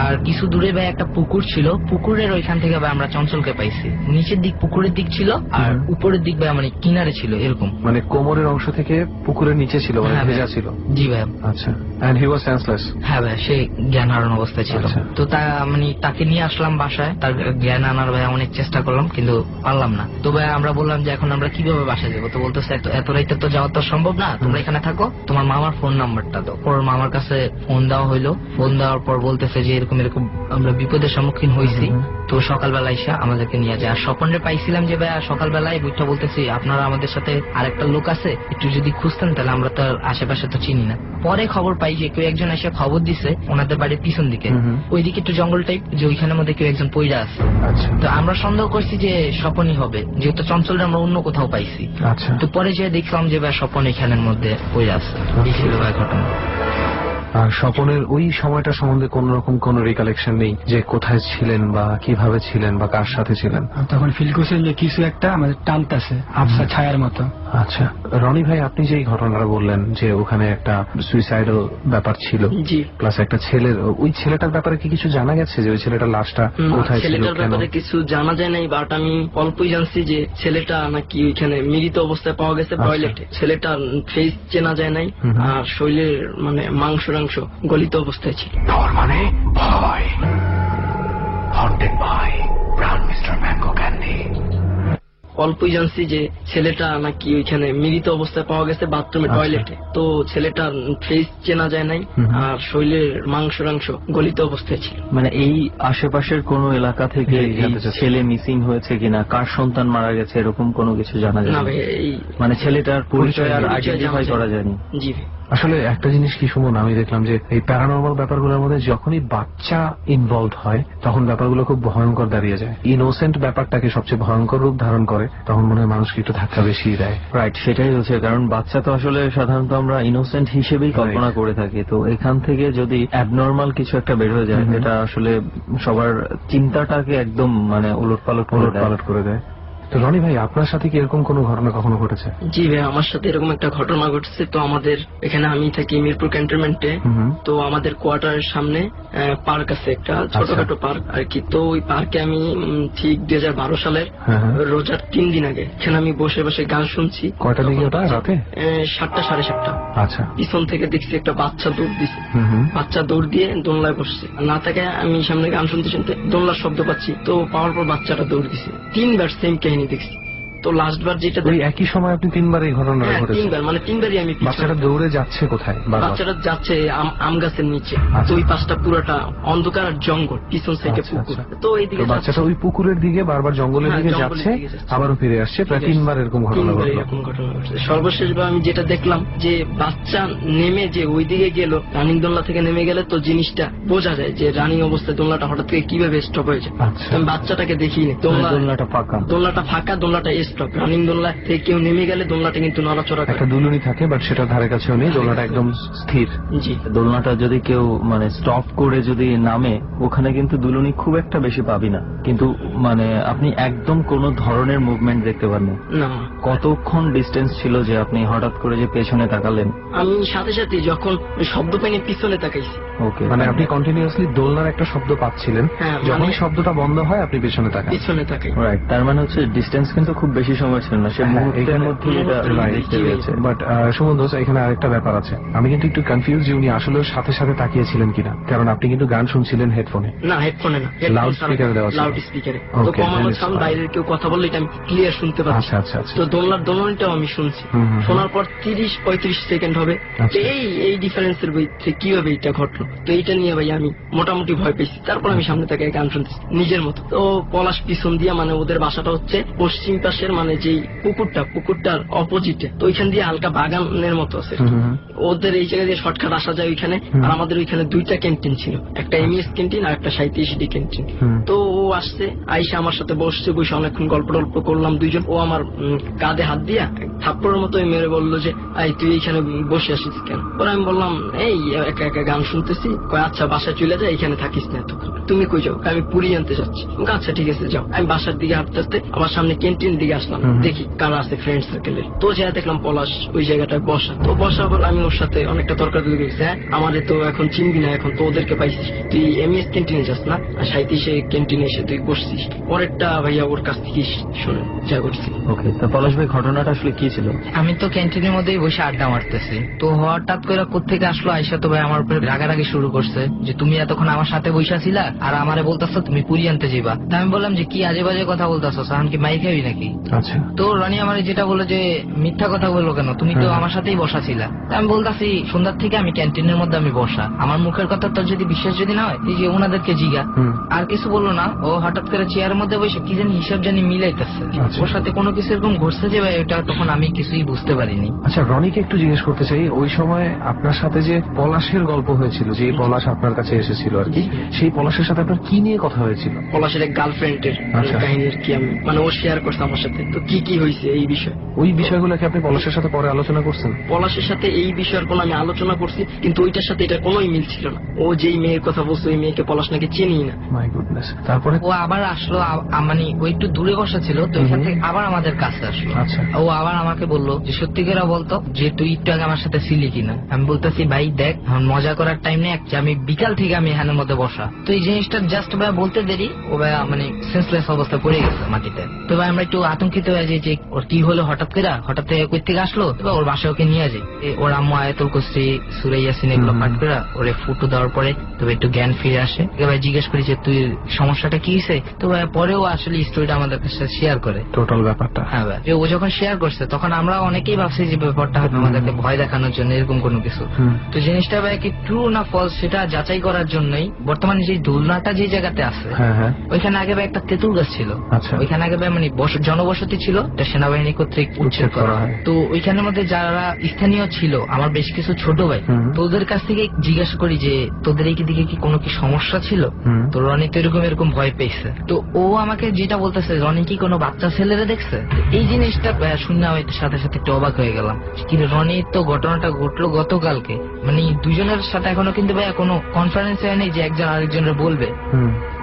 আর কিছু দূরে ভাই একটা পুকুর ছিল, পুকুরের ওইখান থেকে ভাই আমরা চঞ্চলকে পাইছি। নিচের দিক পুকুরের দিক ছিল, আর উপরের দিক ভাই মানে কিনারে ছিল এরকম, মানে কোমরের অংশ থেকে পুকুরের নিচে ছিল, মানে ভেজা ছিল। জি ভাই। আচ্ছা, এন্ড হি ওয়াজ সেন্সলেস? হ্যাঁ ভাই, সে জ্ঞান হারানো অবস্থায় ছিল। তো তা মানে তাকে নিয়ে আসলাম বাসায়, তার জ্ঞান আনার ভাই অনেক চেষ্টা করলাম কিন্তু পারলাম না। তো ভাই আমরা বললাম যে এখন আমরা কিভাবে বাসায় যাবো? তো বলতেছে এত রাইতে তো যাওয়া তো সম্ভব না, তোমরা এখানে থাকো, তোমার মামার ফোন নাম্বারটা দাও। ওর মামার কাছে ফোন দেওয়া হইলো। ফোন দেওয়ার পর বলতেছে যে এরকম এরকম আমরা বিপদের সম্মুখীন হয়েছি, তো সকালবেলা এসে আমাদেরকে নিয়ে যায়। আর স্বপনরে পাইছিলাম যে ভাই সকালবেলায় বুঝটা বলতেছি আপনারা আমাদের সাথে আরেকটা লোক আছে, একটু যদি খুঁজতেন তাহলে আমরা তো আশেপাশে তো চিনি না। পরে খবর পাই যে কেউ একজন এসে খবর দিছে ওনাদের বাড়ির পিছন দিকে, ওইদিকে একটু জঙ্গল টাইপ, যে ওইখানের মধ্যে কেউ একজন পইড়া আছে। তো আমরা সন্দেহ করছি যে স্বপনই হবে, যেহেতু চঞ্চলটা আমরা অন্য কোথাও পাইছি। তো পরে যে দেখলাম যে ভাই স্বপন এখানের মধ্যে পইড়া আছে। এই ছিল ভাই ঘটনা। আর স্বপনের ওই সময়টা সম্বন্ধে কোন রকম কোন রিকালেকশন নেই যে কোথায় ছিলেন বা কিভাবে ছিলেন বা কার সাথে ছিলেন? তখন ফিল করছেন যে কিছু একটা আমাদের টানতেছে আবসা ছায়ার মতো। আচ্ছা, রনি ভাই আপনি যে এই ঘটনাটা বললেন যে ওখানে একটা সুইসাইডাল ব্যাপার ছিল, প্লাস একটা ছেলের, ওই ছেলেটার ব্যাপারে কি কিছু জানা গেছে যে ওই ছেলেটার লাশটা কোথায় ছিল? ছেলেটার ব্যাপারে কিছু জানা যায় নাই, বাট আমি অল্পই জানছি যে ছেলেটা নাকি ওইখানে মৃত অবস্থায় পাওয়া গেছে টয়লেটে। ছেলেটার ফেস চেনা যায় নাই, আর শরীরের মানে মাংস গলিত অবস্থায় ছিল। ডর মানে ভয়। হন্টেড বাই প্রাণ মিস্টার ম্যাঙ্গো ক্যান্ডি। অল্পই জানছি যে ছেলেটা নাকি ওইখানে মৃত অবস্থায় পাওয়া গেছে বাথরুমে টয়লেটে। তো ছেলেটার ফেস চেনা যায় নাই, আর শরীরের মাংস গলিত অবস্থায় ছিল। মানে এই আশেপাশের কোন এলাকা থেকে ছেলে মিসিং হয়েছে কিনা, কার সন্তান মারা গেছে এরকম কোনো কিছু জানা যায় না? মানে ছেলেটার পরিচয় আর আইডেন্টিফাই করা যায়নি। জি। আসলে একটা জিনিস কি শুনুন, আমি দেখলাম যে এই প্যারানর্মাল ব্যাপারগুলোর মধ্যে যখনই বাচ্চা ইনভলভ হয় তখন ব্যাপারগুলো খুব ভয়ঙ্কর দাঁড়িয়ে যায়। ইনোসেন্ট ব্যাপারটাকে সবচেয়ে ভয়ঙ্কর রূপ ধারণ করে, তখন মনে হয় মানুষকে একটু ধাক্কা বেশি দেয়। রাইট, সেটাই হচ্ছে কারণ বাচ্চা তো আসলে সাধারণত আমরা ইনোসেন্ট হিসেবেই কল্পনা করে থাকি। তো এখান থেকে যদি অ্যাবনর্মাল কিছু একটা বের হয়ে যায়, এটা আসলে সবার চিন্তাটাকে একদম মানে উলটপালট করে দেয়। তো রনি ভাই, আপনার সাথে কি এরকম কোনো ঘটনা কখনো ঘটেছে? জি ভাই, আমার সাথে এরকম একটা ঘটনা ঘটছে। তো আমাদের এখানে আমি থাকি মিরপুর ক্যান্টনমেন্টে। তো আমাদের কোয়ার্টারের সামনে পার্ক আছে, একটা ছোটখাটো পার্ক আর কি। তো ওই পার্কে আমি ঠিক 2012 সালের রোজার 3 দিন আগে এখানে আমি বসে বসে গান শুনছি। কয়টা দিকে ওটা? রাতে 7টা 7:30। আচ্ছা। পিছন থেকে দেখছি একটা বাচ্চা দৌড় দিছে। বাচ্চা দৌড় দিয়ে দোলনায় বসছে। না থাকে আমি সামনে গান শুনতে শুনতে দোলনার শব্দ পাচ্ছি। তো পাওয়ার পর বাচ্চাটা দৌড় দিছে। 3বার সেম কাহিনী দেখছি। তো লাস্টবার যেটা ওই একই সময় আপনি 3বার এই ঘটনাটা ঘটেছে? 3বার, মানে 3বারই আমি। বাচ্চাটা দৌড়ে যাচ্ছে কোথায়? বাচ্চাটা যাচ্ছে আম গাছের নিচে। তো ওই পাশটা পুরোটা অন্ধকার আর জঙ্গল, পিছন সাইডে পুকুর। তো এইদিকে বাচ্চাটা ওই পুকুরের দিকে বারবার জঙ্গলের দিকে যাচ্ছে, আবারও ফিরে আসছে। প্রায় 3বার এরকম ঘটনা ঘটলো। সর্বশেষবার আমি যেটা দেখলাম যে বাচ্চা নেমে যে ওই দিকে গেল, রানিং দোলনা থেকে নেমে গেলে তো জিনিসটা বোঝা যায় যে রানিং অবস্থায় দোলনাটা হঠাৎ থেকে কিভাবে স্টপ হয়েছে। আমি বাচ্চাটাকে দেখিনি। দোলনাটা ফাঁকা, দোলনাটা স্টপ। রানিং দোলনা থেকে কেউ নেমে গেলে দোলনাটা কিন্তু নড়াচড়া, একটা দুলুনি থাকে, বাট সেটা ধারে কাছেও নেই, দোলনাটা একদম স্থির। জি, দোলনাটা যদি কেউ মানে স্টপ করে যদি নামে, ওখানে কিন্তু দুলুনি খুব একটা বেশি পাবি না, কিন্তু মানে আপনি একদম কোনো ধরনের মুভমেন্ট দেখতে পারেন না। কতক্ষণ ডিস্টেন্স ছিল যে আপনি হঠাৎ করে যে পেছনে তাকালেন? আমি সাথে সাথে যখন শব্দ পাইনি পিছনে তাকাইছি। ওকে, মানে আপনি কন্টিনিউয়াসলি দোলনার একটা শব্দ পাচ্ছিলেন, যখন শব্দটা বন্ধ হয় আপনি পিছনে তাকান। রাইট, তার মানে হচ্ছে ডিস্টেন্স কিন্তু খুব বেশি সময় ছিল না, সে মুহূর্তের মধ্যে এটা দেখতে পেয়েছে। বাট সুমন দোষ, এখানে আরেকটা ব্যাপার আছে। আমি কিন্তু একটু কনফিউজ যে উনি আসলে সাথে সাথে তাকিয়েছিলেন কিনা, কারণ আপনি কিন্তু গান শুনছিলেন হেডফোনে। না, হেডফোনে না, লাউড স্পিকারে দেওয়া ছিল। লাউড স্পিকারে। তো কমানো সাউন্ড, বাইরের কেউ কথা বললে এটা আমি ক্লিয়ার শুনতে পাচ্ছি। আচ্ছা আচ্ছা আচ্ছা। তো দোলনাটাও আমি শুনছি। শোনার পর 30-35 সেকেন্ড হবে। এই ডিফারেন্সের ভিতরে কিভাবে এটা ঘটলো, তো এইটা নিয়ে ভাই আমি মোটামুটি ভয় পেয়েছি। তারপর আমি সামনে থেকে গান শুনতেছি নিজের মতো। তো পলাশ পিছন দিয়ে, মানে ওদের বাসাটা হচ্ছে পশ্চিম পাশের, মানে যেই পুকুরটার অপোজিটে। তো ওইখান দিয়ে হালকা বাগানের মতো আছে। ওদের এই জায়গা দিয়ে শর্টকাট আসা যায় ওইখানে। আর আমাদের ওইখানে 2টা ক্যান্টিন ছিল, একটা এমএস ক্যান্টিন আর একটা 37D ক্যান্টিন। তো ও আসছে, আইসা আমার সাথে বসে অনেকক্ষণ গল্প করলাম দুইজন। ও আমার কাঁধে হাত দিয়া থাপ্পড়ের মতো মেরে বললো যে তুই এইখানে বসে আসিস কেন? পরে আমি বললাম এই একা একা গান শুনতেছি। আচ্ছা, বাসায় চলে যায়, এখানে থাকিস না এত। তুমি কই যাও? আমি পুরি আনতে যাচ্ছি। আচ্ছা ঠিক আছে, যাও। আমি বাসার দিকে হাঁটতে হাঁটতে আমার সামনে ক্যান্টিন দিকে আসলাম, দেখি কারা আছে ফ্রেন্ড সার্কেলের। তো যা দেখলাম পলাশ ওই জায়গাটায় বসা। তো বসা পর আমি ওর সাথে অনেকটা তর্কাতর্কি করেছি। আমারে তো এখন চিনবি না, এখন তো ওদেরকে পাইছিস, তুই এমএস ক্যান্টিনে যাস না, আর 37 ক্যান্টিনে এসে তুই বসছিস। পরেরটা ভাইয়া ওর কাছ থেকে শুনে যা করছি। ওকে, তো পলাশ ভাই ঘটনাটা আসলে কি ছিল? আমি তো ক্যান্টিনের মধ্যেই বসে আড্ডা মারতেছি। তো হঠাৎ করে কোত্থেকে আসলো আইসা, তো ভাই আমার উপরে রাগারাগি শুরু করছে যে তুমি এতক্ষণ আমার সাথে বসে ছিলা আর আমারে বলতেছো তুমি পুরি আনতে যাইবা। তা আমি বললাম যে কি আজে বাজে কথা বলতেছো, সাহান কি মাই খাবি নাকি? আচ্ছা। তো রনি আমার যেটা বললো যে মিথ্যা কথা বললো কেন, তুমি তো আমার সাথেই বসা ছিলা। তা আমি বলতাছি সন্ধ্যার থেকে আমি ক্যান্টিনের মধ্যে আমি বসা, আমার মুখের কথা তোর যদি বিশ্বাস যদি না হয় এই যে ওনাদেরকে জিগা। আর কিছু বললো না, ও হঠাৎ করে চেয়ারের মধ্যে বসে কি জানি হিসাব জানি মিলাইতেছে। ওর সাথে কোনো কিছু এরকম ঘটছে যে ভাই এটা তখন আমি কিছুই বুঝতে পারিনি। আচ্ছা, রনিকে একটু জিজ্ঞেস করতে চাই, ওই সময় আপনার সাথে যে পলাশের গল্প হয়েছিল, যে পলাশ আপনার কাছে এসেছিল আর কি, সেই পলাশের সাথে আপনার কি নিয়ে কথা হয়েছিল? পলাশের এক গার্লফ্রেন্ডের কাহিনীর কি আমি, মানে ও শেয়ার করছে আমার সাথে। তো কি হয়েছে এই বিষয়, ওই বিষয়গুলো কি আপনি পলাশের সাথে পরে আলোচনা করছেন? পলাশের সাথে এই বিষয়ের কোনো আমি আলোচনা করছি, কিন্তু ওইটার সাথে এটা কোনোই মিল ছিল না। ও যেই মেয়ের কথা বলছে ওই মেয়েকে পলাশ নাকি চিনি না। My goodness. তারপরে ও আবার আসলো, মানে ও একটু দূরে বসা ছিল, তো এখান থেকে আবার আমাদের কাছে আসলো। আচ্ছা। ও আবার আমাকে বললো যে সত্যি করে বলতো যে তুই একটু আগে আমার সাথে ছিলি কিনা। আমি বলতেছি ভাই দেখ, এখন মজা করার টাইম নেই, আমি বিকাল থেকে আমি এখানের মধ্যে বসা। তো এই জিনিসটা জাস্ট ভাই বলতে দেরি ও ভাই মানে সেন্সলেস অবস্থা পড়ে গেছে মাটিতে। তো ভাই আমরা একটু আতঙ্কিত হয়ে যাই যে ওর কি হলো, হঠাৎ কই থেকে আসলো, ওর বাসায় ওকে নিয়ে যাই। ওর আম্মু আয়াতুল কুরসি সূরা ইয়াসিন এগুলো পাঠ করে ওরে ফুটো দেওয়ার পরে তবে একটু জ্ঞান ফিরে আসে। ভাই জিজ্ঞেস করি যে তুই সমস্যাটা কি হয়েছে, তো ভাই পরেও আসলে স্টোরিটা আমাদের কাছে শেয়ার করে টোটাল ব্যাপারটা। হ্যাঁ ভাই, ও যখন শেয়ার করছে তখন আমরা অনেকেই ভাবছি যে ব্যাপারটা হয়তো আমাদেরকে ভয় দেখানোর জন্য এরকম কোনো কিছু। তো জিনিসটা ভাই কি ট্রু না ফলস সেটা যাচাই করার জন্যই বর্তমানে যে দোলনাটা যে জায়গাতে আছে ওইখানে আগে ভাই একটা তেঁতুল গাছ ছিল। ওইখানে আগে ভাই মানে জনবসতি ছিল, এটা সেনাবাহিনী কর্তৃক উচ্ছেদ করা হয়। তো ওইখানের মধ্যে যারা স্থানীয় ছিল আমার বেশ কিছু ছোট ভাই, তো ওদের কাছ থেকে জিজ্ঞাসা করি যে তোদের এই দিকে কি কোনো কি সমস্যা ছিল? তো রনি তো এরকম ভয় পেয়েছে। তো ও আমাকে যেটা বলতেছে রনি কি কোনো বাচ্চা ছেলেরা দেখছে। এই জিনিসটা শুনে আমি সাথে সাথে একটু অবাক হয়ে গেলাম। কিন্তু রনি তো ঘটনাটা ঘটলো গতকালকে, মানে দুজনের সাথে এখনো কিন্তু ভাই কোনো কনফারেন্স হয়নি যে একজন আরেকজনের বলবে।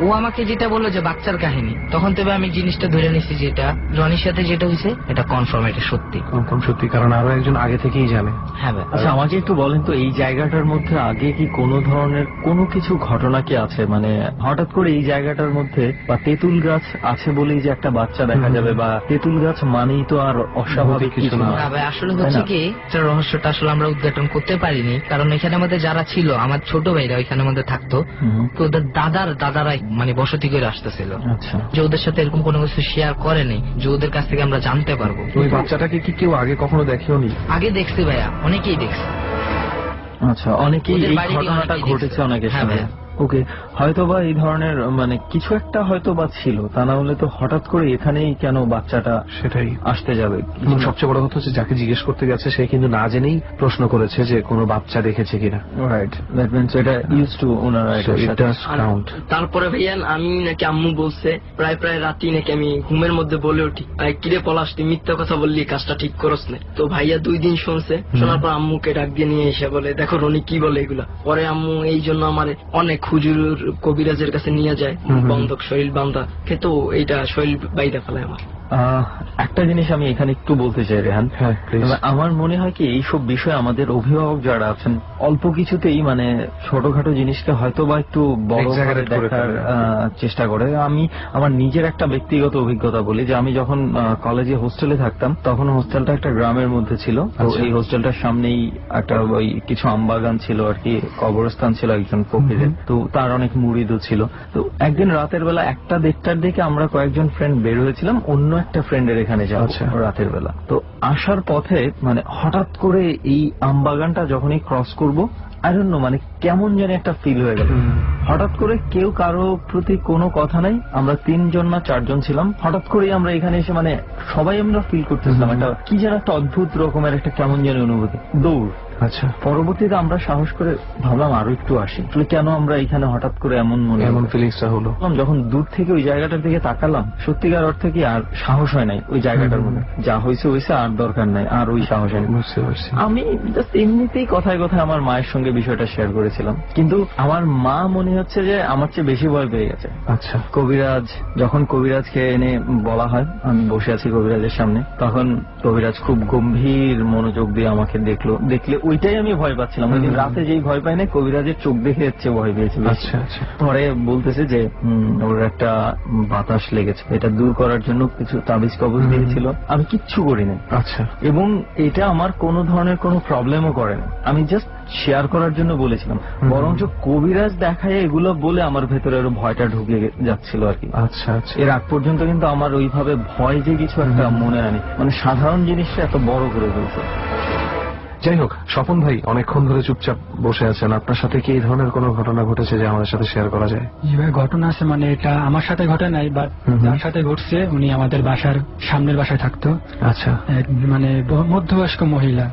ও আমাকে যেটা বললো যে বাচ্চার কাহিনী, তখন তবে আমি জিনিসটা ধরে নিছি যে এটা রনির সাথে যেটা হয়েছে এটা কনফার্ম, এটা সত্যি কনফার্ম সত্যি, কারণ আরো একজন আগে থেকেই জানে। হ্যাঁ ভাই। আচ্ছা আমাকে একটু বলেন তো, এই জায়গাটার মধ্যে আগে কি কোনো ধরনের কোনো কিছু ঘটনা কি আছে? মানে হঠাৎ করে এই জায়গাটার মধ্যে বা তেঁতুল গাছ আছে বলেই যে একটা বাচ্চা দেখা যাবে, বা তেঁতুল গাছ মানেই তো আর অস্বাভাবিক কিছু না। না ভাই, আসলে হচ্ছে কি এটা রহস্যটা আসলে আমরা উদ্ঘাটন করতে পারিনি, কারণ এখানে আমাদের যারা ছিল আমার ছোট ভাইরা ওইখানে আমাদের থাকতো, তো ওদের দাদারাই মানে বসতি করে আসতেছিল। আচ্ছা, যে ওদের সাথে এরকম কোনো কিছু শেয়ার করেনি যে ওদের কাছ থেকে আমরা জানতে পারবো। ওই বাচ্চাটাকে কি কেউ আগে কখনো দেখেওনি? আগে দেখছি ভাইয়া, অনেকেই দেখছে। আচ্ছা, অনেকেই ওদের এই বাড়িতে ঘটনাটা অনেকেই ঘটেছে দেখছে। অনেকের হ্যাঁ সাথে। ভাইয়া। ওকে, হয়তোবা এই ধরনের মানে কিছু একটা হয়তোবা ছিল, তা না হলে তো হঠাৎ করে এখানেই কেন বাচ্চাটা সেটাই আসতে যাবে? এবং সবচেয়ে বড় কথা হচ্ছে যাকে জিজ্ঞেস করতে গেছে সে কিন্তু না জেনেই প্রশ্ন করেছে যে কোনো বাচ্চা দেখেছে কিনা। রাইট, দ্যাট মিন্স এটা ইউজ টু ওনারা এটা কাউন্ট। তারপরে ভাইয়া আমি নাকি আম্মু বলছে প্রায় রাতি নাকি আমি ঘুমের মধ্যে বলে উঠি, কিরে পলাশ তুই মিথ্যা কথা বললি, কাজটা ঠিক করস না। তো ভাইয়া 2 দিন শুনছে, শোনার পর আম্মুকে ডাক দিয়ে নিয়ে এসে বলে দেখো রনি কি বলে এগুলা। পরে আম্মু এই জন্য আমার অনেক হুজুর কবিরাজের কাছে নিয়ে যায়, বন্ধক শরীর বান্ধা খেতো, এইটা শরীর বাইরে ফেলায় আমার। একটা জিনিস আমি এখানে একটু বলতে চাই রেহান। হ্যাঁ, please। আমার মনে হয় কি এইসব বিষয়ে আমাদের অভিভাবক যারা আছেন অল্প কিছুতেই মানে ছোটখাটো জিনিসকে হয়তো বা একটু বড় করে দেখার চেষ্টা করে। আমি আমার নিজের একটা ব্যক্তিগত অভিজ্ঞতা বলি যে আমি যখন কলেজে হোস্টেলে থাকতাম তখন হোস্টেলটা একটা গ্রামের মধ্যে ছিল। তো এই হোস্টেলটার সামনেই একটা ওই কিছু আমবাগান ছিল আর কি, কবরস্থান ছিল একজন ফকিরের, তো তার অনেক মুরিদও ছিল। তো একদিন রাতের বেলা 1টা-1:30টার দিকে আমরা কয়েকজন ফ্রেন্ড বের হয়েছিলাম অন্য একটা ফ্রেন্ডের এখানে যাবো রাতের বেলা। তো আসার পথে মানে হঠাৎ করে এই আমবাগানটা যখনই ক্রস করবো আই ডোন্ট নো মানে কেমন যেন একটা ফিল হয়ে গেল। হঠাৎ করে কেউ কারো প্রতি কোনো কথা নাই, আমরা 3জন না 4জন ছিলাম, হঠাৎ করেই আমরা এখানে এসে মানে সবাই আমরা ফিল করতেছিলাম একটা কি যেন একটা অদ্ভুত রকমের একটা কেমন যেন অনুভূতি। দৌড়। আচ্ছা, পরবর্তীতে আমরা সাহস করে ভাবলাম আরো একটু আসি, আসলে কেন আমরা এখানে হঠাৎ করে এমন ফিলিংসটা হলো। যখন দূর থেকে ওই জায়গাটার দিকে তাকালাম সত্যিকার অর্থে কি আর সাহস হয় নাই ওই জায়গাটার মধ্যে, যা হয়েছে আর দরকার নাই, আর ওই সাহস হয়। আমি জাস্ট এমনিতেই কথায় কথায় আমার মায়ের সঙ্গে বিষয়টা শেয়ার করেছিলাম, কিন্তু আমার মা মনে হচ্ছে যে আমার চেয়ে বেশি ভয় পেয়ে গেছে। আচ্ছা, যখন কবিরাজকে এনে বলা হয়, আমি বসে আছি কবিরাজের সামনে, তখন কবিরাজ খুব গম্ভীর মনোযোগ দিয়ে আমাকে দেখলে ওইটাই আমি ভয় পাচ্ছিলাম। ওই দিন রাতে যেই ভয় পাই না, কবিরাজের চোখ দেখে হচ্ছে ভয় পেয়েছে। আচ্ছা আচ্ছা। পরে বলতেছে যে ওর একটা বাতাস লেগেছে, এটা দূর করার জন্য কিছু তাবিজ কবজ দিয়েছিল, আমি কিচ্ছু করিনি। আচ্ছা, এবং এটা আমার কোনো ধরনের কোনো প্রবলেমও করে না, আমি জাস্ট শেয়ার করার জন্য বলেছিলাম। বরঞ্চ কবিরাজ দেখায় এগুলো বলে আমার ভেতরে আরো ভয়টা ঢুকে যাচ্ছিল আর কি। আচ্ছা আচ্ছা। এর আগ পর্যন্ত কিন্তু আমার ওইভাবে ভয় যে কিছু একটা মনে হয়নি, মানে সাধারণ জিনিসটা এত বড় করে ফেলছে। যাই হোক, স্বপন ভাই অনেকক্ষণ ধরে চুপচাপ বসে আছেন, আপনার সাথে কি এই ধরনের কোনো ঘটনা ঘটেছে যে আমাদের সাথে শেয়ার করা যায়? যেভাবে ঘটনা আছে মানে এটা আমার সাথে ঘটে নাই, বাট যার সাথে ঘটছে উনি আমাদের বাসার সামনের বাসায় থাকতো। আচ্ছা, মানে মধ্যবয়স্ক মহিলা।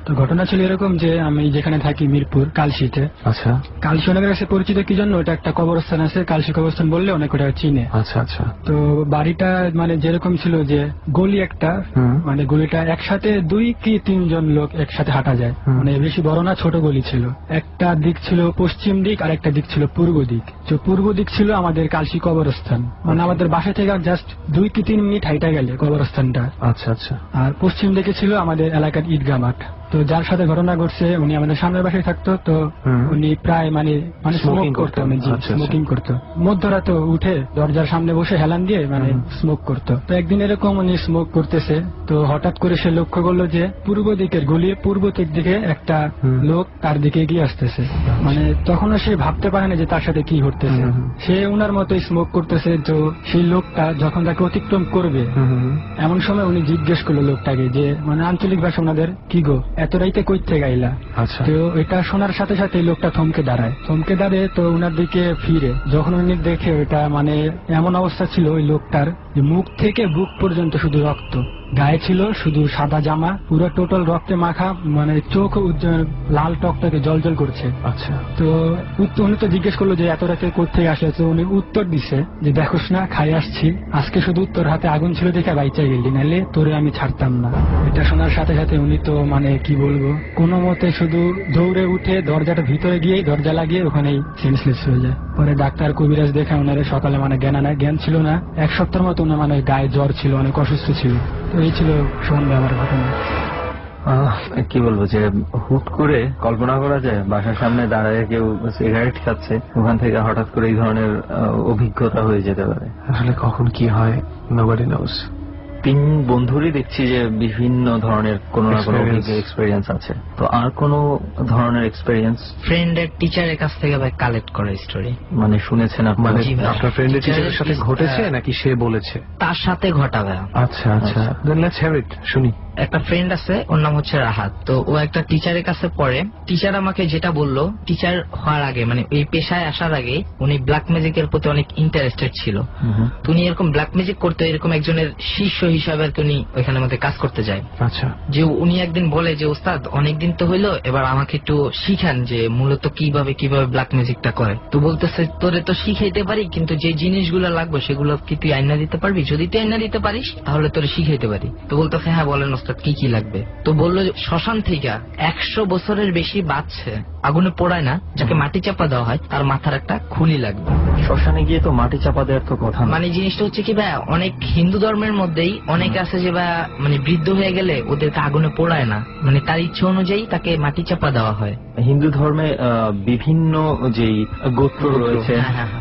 তো ঘটনা ছিল এরকম যে আমি যেখানে থাকি মিরপুর কালশিতে। আচ্ছা, কালশি অনেকের কাছে পরিচিত কি জন্য, ওটা একটা কবরস্থান আছে, কালশি কবরস্থান বললে অনেক ওটা চিনে। আচ্ছা আচ্ছা। তো বাড়িটা মানে যেরকম ছিল যে গলি একটা, মানে গলিটা একসাথে 2 কি 3 জন লোক একসাথে হাঁটা যায়, মানে বেশি বড় না, ছোট গলি ছিল। একটা দিক ছিল পশ্চিম দিক আর একটা দিক ছিল পূর্ব দিক। তো পূর্ব দিক ছিল আমাদের কালশি কবরস্থান, মানে আমাদের বাসা থেকে জাস্ট 2 কি 3 মিনিট হাইটা গেলে কবরস্থানটা। আচ্ছা আচ্ছা। আর পশ্চিম দিকে ছিল আমাদের এলাকার ঈদগাহ মাঠ। তো যার সাথে ঘটনা ঘটছে উনি আমাদের সামনের বাসায় থাকতো। তো উনি প্রায় মানে স্মোকিং করতো, স্মোকিং করতো। মধ্যরাতে উঠে দরজার সামনে বসে হেলান দিয়ে মানে স্মোক করতো। তো একদিন এরকম উনি স্মোক করতেছে, তো হঠাৎ করে সে লক্ষ্য করলো যে পূর্ব দিকের গলির পূর্ব দিকে একটা লোক তার দিকে এগিয়ে আসতেছে। মানে তখনও সে ভাবতে পারে না যে তার সাথে কি ঘটতেছে, সে উনার মতোই স্মোক করতেছে। তো সেই লোকটা যখন তাকে অতিক্রম করবে এমন সময় উনি জিজ্ঞেস করলো লোকটাকে যে মানে আঞ্চলিক ভাষা ওনাদের, কি গো এত রাইতে কই থেকে গাইলা? তো এটা শোনার সাথে সাথে লোকটা থমকে দাঁড়ায়। তো উনার দিকে ফিরে যখন উনি দেখে ওটা মানে এমন অবস্থা ছিল ওই লোকটার যে মুখ থেকে বুক পর্যন্ত শুধু রক্ত, গায়ে ছিল শুধু সাদা জামা, পুরো টোটাল রক্তে মাখা, মানে চোখ লাল টকটকে জল করছে। আচ্ছা। তো উনি তো জিজ্ঞেস করলো যে এত রাতে কোথেকে আসে? তো উনি উত্তর দিছে যে দেখোস না খাই আসছি, আজকে শুধু তোর হাতে আগুন ছিল দেখে বাইচা গেলি, নাহলে তোরে আমি ছাড়তাম না। এটা শোনার সাথে সাথে উনি তো মানে কি বলবো, কোনো মতে শুধু দৌড়ে উঠে দরজাটা ভিতরে গিয়ে দরজা লাগিয়ে ওখানেই সেন্সলেস হয়ে যায়। পরে ডাক্তার কবিরাজ দেখে ওনারা সকালে মানে জ্ঞান ছিল না, 1 সপ্তাহের মতো ওনার মানে গায়ে জ্বর ছিল, অনেক অসুস্থ ছিল। তো এই ছিল সন্ধ্যা আমার ঘটনা। কি বলবো যে হুট করে কল্পনা করা যায় বাসার সামনে দাঁড়ায় কেউ সিগারেট খাচ্ছে, ওখান থেকে হঠাৎ করে এই ধরনের অভিজ্ঞতা হয়ে যেতে পারে। আসলে কখন কি হয় নোবডি নোজ। 3 বন্ধুরই দেখছি যে বিভিন্ন ধরনের কোনো না কোনো এক্সপেরিয়েন্স আছে, তো আর কোনো ধরনের এক্সপেরিয়েন্স ফ্রেন্ডের টিচারের কাছ থেকে ভাই কালেক্ট করা স্টোরি মানে শুনেছেন আপনি? মানে জি ভাই। আপনার ফ্রেন্ডের টিচারের সাথে ঘটেছে নাকি সে বলেছে? তার সাথে ঘটাবে। আচ্ছা আচ্ছা, দেন লেটস হ্যাভ ইট, শুনি। একটা ফ্রেন্ড আছে, ওর নাম হচ্ছে রাহাত। তো ও একটা টিচারের কাছে পড়ে। টিচার আমাকে যেটা বললো, টিচার হওয়ার আগে মানে এই পেশায় আসার আগে উনি ব্ল্যাক ম্যাজিকের প্রতি অনেক ইন্টারেস্টেড ছিল। তো উনি এরকম ব্ল্যাক ম্যাজিক করতে এরকম একজনের শিষ্য হিসাবে আর কি উনি ওইখানে মধ্যে কাজ করতে যায়। আচ্ছা, যে উনি একদিন বলে যে ওস্তাদ অনেকদিন তো হইলো, এবার আমাকে একটু শিখান যে মূলত কিভাবে ব্ল্যাক ম্যাজিকটা করে। তো বলতেছে তোরে তো শিখাইতে পারি, কিন্তু যে জিনিসগুলো লাগবে সেগুলো কি তুই আইনা দিতে পারবি? যদি তুই আইনা দিতে পারিস তাহলে তোরে শিখাইতে পারি। তো বলতেছে হ্যাঁ বলেন ওস্তাদ কি কি লাগবে। তো বললো শ্মশান থেকে 100 বছরের বেশি বাঁচছে, আগুনে পোড়ায় না, যাকে মাটি চাপা দেওয়া হয়, তার মাথার একটা খুলি লাগবে। শ্মশানে গিয়ে তো মাটি চাপা দেওয়ার তো কথা না। মানে জিনিসটা হচ্ছে কি ভাই, অনেক হিন্দু ধর্মের মধ্যেই অনেকে আছে যে ভাই মানে বৃদ্ধ হয়ে গেলে ওদেরকে আগুনে পোড়ায় না, মানে তার ইচ্ছে অনুযায়ী তাকে মাটি চাপা দেওয়া হয়। হিন্দু ধর্মে বিভিন্ন যেই গোত্র রয়েছে,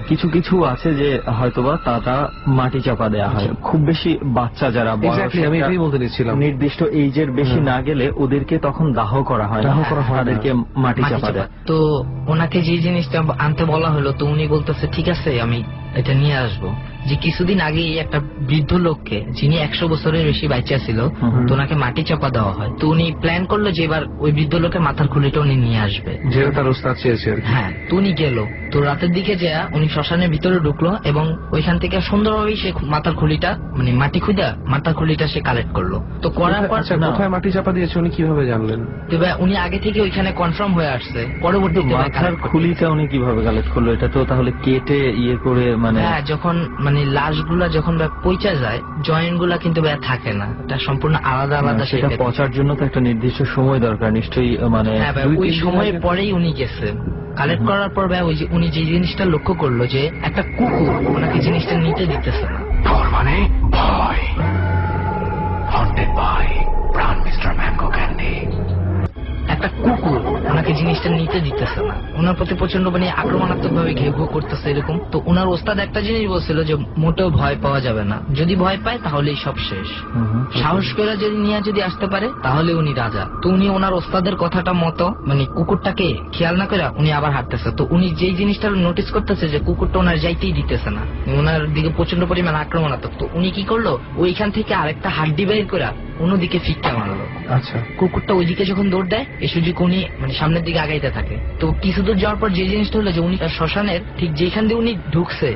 কিছু কিছু আছে যে হয়তোবা তারা মাটি চাপা দেওয়া হয়। খুব বেশি বাচ্চা যারা আমি এটাই বলতে নিচ্ছিলাম, নির্দিষ্ট এইজের বেশি না গেলে ওদেরকে তখন দাহ করা হয়, তাদেরকে মাটি চাপা দেয়। তো ওনাকে যে জিনিসটা আনতে বলা হলো, তো উনি বলতেছে ঠিক আছে আমি এটা নিয়ে আসবো। যে কিছুদিন আগে একটা বৃদ্ধ লোককে, যিনি 100 বছরের বেশি বাচ্চা ছিল, তো ওনাকে মাটি চাপা দেওয়া হয়। তো উনি প্ল্যান করলো যে এবার ওই বৃদ্ধ লোকের মাথার খুলিটা উনি নিয়ে আসবে, যেটা তার ওস্তাদ চেয়েছে। হ্যাঁ, তো উনি গেল। তো রাতের দিকে যা উনি শ্মশানের ভিতরে ঢুকলো এবং ওইখান থেকে সুন্দরভাবেই সে মাথার খুলিটা মানে মাটি খুঁজা মাথার খুলিটা সে কালেক্ট করলো। তো করার পর কোথায় মাটি চাপা দিয়েছে উনি কিভাবে জানলেন? তো উনি আগে থেকে ওইখানে কনফার্ম হয়ে আসছে। পরবর্তীতে মাথার খুলিটা উনি কিভাবে কালেক্ট করলো? এটা তো তাহলে কেটে ইয়ে করে মানে হ্যাঁ, যখন মানে লাশগুলা যখন পচা যায়, জয়েন্ট গুলা কিন্তু থাকে না, এটা সম্পূর্ণ আলাদা আলাদা। সেটা পচার জন্য তো একটা নির্দিষ্ট সময় দরকার নিশ্চয়ই। মানে ওই সময়ের পরেই উনি গেছে কালেক্ট করার পর ওই যে উনি যে জিনিসটা লক্ষ্য করলো যে একটা কুকুর ওনাকে জিনিসটা নিতে দিতেছে না। ডর মানে ভয়। হন্টেড বাই প্রাণ মিস্টার ম্যাঙ্গো ক্যান্ডি। একটা কুকুর ওনাকে জিনিসটা নিতে দিতেছে না, ওনার প্রতি প্রচন্ড মানে আক্রমণাত্মক ভাবে ঘেউ ঘেউ করতেছে এরকম। তো ওনার ওস্তাদ একটা জিনিস বলছিল যে মোটেও ভয় পাওয়া যাবে না, যদি ভয় পায় তাহলেই সব শেষ। সাহস করে যদি নিয়ে যদি আসতে পারে তাহলে উনি রাজা। তো উনি ওনার ওস্তাদের কথাটা মতো মানে কুকুরটাকে খেয়াল না করে উনি আবার হাঁটতেছে। তো উনি যেই জিনিসটা নোটিস করতেছে যে কুকুরটা ওনার যাইতেই দিতেছে না, ওনার দিকে প্রচন্ড পরিমাণ আক্রমণাত্মক। তো উনি কি করলো, ওইখান থেকে আরেকটা হাড্ডি বের করে অন্যদিকে ফিক্কা মারলো। আচ্ছা, কুকুরটা ওইদিকে যখন দৌড় দেয়, এই সুযোগ উনি মানে সামনের দিকে আগাইতে থাকে। তো কিছু দূর যাওয়ার পর যে জিনিসটা হলো যে উনি শ্মশানের ঠিক যেখান দিয়ে উনি ঢুকছে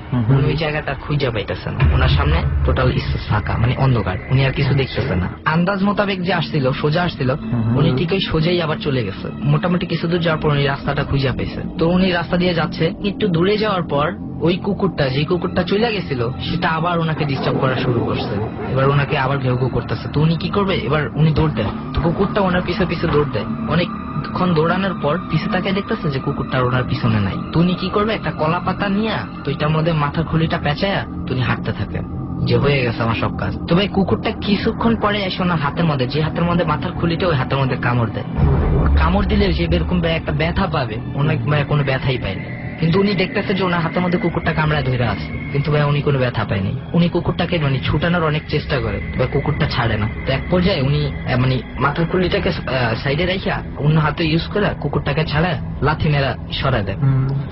ওই জায়গাটা খুঁজে পাইতেছে না। ওনার সামনে টোটাল ফাঁকা মানে অন্ধকার, উনি আর কিছু দেখতেছে না। আন্দাজ মোতাবেক যে আসছিল সোজা আসছিল, উনি ঠিক ওই সোজাই আবার চলে গেছে। মোটামুটি কিছু দূর যাওয়ার পর উনি রাস্তাটা খুঁজে পেয়েছে। তো উনি রাস্তা দিয়ে যাচ্ছে, একটু দূরে যাওয়ার পর ওই কুকুরটা যে কুকুরটা চলে গেছিল সেটা আবার ওনাকে ডিস্টার্ব করা শুরু করছে। এবার ওনাকে আবার ঘেউ ঘেউ করতেছে। তো উনি কি করবে, এবার উনি দৌড় দেয়। তো কুকুরটা ওনার পিছে পিছে দৌড় দেয়। অনেকক্ষণ দৌড়ানোর পর পিছে তাকে দেখতেছে যে কুকুরটা ওনার পিছনে নাই। তো উনি কি করবে, একটা কলা পাতা নিয়ে তো এটার মধ্যে মাথার খুলিটা পেঁচায়া তো উনি হাঁটতে থাকে যে হয়ে গেছে আমার সব কাজ। তবে কুকুরটা কিছুক্ষণ পরে এসে ওনার হাতের মধ্যে, যে হাতের মধ্যে মাথার খুলিটা, ওই হাতের মধ্যে কামড় দেয়। কামড় দিলে যে এরকম একটা ব্যথা পাবে, অনেক কোনো ব্যথাই পায়নি। কিন্তু উনি দেখতেছে যে ওনার হাতের মধ্যে কুকুরটা কামড়ায় ধরে আছে, কিন্তু ভাই উনি কোনো ব্যথা পায়নি। উনি কুকুরটাকে মানে ছুটানোর অনেক চেষ্টা করে, কুকুরটা ছাড়ে না। তো এক পর্যায়ে উনি মানে মাথার খুলিটাকে সাইডে রাখিয়া অন্য হাতে ইউজ করে কুকুরটাকে ছাড়া লাথি মেরা সরাই দেয়।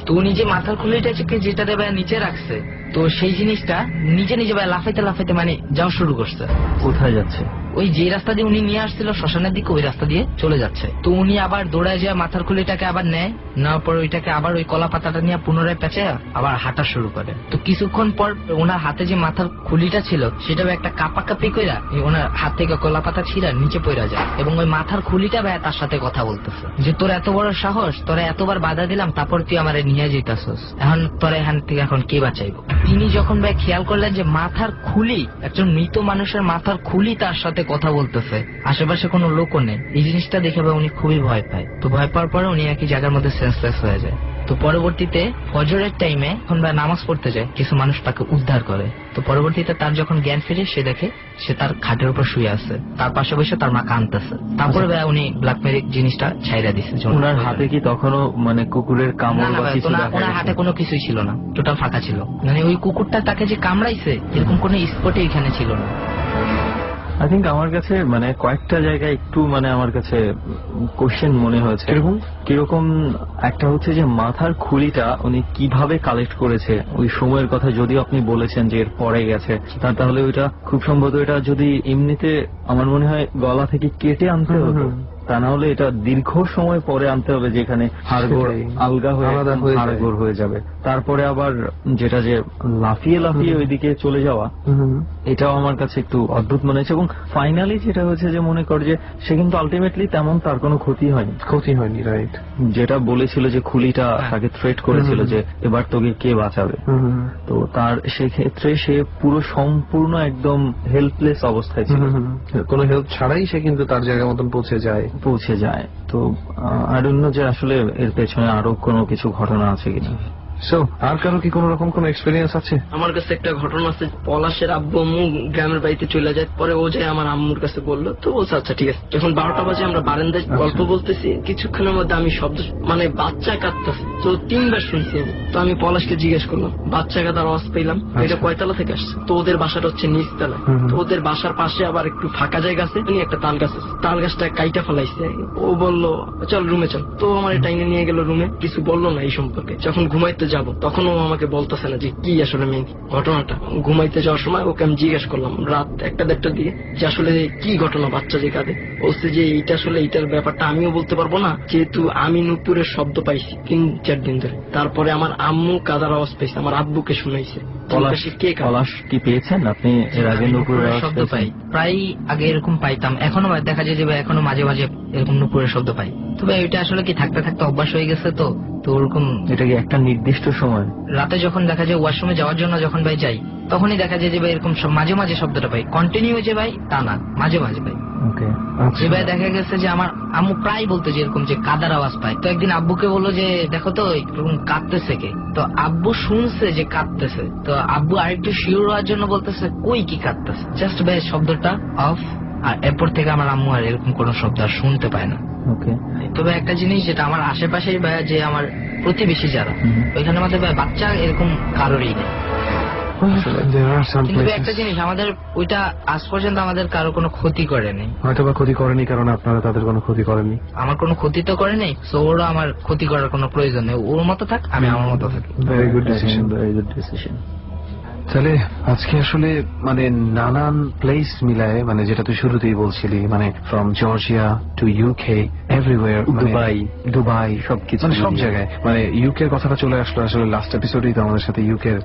তো উনি যে মাথার খুলিটাকে যেটা দেবে নিচে রাখছে, তো সেই জিনিসটা নিজে নিজে লাফাইতে লাফাইতে মানে যাওয়া শুরু করছে। কোথায় যাচ্ছে? ওই যে রাস্তা দিয়ে উনি নিয়ে আসছিল শ্মশানের দিকে, ওই রাস্তা দিয়ে চলে যাচ্ছে। তো উনি আবার দৌড়ায় যায়, মাথার খুলিটাকে আবার নেয়, নেওয়ার পর ওইটাকে আবার ওই কলা পাতাটা নিয়ে পুনরায় পেঁচে আবার হাঁটা শুরু করে। তো কিছু কিছুক্ষণ পর ওনার হাতে যে মাথার খুলিটা ছিল সেটা একটা কাপাকাপি কইরা ওনার হাত থেকে কলা পাতা ছিঁড়া নিচে পড়া যায়, এবং ওই মাথার খুলিটা ভাই তার সাথে কথা বলতেছে যে তোর এত বড় সাহস, তোরা এতবার বাধা দিলাম তারপর তুই আমারে নিয়ে যেতেছস, এখন তোরা এখান থেকে এখন কে বাঁচাইবো। তিনি যখন ভাই খেয়াল করলেন যে মাথার খুলি, একজন মৃত মানুষের মাথার খুলি তার সাথে কথা বলতেছে, আশেপাশে কোনো লোকও নেই, এই জিনিসটা দেখে ভাই উনি খুবই ভয় পায়। তো ভয় পাওয়ার পরে উনি একই জায়গার মধ্যে সেন্সলেস হয়ে যায়। তো পরবর্তীতে ফজরের টাইমে যখন ভাই নামাজ পড়তে যায় কিছু মানুষ তাকে উদ্ধার করে। তো পরবর্তীতে তার যখন জ্ঞান ফিরে সে দেখে সে তার খাটের উপর শুয়ে আছে, তার পাশে বসে তার মা কাঁদতেছে। তারপরে ভাই উনি ব্ল্যাক ম্যাজিক জিনিসটা ছাইরা দিচ্ছে। ওনার হাতে কি তখনও মানে কুকুরের কামড় বা কিছু দেখা ওনার হাতে কোনো কিছুই ছিল না, টোটাল ফাঁকা ছিল, মানে ওই কুকুরটা তাকে যে কামড়াইছে এরকম কোনো স্পটে এখানে ছিল না। আই থিঙ্ক আমার কাছে মানে কয়েকটা জায়গায় একটু মানে আমার কাছে কোশ্চেন মনে হয়েছে। কিরকম একটা হচ্ছে যে মাথার খুলিটা উনি কিভাবে কালেক্ট করেছে ওই সময়ের কথা, যদিও আপনি বলেছেন যে এর পরে গেছে, তাহলে ওইটা খুব সম্ভবত এটা যদি এমনিতে আমার মনে হয় গলা থেকে কেটে আনতে হতো, তা না হলে এটা দীর্ঘ সময় পরে আনতে হবে যেখানে হাড়গোড় আলগা হয়ে হাড়গোড় হয়ে যাবে। তারপরে আবার যেটা যে লাফিয়ে লাফিয়ে ওইদিকে চলে যাওয়া, এটাও আমার কাছে একটু অদ্ভুত মনে হয়েছে। এবং ফাইনালি যেটা হয়েছে যে মনে কর যে সে কিন্তু আলটিমেটলি তেমন তার কোনো ক্ষতি হয়নি, রাইট? যেটা বলেছিল যে খুলিটা তাকে থ্রেট করেছিল যে এবার তোকে কে বাঁচাবে, তো তার সেক্ষেত্রে সে পুরো সম্পূর্ণ একদম হেল্পলেস অবস্থায় ছিল, কোনো হেল্প ছাড়াই সে কিন্তু তার জায়গা মতন পৌঁছে যায়। তো আই ডোন্ট নো যে আসলে এর পেছনে আরো কোনো কিছু ঘটনা আছে কিনা। সো আর কারো কি কোন রকম কোন এক্সপেরিয়েন্স আছে? আমার কাছে একটা ঘটনা আছে। পলাশের আব্বু আম্মু গ্রামের বাড়িতে চলে যায়, পরে ও যায় আমার আম্মুর কাছে বললো, তো বলছে আচ্ছা ঠিক আছে। যখন 12টা বাজে আমরা বারান্দায় গল্প বলতেছি, কিছুক্ষণের মধ্যে আমি শব্দ মানে বাচ্চা কাঁদতেছে, তো 3বার শুনছি আমি। তো আমি পলাশকে জিজ্ঞেস করলাম, বাচ্চা কাঁদার আওয়াজ পেলাম, এটা কয়তলা থেকে আসছে? তো ওদের বাসাটা হচ্ছে নিচতলা। তো ওদের বাসার পাশে আবার একটু ফাঁকা জায়গা আছে, একটা তাল গাছ আছে, তাল গাছটা কাইটা ফেলাইছে। ও বললো চল রুমে চল। তো আমার টাইনে নিয়ে গেল রুমে, কিছু বললো না এই সম্পর্কে। যখন ঘুমাইতে যাব তখন ও আমাকে বলতেছে না যে কি আসলে মেন ঘটনাটা। ঘুমাইতে যাওয়ার সময় ওকে আমি জিজ্ঞেস করলাম রাত 1-1:30 দিয়ে যে আসলে কি ঘটনা, বাচ্চা যে কাঁদে। বলছে যে এইটা আসলে এইটার ব্যাপারটা আমিও বলতে পারবো না, যেহেতু আমি নুপুরের শব্দ পাইছি 3-4 দিন ধরে। তারপরে আমার আম্মু কাদার আওয়াজ পাইছে, আমার আব্বুকে শুনাইছে। পলাশ কি পেয়েছেন আপনি এর আগে? নুপুরের শব্দ পাই প্রায় আগে এরকম পাইতাম, এখনো দেখা যায় যে এখনো মাঝে মাঝে এরকম নুপুরের শব্দ পাই। তবে এটা আসলে কি থাকতে থাকতে অভ্যাস হয়ে গেছে, তো ওরকম। এটা কি একটা নির্দিষ্ট সময়? রাতে যখন দেখা যায় ওয়াশরুমে যাওয়ার জন্য যখন ভাই যাই, তখনই দেখা যায় যে ভাই এরকম মাঝে মাঝে শব্দটা পাই, কন্টিনিউ যে ভাই তা না, মাঝে মাঝে পাই। যে ভাই দেখা গেছে যে আমার আম্মু প্রায় বলতো যে এরকম যে কাদার আওয়াজ পায়। তো একদিন আব্বুকে বললো যে দেখো তো এরকম কাঁদতেছে কে। তো আব্বু শুনছে যে কাঁদতেছে, তো আব্বু আরেকটু শিওর হওয়ার জন্য বলতেছে কই কি কাঁদতেছে, জাস্ট ভাই শব্দটা অফ। আর এরপর থেকে আমার আম্মু আর এরকম কোন শব্দ আর শুনতে পায় না। তবে একটা জিনিস যেটা আমার আশেপাশেই ভাই, যে আমার প্রতিবেশী যারা ওইখানে আমাদের ভাই বাচ্চা এরকম কারোরই নেই। কিন্তু একটা জিনিস আমাদের ওইটা আজ পর্যন্ত আমাদের কারো কোনো ক্ষতি করেনি। হয়তো বা ক্ষতি করেনি কারণ আপনারা তাদের কোনো ক্ষতি করেননি। আমার কোনো ক্ষতি তো করে নেই, তো ওরও আমার ক্ষতি করার কোনো প্রয়োজন নেই। ওর মতো থাক, আমি আমার মতো থাকি। Very good decision. তাহলে আজকে আসলে মানে নানান প্লেস মিলায়, মানে যেটা তুই শুরুতেই বলছিলি, মানে from Georgia to UK, everywhere, Dubai সবকিছু, মানে সব জায়গায়, মানে ইউকের কথাটা চলে আসলো। আসলে লাস্ট এপিসোডেই তো আমাদের সাথে ইউকের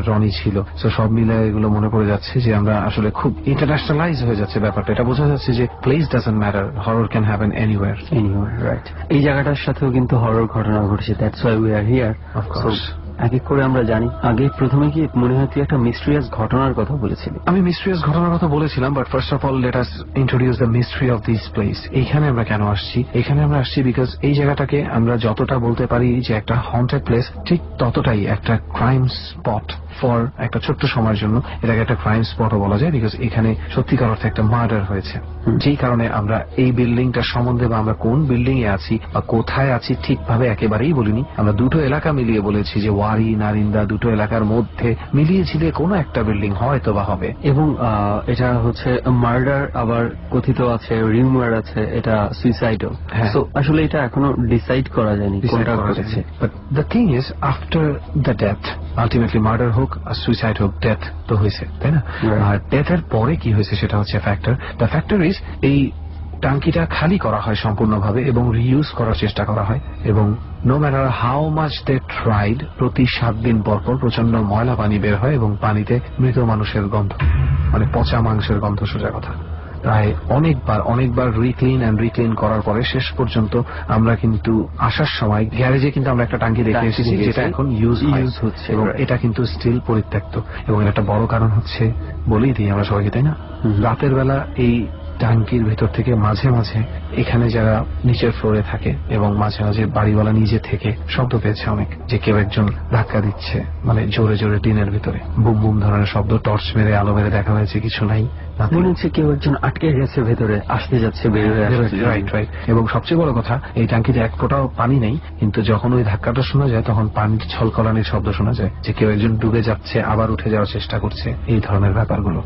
রনি ছিল। তো সব মিলায় এগুলো মনে পড়ে যাচ্ছে যে আমরা আসলে খুব ইন্টারন্যাশনালাইজ হয়ে যাচ্ছে ব্যাপারটা। এটা বোঝা যাচ্ছে যে place doesn't matter, horror can happen anywhere, right? এই জায়গাটার সাথেও কিন্তু হরর ঘটনা ঘটেছে, that's why we are here. Of course এক এক করে আমরা জানি। আগে প্রথমে কি মনে হয় তুই একটা মিস্ট্রিয়াস ঘটনার কথা বলেছিলি? আমি মিস্ট্রিয়াস ঘটনার কথা বলেছিলাম, but first of all let us introduce the mystery of this place. এইখানে আমরা কেন আসছি? এখানে আমরা আসছি বিকজ এই জায়গাটাকে আমরা যতটা বলতে পারি যে একটা হন্টেড প্লেস, ঠিক ততটাই একটা ক্রাইম স্পট ফর একটা ছোট্ট সময়ের জন্য। এটাকে একটা ক্রাইম স্পটও বলা যায়, বিকজ এখানে সত্যিকার অর্থে একটা মার্ডার হয়েছে। যেই কারণে আমরা এই বিল্ডিংটার সম্বন্ধে বা আমরা কোন বিল্ডিং এ আছি বা কোথায় আছি ঠিকভাবে একেবারেই বলিনি। আমরা দুটো এলাকা মিলিয়ে বলেছি যে ওয়ারি নারিন্দা, দুটো এলাকার মধ্যে মিলিয়ে ঝিলে কোনো একটা বিল্ডিং হয়তো বা হবে। এবং এটা হচ্ছে মার্ডার, আবার কথিত আছে, রিউমার আছে এটা সুইসাইডও। তো আসলে এটা এখনো ডিসাইড করা যায়নি কোনটা ঘটেছে। But the thing is after the death, ultimately murder হোক আর সুইসাইড হোক, ডেথ তো হয়েছে, তাই না? আর ডেথের পরে কি হয়েছে সেটা হচ্ছে ফ্যাক্টর। দ্য ফ্যাক্টর ইজ এই টাঙ্কিটা খালি করা হয় সম্পূর্ণভাবে এবং রিইউজ করার চেষ্টা করা হয় এবং no matter how much they tried প্রতি 7 দিন পর পর প্রচন্ড ময়লা পানি বের হয় এবং পানিতে মৃত মানুষের গন্ধ, মানে পচা মাংসের গন্ধ, সোজা কথা। প্রায় অনেকবার রিক্লিন করার পরে শেষ পর্যন্ত আমরা কিন্তু আসার সময় গ্যারেজে কিন্তু আমরা একটা টাঙ্কি দেখে এসেছি যেটা এখন ইউজ হচ্ছে এবং এটা কিন্তু স্টিল পরিত্যক্ত। এবং এর একটা বড় কারণ হচ্ছে, বলেই দিই আমরা সবাইকে, তাই না, রাতের বেলা এই টাঙ্কির ভেতর থেকে মাঝে মাঝে এখানে যারা নিচের ফ্লোরে থাকে এবং মাঝে মাঝে বাড়িওয়ালা নিজে থেকে শব্দ পেয়েছে অনেক, যে কেউ একজন ধাক্কা দিচ্ছে, মানে জোরে জোরে টিনের ভিতরে বুম বুম ধরনের শব্দ, টর্চ মেরে আলো মেরে দেখা হয়েছে কিছু নাই, মনে হচ্ছে কেউ একজন আটকে গেছে ভেতরে, আসতে যাচ্ছে রাইট। এবং সবচেয়ে বড় কথা, এই টাঙ্কিতে এক ফোঁটাও পানি নেই, কিন্তু যখন ওই ধাক্কাটা শোনা যায় তখন পানির ছলকলানির শব্দ শোনা যায়, যে কেউ একজন ডুবে যাচ্ছে আবার উঠে যাওয়ার চেষ্টা করছে, এই ধরনের ব্যাপারগুলো।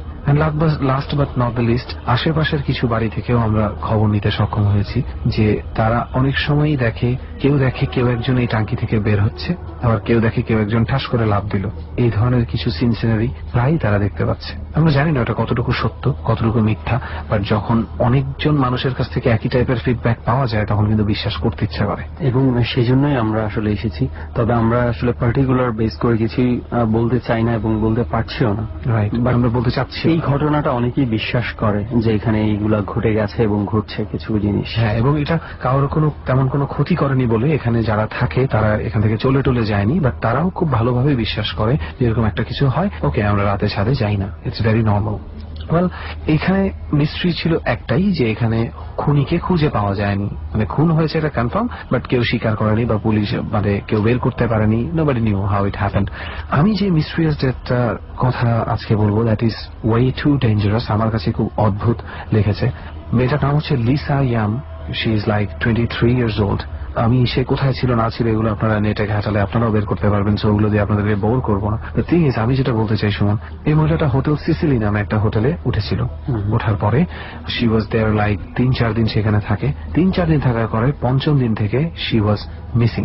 Last but not the least, আশেপাশের কিছু বাড়ি থেকেও আমরা খবর নিতে সক্ষম হয়েছি যে তারা অনেক সময়ই দেখে কেউ একজন এই টাঙ্কি থেকে বের হচ্ছে, আবার কেউ দেখে কেউ একজন ঠাস করে লাফ দিল। এই ধরনের কিছু সিনসিনারি প্রায়ই তারা দেখতে পাচ্ছে। আমরা জানি না ওটা কতটুকু সত্য কতটুকু মিথ্যা, বাট যখন অনেকজন মানুষের কাছ থেকে একই টাইপের ফিডব্যাক পাওয়া যায় তখন কিন্তু বিশ্বাস করতে ইচ্ছা করে, এবং সেই জন্যই আমরা আসলে এসেছি। তবে আমরা আসলে পার্টিকুলার বেস করে কিছুই বলতে চাই না এবং বলতে পারছিও না। রাইট, আমরা বলতে চাচ্ছি এই ঘটনাটা অনেকেই বিশ্বাস করে যে এখানে এইগুলা ঘটে গেছে এবং ঘটছে কিছু জিনিস। হ্যাঁ, এবং এটা কারোর তেমন কোনো ক্ষতি করেনি বলে এখানে যারা থাকে তারা এখান থেকে চলে যায়নি, বাট তারাও খুব ভালোভাবে বিশ্বাস করে যে এরকম একটা কিছু হয়, ওকে আমরা রাতে ছাদে যাই না, ইটস ভেরি নর্মাল। ওয়েল, এখানে মিস্ট্রি ছিল একটাই, যে এখানে খুনিকে খুঁজে পাওয়া যায়নি, মানে খুন হয়েছে এটা কনফার্ম, বাট কেউ স্বীকার করেনি বা পুলিশ মানে কেউ বের করতে পারেনি, nobody knew how it happened. আমি যে মিস্ট্রিয়াস ডেটটা কথা আজকে বলবো, that is way too dangerous, আমার কাছে খুব অদ্ভুত লেগেছে। মেয়েটার নাম হচ্ছে Lisa Yam, she is like 23 years old। আমি সে কোথায় ছিল না ছিল এগুলো আপনারা নেটে ঘাটালে আপনারাও বের করতে পারবেন, সো ওগুলো দিয়ে আপনাদেরকে বোর করবো না। দ্য থিং ইজ, আমি যেটা বলতে চাই সুমন, এই মহিলাটা হোটেল সিসিলি নামে একটা হোটেলে উঠেছিল। ওঠার পরে শি ওয়াজ দেয়ার লাইক 3-4 দিন সেখানে থাকে। 3-4 দিন থাকার পরে 5ম দিন থেকে শি ওয়াজ মিসিং,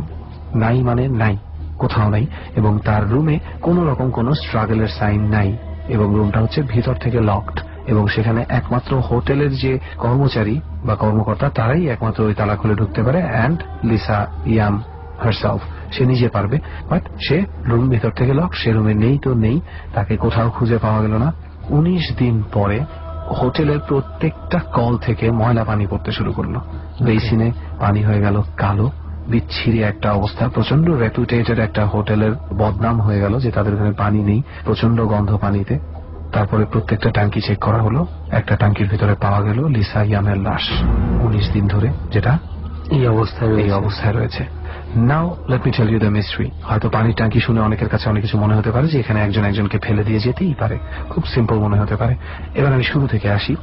নাই মানে নাই, কোথাও নাই, এবং তার রুমে কোনো রকম কোনো স্ট্রাগলের সাইন নাই, এবং রুমটা হচ্ছে ভিতর থেকে লকড, এবং সেখানে একমাত্র হোটেলের যে কর্মচারী বা কর্মকর্তা তারাই একমাত্র ওই তালা খুলে ঢুকতে পারে, অ্যান্ড লিসা ইয়াম হারসেলফ, সে নিজে পারবে, বাট সে রুম ভিতর থেকে লক, সে রুমে নেই তো নেই, তাকে কোথাও খুঁজে পাওয়া গেল না। 19 দিন পরে হোটেলের প্রত্যেকটা কল থেকে ময়লা পানি পড়তে শুরু করলো, বেসিনে পানি হয়ে গেল কালো, বিচ্ছিরি একটা অবস্থা, প্রচন্ড রেপুটেটেড একটা হোটেলের বদনাম হয়ে গেল যে তাদের এখানে পানি নেই, প্রচন্ড গন্ধ পানিতে। তারপরে প্রত্যেকটা ট্যাঙ্কি চেক করা হলো, একটা ট্যাঙ্কির ভিতরে পাওয়া গেল লিসা ইয়ামের লাশ, 19 দিন ধরে, যেটা এই অবস্থায় রয়েছে। Now let me tell you the mystery. হয়তো পানির ট্যাঙ্কি শুনে অনেকের কাছে অনেক কিছু মনে হতে পারে যে এখানে একজন একজনকে ফেলে দিয়ে যেতেই পারে, খুব সিম্পল মনে হতে পারে। এবার আমি শুরু থেকে আসি।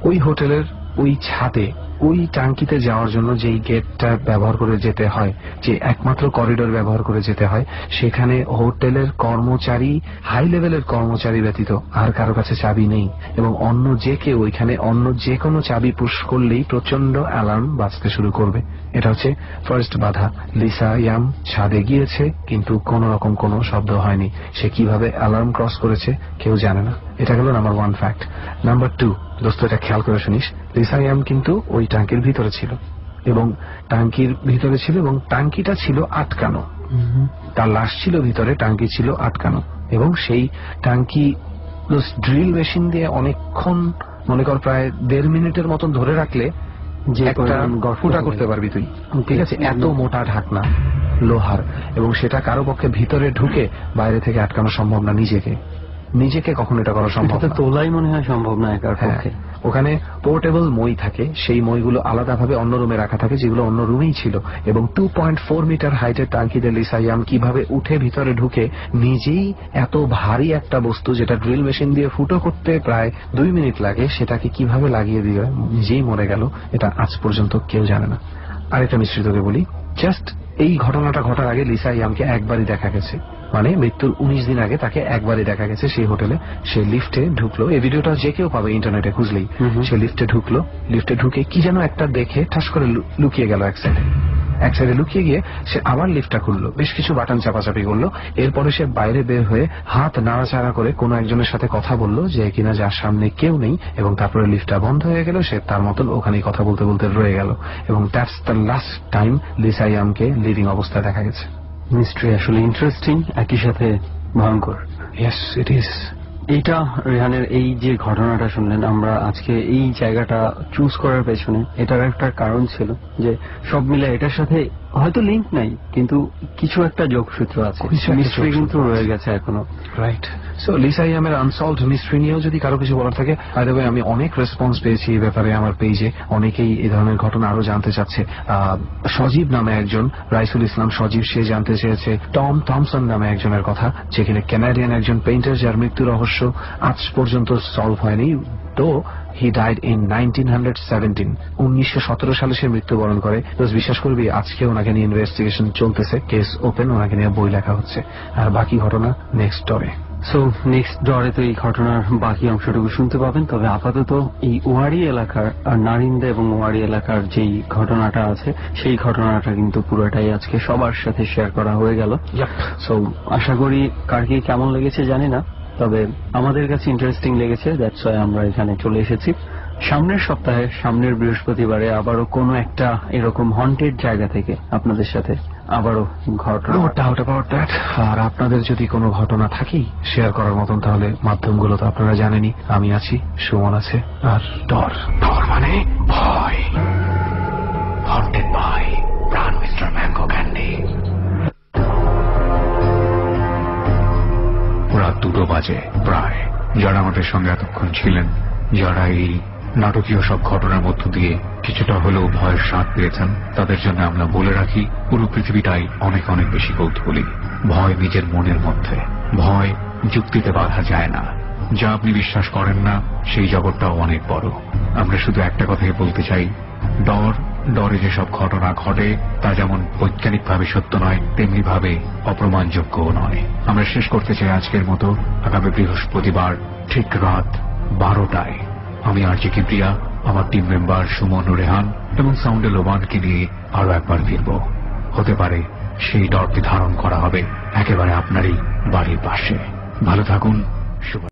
ওই হোটেলের ওই ছাদে ওই ট্যাঙ্কিতে যাওয়ার জন্য যেই গেটটা ব্যবহার করে যেতে হয়, যে একমাত্র করিডোর ব্যবহার করে যেতে হয়, সেখানে হোটেলের কর্মচারী, হাই লেভেলের কর্মচারী ব্যতীত আর কারো কাছে চাবি নেই, এবং অন্য যে কেউ ওইখানে অন্য যে কোনো চাবি পুশ করলেই প্রচন্ড অ্যালার্ম বাজতে শুরু করবে। এটা হচ্ছে ফার্স্ট বাধা। লিসা ইয়াম ছাদে গিয়েছে কিন্তু কোন রকম কোনো শব্দ হয়নি, সে কিভাবে অ্যালার্ম ক্রস করেছে কেউ জানে না। এটা গেল নাম্বার 1 ফ্যাক্ট। নাম্বার 2, দোস্ত এটা খেয়াল করে শুনিস, লিসা ইয়াম কিন্তু ওই ট্যাঙ্কির ভিতরে ছিল, এবং ট্যাঙ্কিটা ছিল আটকানো, তার লাশ ছিল ভিতরে, ট্যাঙ্কি ছিল আটকানো, এবং সেই ট্যাঙ্কি ড্রিল মেশিন দিয়ে অনেকক্ষণ, মনে কর প্রায় 1.5 মিনিটের মতন ধরে রাখলে যে একটা ফুটা করতে পারবি তুই, ঠিক আছে, এত মোটা ঢাকনা লোহার, এবং সেটা কারো পক্ষে ভিতরে ঢুকে বাইরে থেকে আটকানো সম্ভব না, নিজেকে কখনো এটা করা সম্ভব না, তোলাই মনে হয় সম্ভব না একার পক্ষে। ওখানে পোর্টেবল মই থাকে, সেই মইগুলো আলাদাভাবে অন্য রুমে রাখা থাকে, যেগুলো অন্য রুমেই ছিল, এবং 2.4 মিটার হাইটের টাঙ্কিতে লিসা ইয়াম কিভাবে উঠে ভিতরে ঢুকে নিজেই এত ভারী একটা বস্তু যেটা ড্রিল মেশিন দিয়ে ফুটো করতে প্রায় 2 মিনিট লাগে, সেটাকে কিভাবে লাগিয়ে দিয়ে নিজেই মরে গেল, এটা আজ পর্যন্ত কেউ জানে না। আরেকটা মিস্ট্রি তোকে বলি, জাস্ট এই ঘটনাটা ঘটার আগে লিসা ইয়ামকে একবারই দেখা গেছে, মানে মৃত্যুর 19 দিন আগে তাকে একবারই দেখা গেছে সেই হোটেলে। সে লিফটে ঢুকলো, এই ভিডিওটা যে কেউ পাবে ইন্টারনেটে খুঁজলেই, সে লিফটে ঢুকলো, লিফটে ঢুকে কি যেন একটা দেখে ঠাস করে লুকিয়ে গেল এক সাইডে, এক সাইডে লুকিয়ে গিয়ে সে আবার লিফটটা খুললো, বেশ কিছু বাটন চাপাচাপি করলো। এরপরে সে বাইরে বের হয়ে হাত নাড়াচাড়া করে কোনো একজনের সাথে কথা বললো যে কিনা যার সামনে কেউ নেই, এবং তারপরে লিফটটা বন্ধ হয়ে গেল। সে তার মতন ওখানেই কথা বলতে বলতে রয়ে গেল, এবং that's the last time Lisa ইয়ামকে লিভিং অবস্থায় দেখা গেছে। মিস্ট্রি আসলে ইন্টারেস্টিং, একই সাথে ভয়ঙ্কর। Yes it is. এইটা রেহানের এই যে ঘটনাটা শুনলেন, আমরা আজকে এই জায়গাটা চুজ করার পেছনে এটার একটা কারণ ছিল যে সব মিলে এটার সাথে হয়তো লিঙ্ক নাই, কিন্তু কিছু একটা যোগসূত্র আছে, মিস্ট্রি কিন্তু রয়ে গেছে এখনো। রাইট। সো লিসা ইয়ামের আনসলভড মিস্ট্রি নিয়েও যদি কারো কিছু বলার থাকে, বাই দ্য ওয়ে আমি অনেক রেসপন্স পেয়েছি এই ব্যাপারে আমার পেজে। অনেকেই এই ধরনের ঘটনা আরো জানতে চাচ্ছে। সজীব নামে একজন, রাইসুল ইসলাম সজীব, সে জানতে চেয়েছে টম থমসন নামে একজনের কথা, যেখানে কানাডিয়ান একজন পেইন্টার যার মৃত্যু রহস্য আজ পর্যন্ত সলভ হয়নি। তো হি ডাইড ইন 1917। 1917 সালে সে মৃত্যুবরণ করে। তো বিশ্বাস করবি আজকে ওনাকে নিয়ে ইনভেস্টিগেশন চলতেছে, কেস ওপেন, ওনাকে নিয়ে বই লেখা হচ্ছে। আর বাকি ঘটনা নেক্সট ডরে। সো নেক্সট ডরে তো এই ঘটনার বাকি অংশটুকু শুনতে পাবেন। তবে আপাতত এই ওয়ারি এলাকার আর নারিন্দা এবং ওয়ারি এলাকার যেই ঘটনাটা আছে, সেই ঘটনাটা কিন্তু পুরোটাই আজকে সবার সাথে শেয়ার করা হয়ে গেল। সো আশা করি কার কি কেমন লেগেছে জানি না, তবে আমাদের কাছে ইন্টারেস্টিং লেগেছে, দ্যাটস ওয়াই আমরা এখানে চলে এসেছি। সামনের সপ্তাহে, সামনের বৃহস্পতিবারে আবারও কোনো একটা এরকম হন্টেড জায়গা থেকে আপনাদের সাথে আবারও ঘটনা। No doubt about that. আর আপনাদের যদি কোনো ঘটনা থাকেই শেয়ার করার মতন, তাহলে মাধ্যমগুলো তো আপনারা জানেনই, আমি আছি, সুমন আছে, আর ডর। ডর মানে ভয়। হন্টেড বাই প্রাণ মিস্টার ম্যাঙ্গো ক্যান্ডি। রাত 2টো বাজে প্রায়। যারা আমাদের সঙ্গে এতক্ষণ ছিলেন, যারা এই নাটকীয় সব ঘটনার মধ্য দিয়ে কিছুটা হলেও ভয়ের স্বাদ পেয়েছেন, তাদের জন্য আমরা বলে রাখি, পুরো পৃথিবীটাই অনেক অনেক বেশি কৌতূহলী। ভয় নিজের মনের মধ্যে, ভয় যুক্তিতে বাধা যায় না। যা আপনি বিশ্বাস করেন না, সেই জগৎটাও অনেক বড়। আমরা শুধু একটা কথাই বলতে চাই, ডরে যেসব ঘটনা ঘটে তা যেমন বৈজ্ঞানিকভাবে সত্য নয়, তেমনি ভাবে অপ্রমাণযোগ্যও নয়। আমরা শেষ করতে চাই আজকের মতো আগামী বৃহস্পতিবার ঠিক রাত 12টায় আমি আরজে কিবরিয়া, আমার টিম মেম্বার সুমন, রেহান এবং সাউন্ডে লোবানকে নিয়ে আরো একবার ফিরব। হতে পারে সেই ডরকে ধারণ করা হবে একেবারে আপনারই বাড়ির পাশে। ভালো থাকুন। শুভ